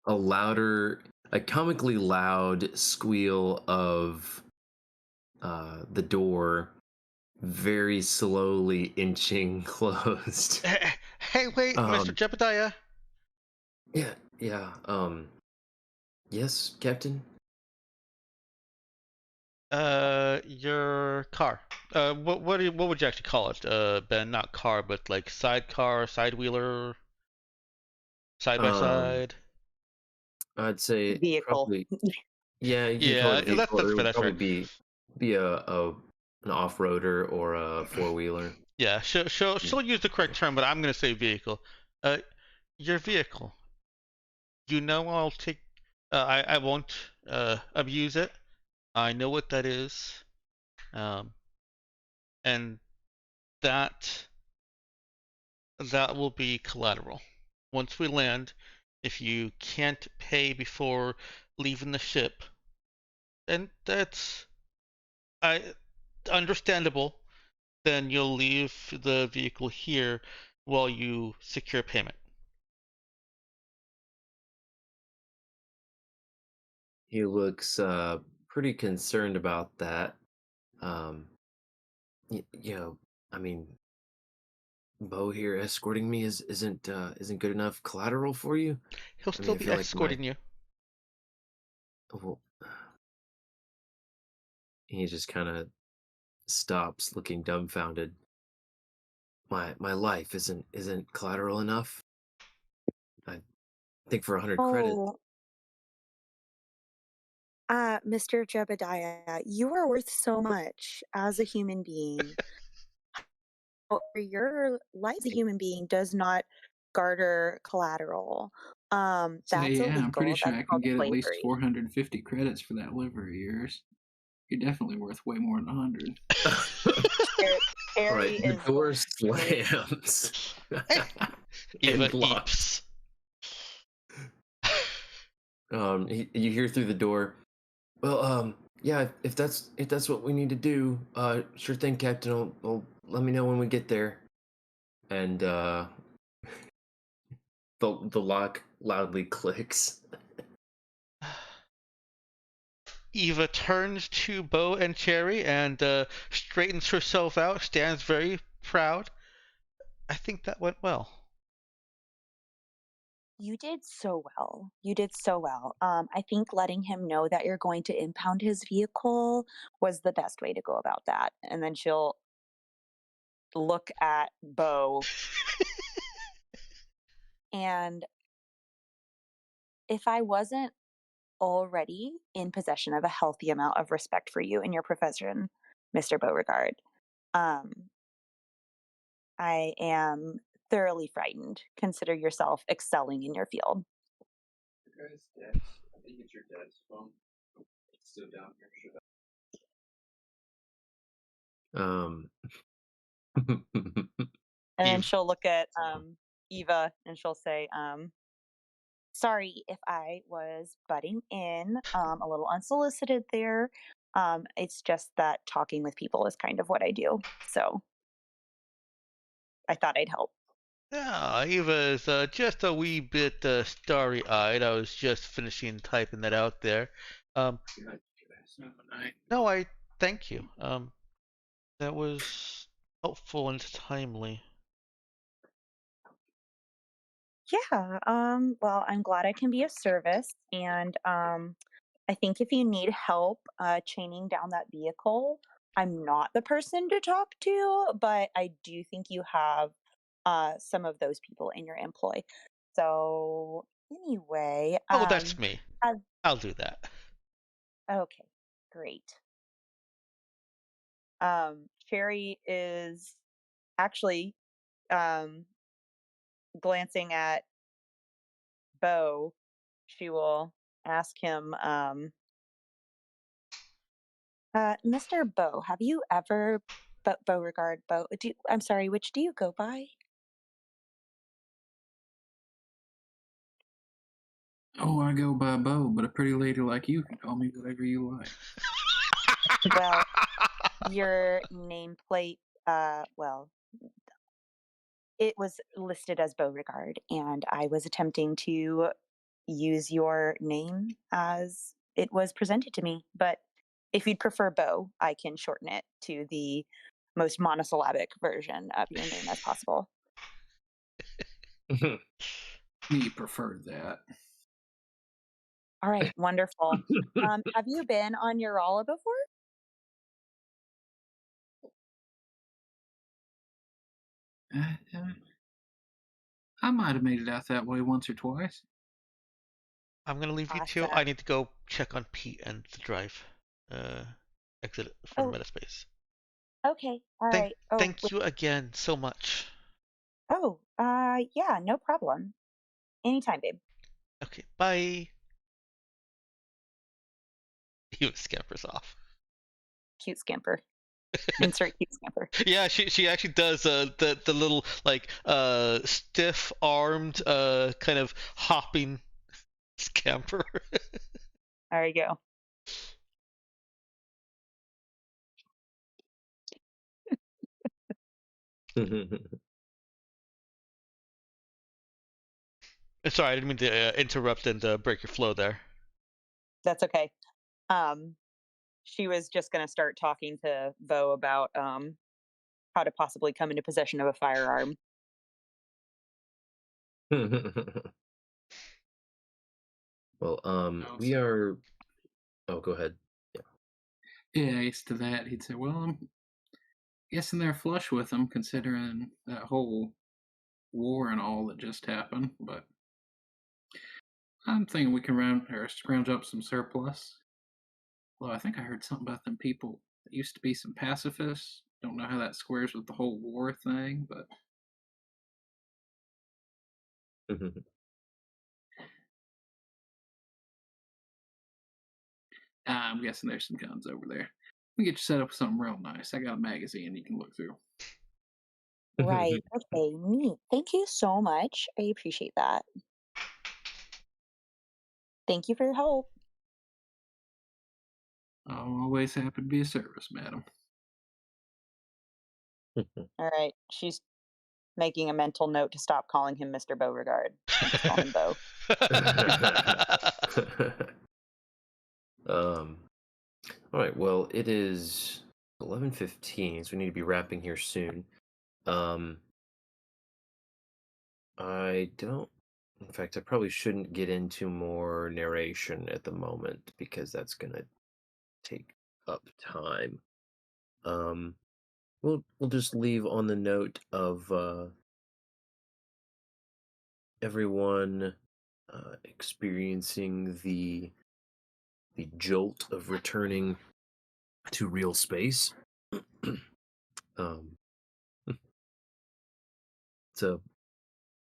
louder, a comically loud squeal of the door very slowly inching closed. Hey, wait, Mr. um Jebediah. yeah, yes, Captain. Your car. What would you actually call it? Ben, not car, but like sidecar, side wheeler, side by um side. I'd say Vehicle. probably, yeah, you can call Yeah, it vehicle, that's or it fair. would That's probably fair. be an off-roader or a four-wheeler. Yeah, she'll use the correct term, but I'm gonna say vehicle. Uh, your vehicle. You know I'll take. I won't abuse it. I know what that is. Um, and that that will be collateral. Once we land, if you can't pay before leaving the ship, and that's I understandable, then you'll leave the vehicle here while you secure payment. He looks pretty concerned about that. Um, you know, I mean, Bo here escorting me isn't good enough collateral for you. He'll I mean, still I be feel like my escorting you. well, he just kind of stops, looking dumbfounded. My life isn't collateral enough. I think for 100 credits. Oh, Mr. Jebediah, you are worth so much as a human being. Your life as a human being does not garner collateral. Say, That's yeah, I'm pretty illegal. sure That's I can called get at least slavery. 450 credits for that liver of yours. You're definitely worth way more than 100. All right, Harry the is door going slams Eva and locks. eeps. You hear through the door. Well, yeah, if that's what we need to do, sure thing, Captain. I'll let me know when we get there. And the lock loudly clicks. Eva turns to Bo and Cherry and straightens herself out, stands very proud. I think that went well. You did so well. You did so well. I think letting him know that you're going to impound his vehicle was the best way to go about that. And then she'll look at Bo, and if I wasn't already in possession of a healthy amount of respect for you and your profession, Mr. Beauregard, um, I am thoroughly frightened. Consider yourself excelling in your field. Guy's dad's. I think it's your dad's phone. It's still down here. Um. And then Eve. she'll look at Eva and she'll say, sorry if I was butting in a little unsolicited there. It's just that talking with people is kind of what I do. So I thought I'd help. Yeah, Eva is just a wee bit starry-eyed. I was just finishing typing that out there. No, I thank you. That was helpful and timely. Yeah. Well, I'm glad I can be of service. And I think if you need help chaining down that vehicle, I'm not the person to talk to, but I do think you have some of those people in your employ. So anyway, Oh, that's me. have, I'll do that. okay, great. Sherry is actually glancing at Bo. She will ask him, Mr. Bo, have you ever, Beauregard, I'm sorry, which do you go by? Oh, I go by Bo, but a pretty lady like you can call me whatever you like. Well, your nameplate, well, it was listed as Beauregard, and I was attempting to use your name as it was presented to me. But if you'd prefer Bo, I can shorten it to the most monosyllabic version of your name as possible. Me prefer that. All right, wonderful. Have you been on Urala before? Uh, I might have made it out that way once or twice. I'm gonna leave you two. I Awesome. need to go check on Pete and the drive. Uh, exit from Oh, Metaspace. okay. All Thank, right. Oh, thank you again so much. yeah, no problem. Anytime, babe. Okay, bye. He scampers off. Cute scamper. Insert cute scamper. Yeah, she actually does the little like stiff armed kind of hopping scamper. There you go. Sorry, I didn't mean to interrupt and break your flow there. That's okay. She was just gonna start talking to Bo about how to possibly come into possession of a firearm. Well, Oh, we so are. Oh, go ahead. yeah, as to that, he'd say, "Well, I'm guessing they're flush with them, considering that whole war and all that just happened. But I'm thinking we can scrounge up some surplus. Well, I think I heard something about them people that used to be some pacifists. Don't know how that squares with the whole war thing, but I'm guessing there's some guns over there. We get you set up with something real nice. I got a magazine you can look through. Right. Okay. Neat. Thank you so much. I appreciate that. Thank you for your help. I'm always happy to be of service, madam. All right. She's making a mental note to stop calling him Mr. Beauregard and just call him Bo. um. All right. Well, it is 11:15, so we need to be wrapping here soon. Um. I don't. In fact, I probably shouldn't get into more narration at the moment because that's gonna take up time. Um. we'll just leave on the note of everyone experiencing the jolt of returning to real space. um, it's a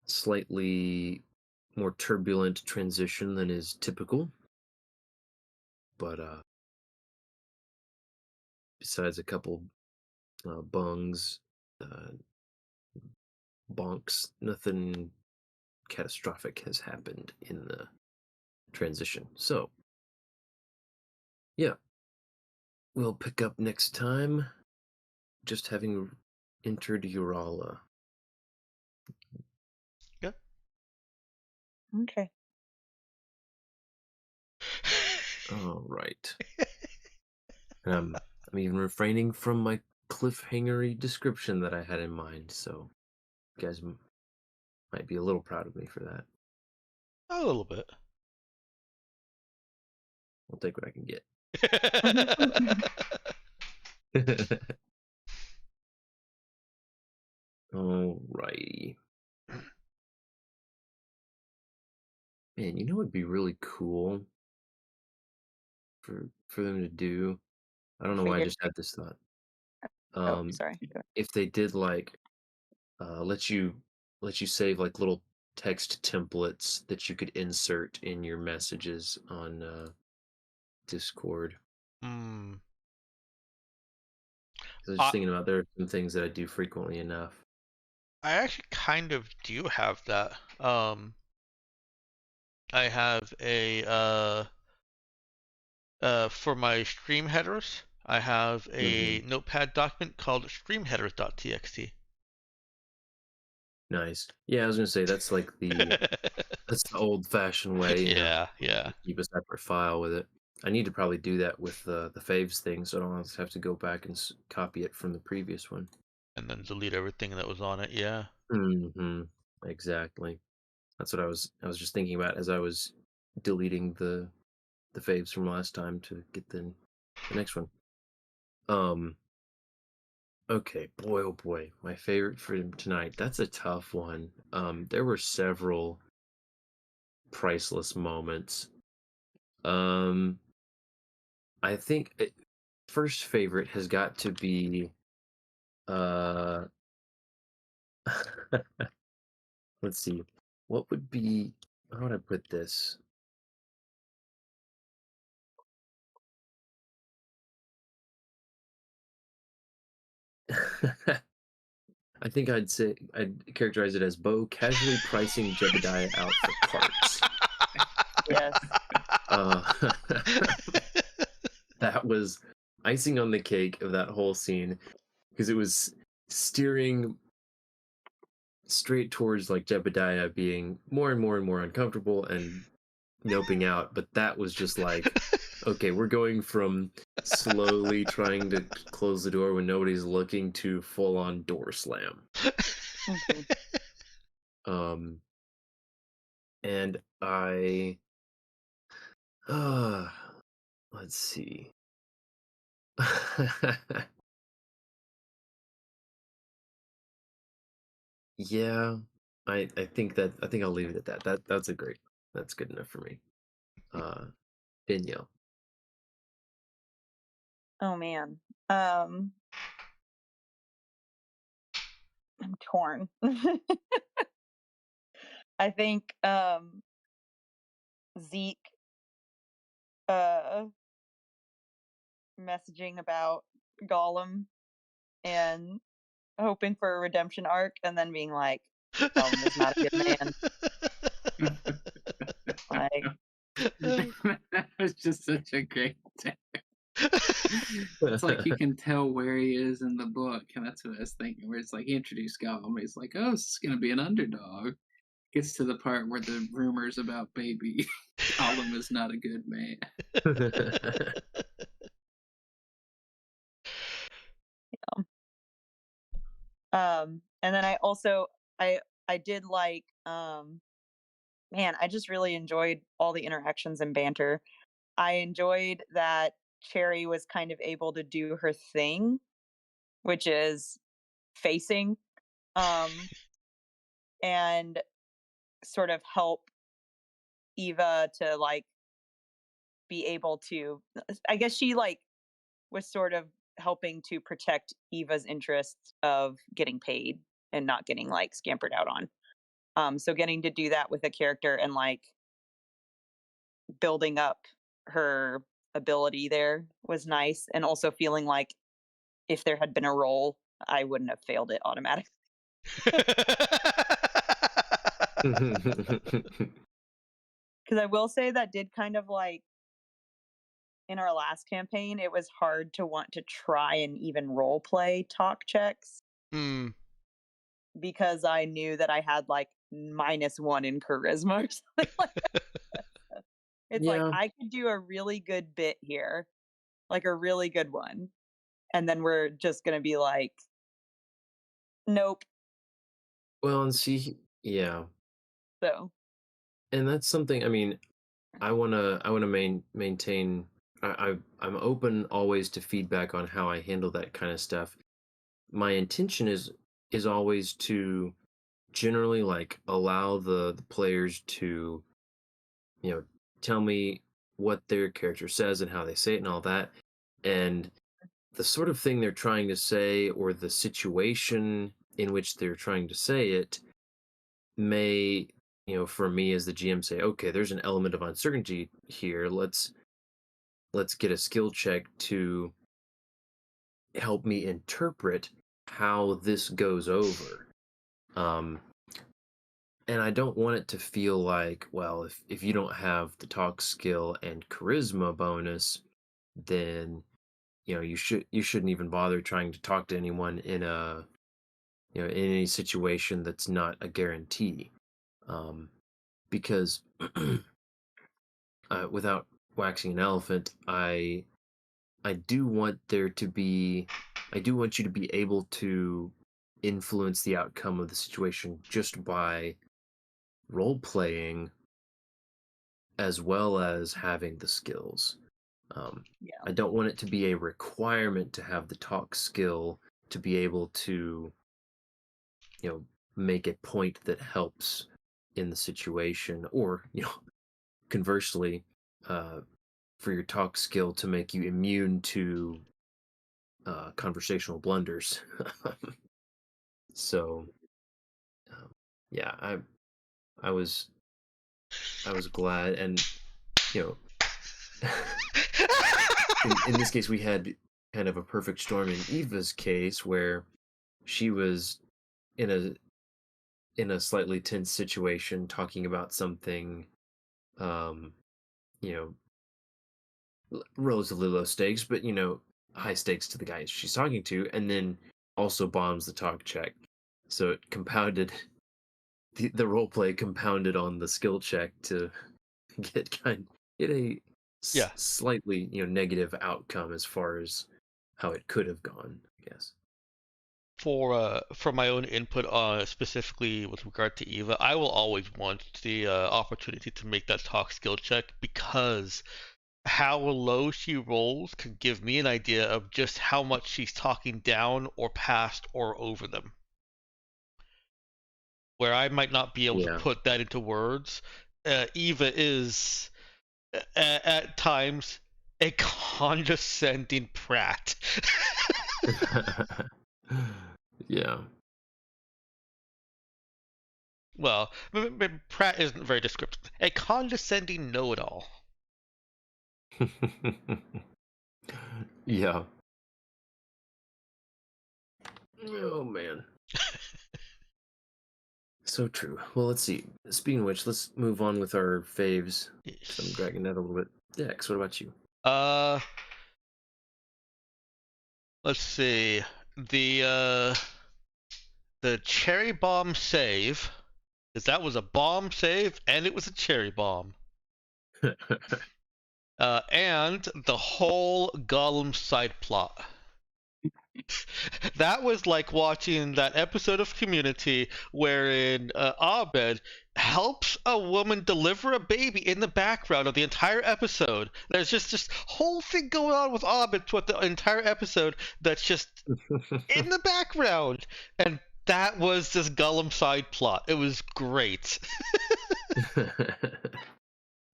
slightly more turbulent transition than is typical, but besides a couple bungs, uh, bonks, nothing catastrophic has happened in the transition. So, yeah, we'll pick up next time, just having entered Urala. Yeah. Okay. All right. And I'm even refraining from my cliffhangery description that I had in mind, so you guys might be a little proud of me for that. A little bit. I'll take what I can get. Alrighty. Man, you know what'd be really cool for them to do? I don't know why I Forget. just had this thought. Oh, Um, sorry. Go if they did like let you save like little text templates that you could insert in your messages on Discord. Hmm. 'Cause I was just I thinking about there are some things that I do frequently enough. I actually kind of do have that. I have a for my stream headers, I have Hmm. a notepad document called streamheaders.txt. Nice. Yeah, I was gonna say that's the old-fashioned way, you know, Yeah, yeah. keep a separate file with it. I need to probably do that with the faves thing, so I don't have to go back and copy it from the previous one. And then delete everything that was on it. Yeah. Hmm. Exactly. That's what I was just thinking about as I was deleting the faves from last time to get the next one. Um. Okay, boy, oh boy, my favorite for tonight. That's a tough one. There were several priceless moments. Um, I think first favorite has got to be uh let's see. What would be how would I put this? I think I'd characterize it as Bo casually pricing Jebediah out for parts. Yes. Uh that was icing on the cake of that whole scene because it was steering straight towards like Jebediah being more and more and more uncomfortable and noping out, but that was just like, okay, we're going from slowly trying to close the door when nobody's looking to full on door slam. Mhm. Um, and I, uh, let's see. Yeah, I think I'll leave it at that. That's good enough for me. Uh, Danielle. Oh man. I'm torn. I think Zeke uh messaging about Gollum and hoping for a redemption arc and then being like, Gollum is not a good man. Like, That was just such a great text. It's like you can tell where he is in the book, and that's what I was thinking. Where it's like he introduced Gollum, he's like, "Oh, this is gonna be an underdog." Gets to the part where the rumors about baby Gollum is not a good man. and then I did like man, I just really enjoyed all the interactions and banter. I enjoyed that Cherry was kind of able to do her thing which is facing, and sort of help Eva to like be able to. I guess she like was sort of helping to protect Eva's interests of getting paid and not getting like scampered out on. So getting to do that with a character and like building up her ability there was nice, and also feeling like if there had been a roll, I wouldn't have failed it automatically. Because I will say that did kind of like in our last campaign, it was hard to want to try and even role play talk checks Hmm. because I knew that I had like -1 in charisma or something like that. It's like Yeah. I could do a really good bit here, like a really good one, and then we're just gonna be like, nope. Well, and see, yeah, So and that's something. I mean, I wanna maintain. I'm open always to feedback on how I handle that kind of stuff. My intention is always to generally like allow the players to you know tell me what their character says and how they say it and all that, and the sort of thing they're trying to say or the situation in which they're trying to say it may, for me as the GM, say, okay, there's an element of uncertainty here. Let's get a skill check to help me interpret how this goes over. Um, and I don't want it to feel like, well, if you don't have the talk skill and charisma bonus, then you shouldn't even bother trying to talk to anyone in any situation that's not a guarantee. Because without waxing an elephant, I do want there to be, I do want you to be able to influence the outcome of the situation just by role playing as well as having the skills. yeah, I don't want it to be a requirement to have the talk skill to be able to, you know, make a point that helps in the situation, or conversely, uh, for your talk skill to make you immune to conversational blunders. So, um, yeah, I was I was glad, and you know, in this case, we had kind of a perfect storm in Eva's case where she was in a slightly tense situation, talking about something, um, you know, relatively low stakes, but high stakes to the guys she's talking to, and then also bombs the talk check. So it compounded the role play compounded on the skill check to get a Yeah. slightly negative outcome as far as how it could have gone, I guess. For my own input, specifically with regard to Eva, I will always want the opportunity to make that talk skill check, because how low she rolls can give me an idea of just how much she's talking down or past or over them. Where I might not be able to Yeah. put that into words, Eva is at times a condescending prat. Yeah. Well, prat isn't very descriptive. A condescending know-it-all. Yeah. Oh man. So true. Well, let's see. Speaking of which, let's move on with our faves. So I'm dragging that a little bit. Dex, what about you? Uh, let's see. The cherry bomb save, because that was a bomb save and it was a cherry bomb. And the whole Gollum side plot. That was like watching that episode of Community wherein Abed helps a woman deliver a baby in the background of the entire episode. There's just this whole thing going on with Abed throughout the entire episode that's just in the background. And that was this Gollum side plot. It was great.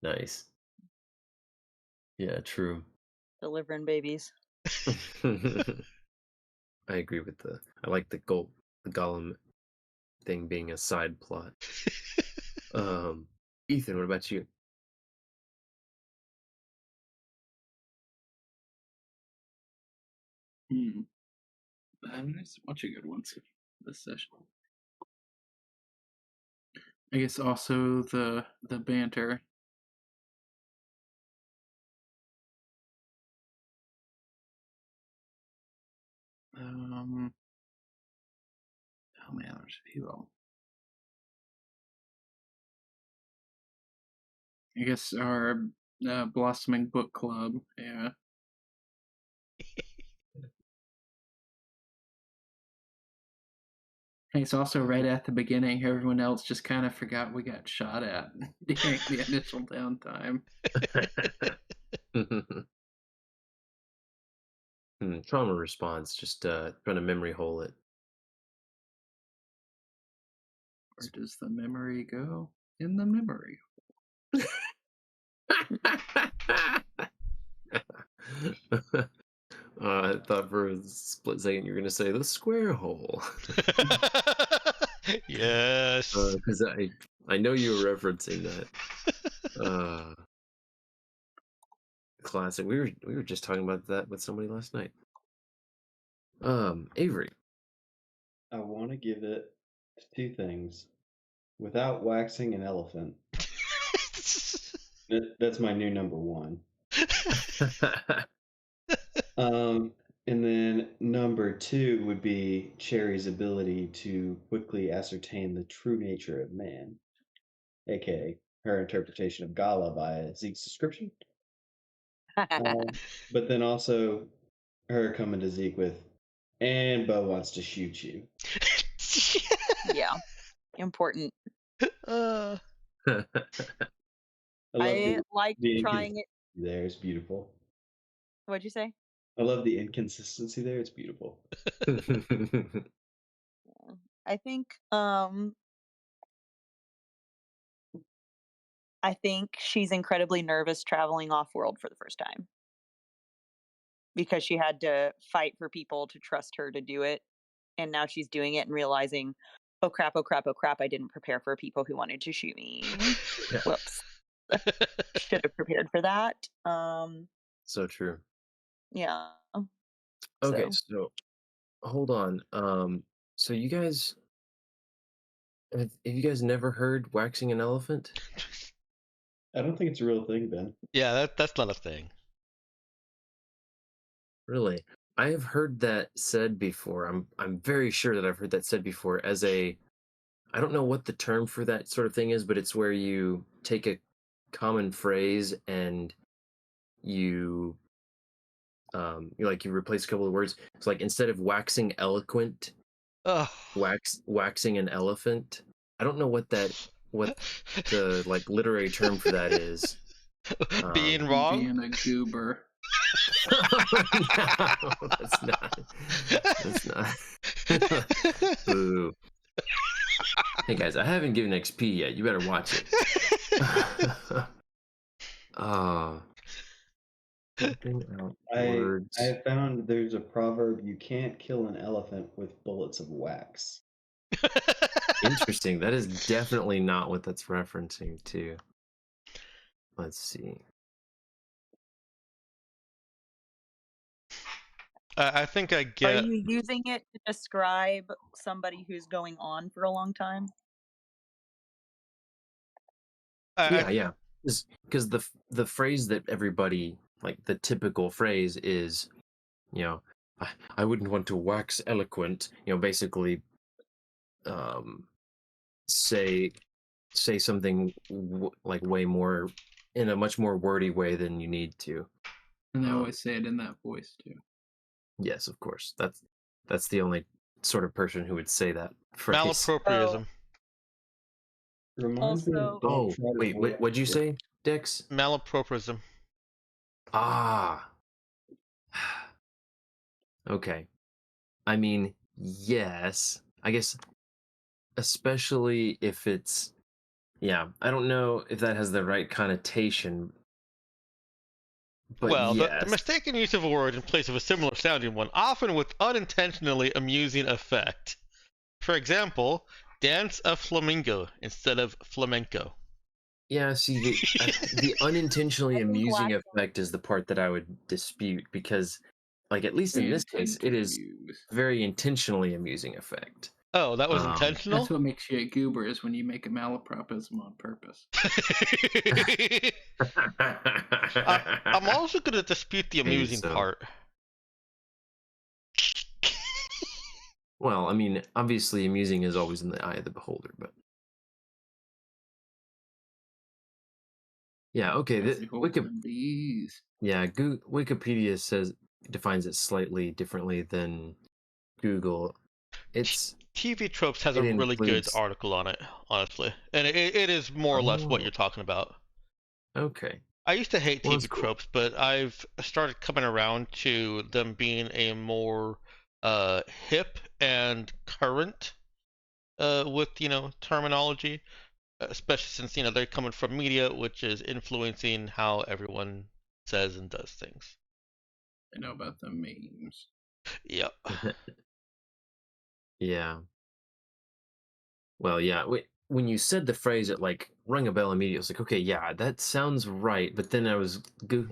Nice. Yeah, true. Delivering babies. I agree with I like the Gollum thing being a side plot. Ethan, what about you? There's a bunch of good ones this session. I guess also the banter. Oh man, there's a few of them. I guess our blossoming book club. Yeah. Hey, it's also right at the beginning. Everyone else just kind of forgot we got shot at during the initial downtime. Trauma response, just trying to memory hole it. Where does the memory go? In the memory. I thought for a split second you were going to say the square hole. Yes. Because I know you were referencing that. Classic. We were just talking about that with somebody last night. Avery. I want to give it two things. Without waxing an elephant. That's my new number one. And then number two would be Cherry's ability to quickly ascertain the true nature of man, aka her interpretation of Gala via Zeke's description. But then also her coming to Zeke with, and Bo wants to shoot you. Yeah. Important. Uh, I like the trying it. There, it's beautiful. What'd you say? I love the inconsistency there. It's beautiful. I think she's incredibly nervous traveling off world for the first time because she had to fight for people to trust her to do it, and now she's doing it and realizing, oh crap, oh crap, oh crap, I didn't prepare for people who wanted to shoot me. Whoops. Should have prepared for that. So true. Yeah. Okay, so hold on. So you guys have you guys never heard waxing an elephant? I don't think it's a real thing, Ben. yeah, that's not a thing. Really? I have heard that said before. I'm very sure that I've heard that said before as a I don't know what the term for that sort of thing is, but it's where you take a common phrase and you you replace a couple of words. It's like instead of waxing eloquent, Oh. waxing an elephant. I don't know what the like literary term for that is. Being wrong? Being a goober. No, that's not. That's not. Boo. Hey guys, I haven't given XP yet. You better watch it. I found there's a proverb: you can't kill an elephant with bullets of wax. Interesting. That is definitely not what that's referencing to. Let's see. I think I get. Are you using it to describe somebody who's going on for a long time? Yeah. Because the phrase that everybody like the typical phrase is, I wouldn't want to wax eloquent. Basically, say something like way more in a much more wordy way than you need to. And they always say it in that voice too. Yes, of course. That's the only sort of person who would say that phrase. Malapropism. Reminds me of Also, don't Oh, try to wait, fool what'd you people. say, Dex? Malapropism. Ah. Okay. I mean, yes. I guess especially if it's yeah, I don't know if that has the right connotation, but Well, the yes. mistaken use of a word in place of a similar sounding one, often with unintentionally amusing effect. For example, dance a flamingo instead of flamenco. Yeah, see the unintentionally I think amusing last effect is the part that I would dispute because like at least in They this case intend it to is amuse. very intentionally amusing effect. Oh, that was Um That's intentional? what makes you a goober is when you make a malapropism on purpose. I'm also going to dispute the Maybe amusing so. part. Well, I mean, obviously amusing is always in the eye of the beholder, but yeah, okay, As the they hold them these. yeah, Wikipedia says defines it slightly differently than Google. It's TV Tropes has a it really good includes article on it, honestly. And it is more or less what oh, you're talking about. okay. I used to hate Well, that's TV cool. tropes, but I've started coming around to them being a more hip and current with terminology, especially since they're coming from media, which is influencing how everyone says and does things. I know about the memes. Yep. Yeah. Well, yeah. When you said the phrase, it like rung a bell immediately. I was like, okay, yeah, that sounds right. But then I was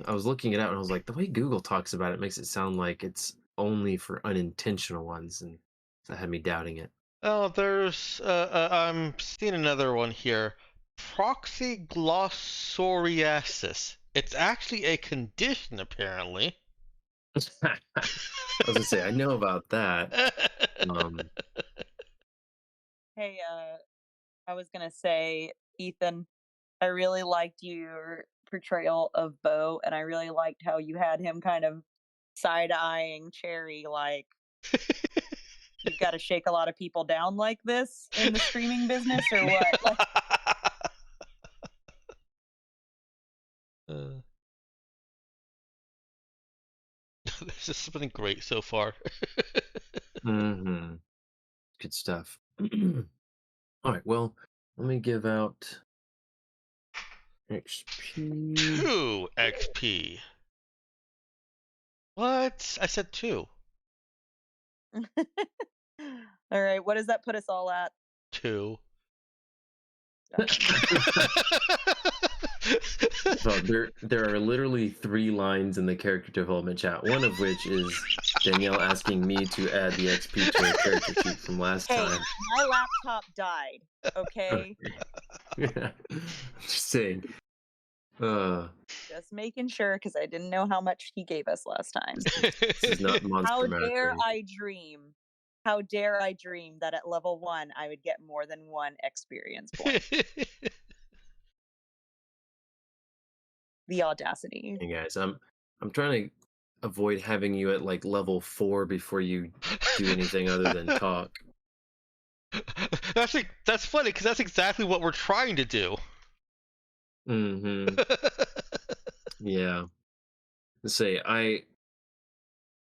looking it out, and I was like, the way Google talks about it makes it sound like it's only for unintentional ones, and that had me doubting it. Oh, there's I'm seeing another one here. Proxyglossoriasis. It's actually a condition, apparently. I was gonna say, I know about that. Um, hey, I was gonna say, Ethan, I really liked your portrayal of Bo, and I really liked how you had him kind of side eyeing Cherry, like you've got to shake a lot of people down like this in the streaming business, or what? Like, Uh, this has been great so far. hmm Good stuff. All right, well, let me give out XP. 2 XP. What? I said 2. all right, what does that put us all at? 2. Well, there are literally 3 lines in the character development chat. One of which is Danielle asking me to add the XP to her character sheet from last Hey, time. my laptop died. Okay, Just saying. just making sure because I didn't know how much he gave us last time. This is not Monster How Mash or dare anything. I dream? How dare I dream that at level 1 I would get more than 1 experience point? The audacity. Hey guys, I'm trying to avoid having you at like level 4 before you do anything other than talk. That's funny because that's exactly what we're trying to do. Mm-hmm. Yeah. Say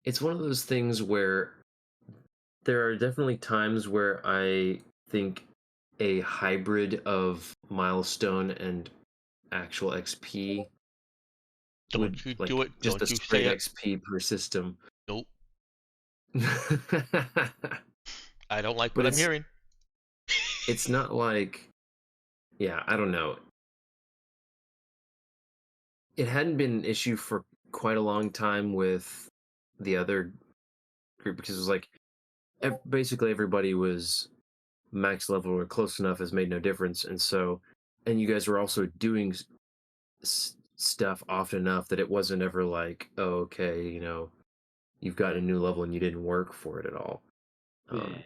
it's one of those things where there are definitely times where I think a hybrid of milestone and actual XP would Don't you like do it. just a Don't you straight say it. XP per system. Nope. But I don't like what I'm hearing. it's not like yeah, I don't know. It hadn't been an issue for quite a long time with the other group because it was like basically everybody was max level or close enough has made no difference, and so and you guys were also doing stuff often enough that it wasn't ever like, oh, okay, you've got a new level and you didn't work for it at all. Man,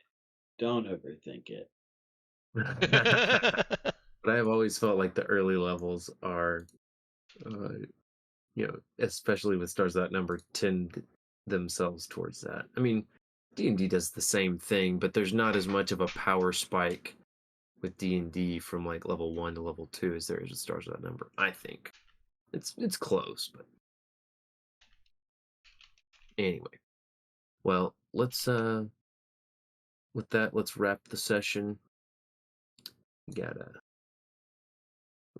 don't overthink it. But I've always felt like the early levels are, especially with stars that number, tend themselves towards that. I mean, D&D does the same thing, but there's not as much of a power spike with D&D from like level 1 to level 2 as there is with Stars Without Number. I think it's close, but anyway. Well, let's with that, let's wrap the session. We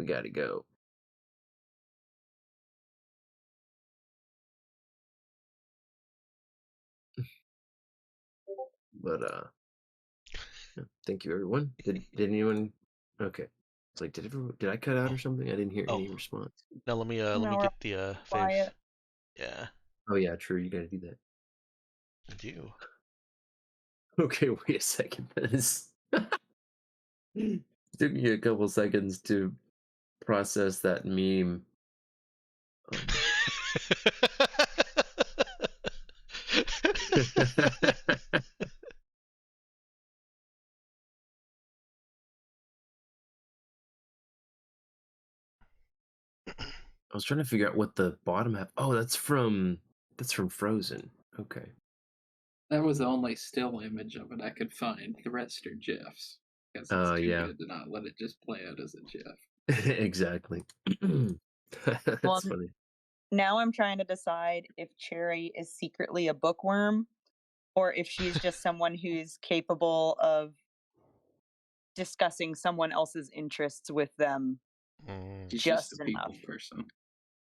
gotta go. But yeah, thank you everyone. Did anyone? Okay. It's like did I cut out or something? I didn't hear Oh, any response. now let me No, we're get the fave. quiet. Yeah, Oh yeah, true. You gotta do that. I do. Okay, wait a second. This took me a couple seconds to process that meme. I was trying to figure out what the bottom half. Oh, that's from Frozen. Okay. That was the only still image of it I could find. The rest are GIFs. Because it's too Yeah. good to not let it just play out as a GIF. Exactly. That's Well, funny. now I'm trying to decide if Cherry is secretly a bookworm or if she's just someone who's capable of discussing someone else's interests with them She's just just a people enough. person.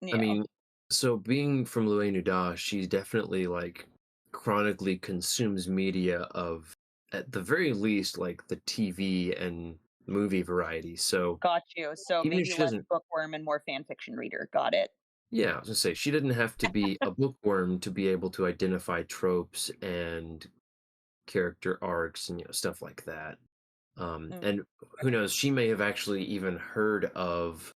Yeah. I mean, so being from Luay Nuda, she definitely like chronically consumes media of, at the very least, like the TV and movie variety. So Got you. So even if maybe she less doesn't, bookworm and more fan fiction reader. Got it. yeah, I was gonna say she didn't have to be a bookworm to be able to identify tropes and character arcs and stuff like that. And who knows, she may have actually even heard of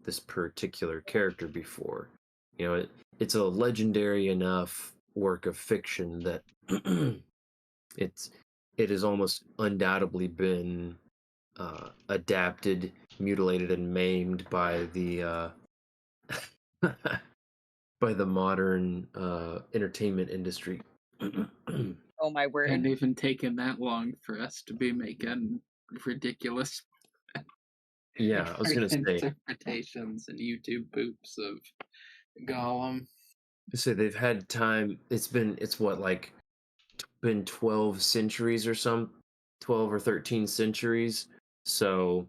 this particular character before. It's a legendary enough work of fiction that it has almost undoubtedly been adapted, mutilated, and maimed by the by the modern entertainment industry. Oh my word. And even taken that long for us to be making ridiculous Yeah, I was gonna say interpretations and YouTube poops of Gollum. they've had time. It's what, like been 12 centuries or 12 or 13 centuries. So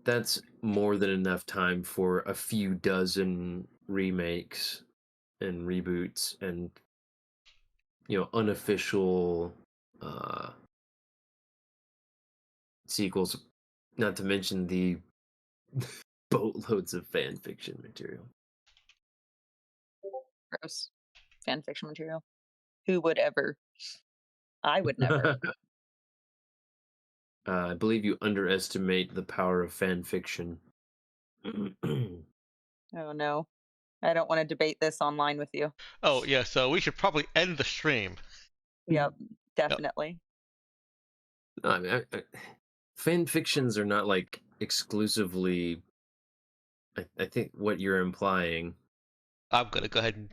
that's more than enough time for a few dozen remakes and reboots and unofficial sequels, not to mention the boatloads of fan fiction material. Gross. Fan fiction material. Who would ever? I would never. I believe you underestimate the power of fan fiction. Oh no. I don't want to debate this online with you. Oh yeah, so we should probably end the stream. Yep, definitely. No, I mean, fan fictions are not like exclusively. I think what you're implying. I'm gonna go ahead and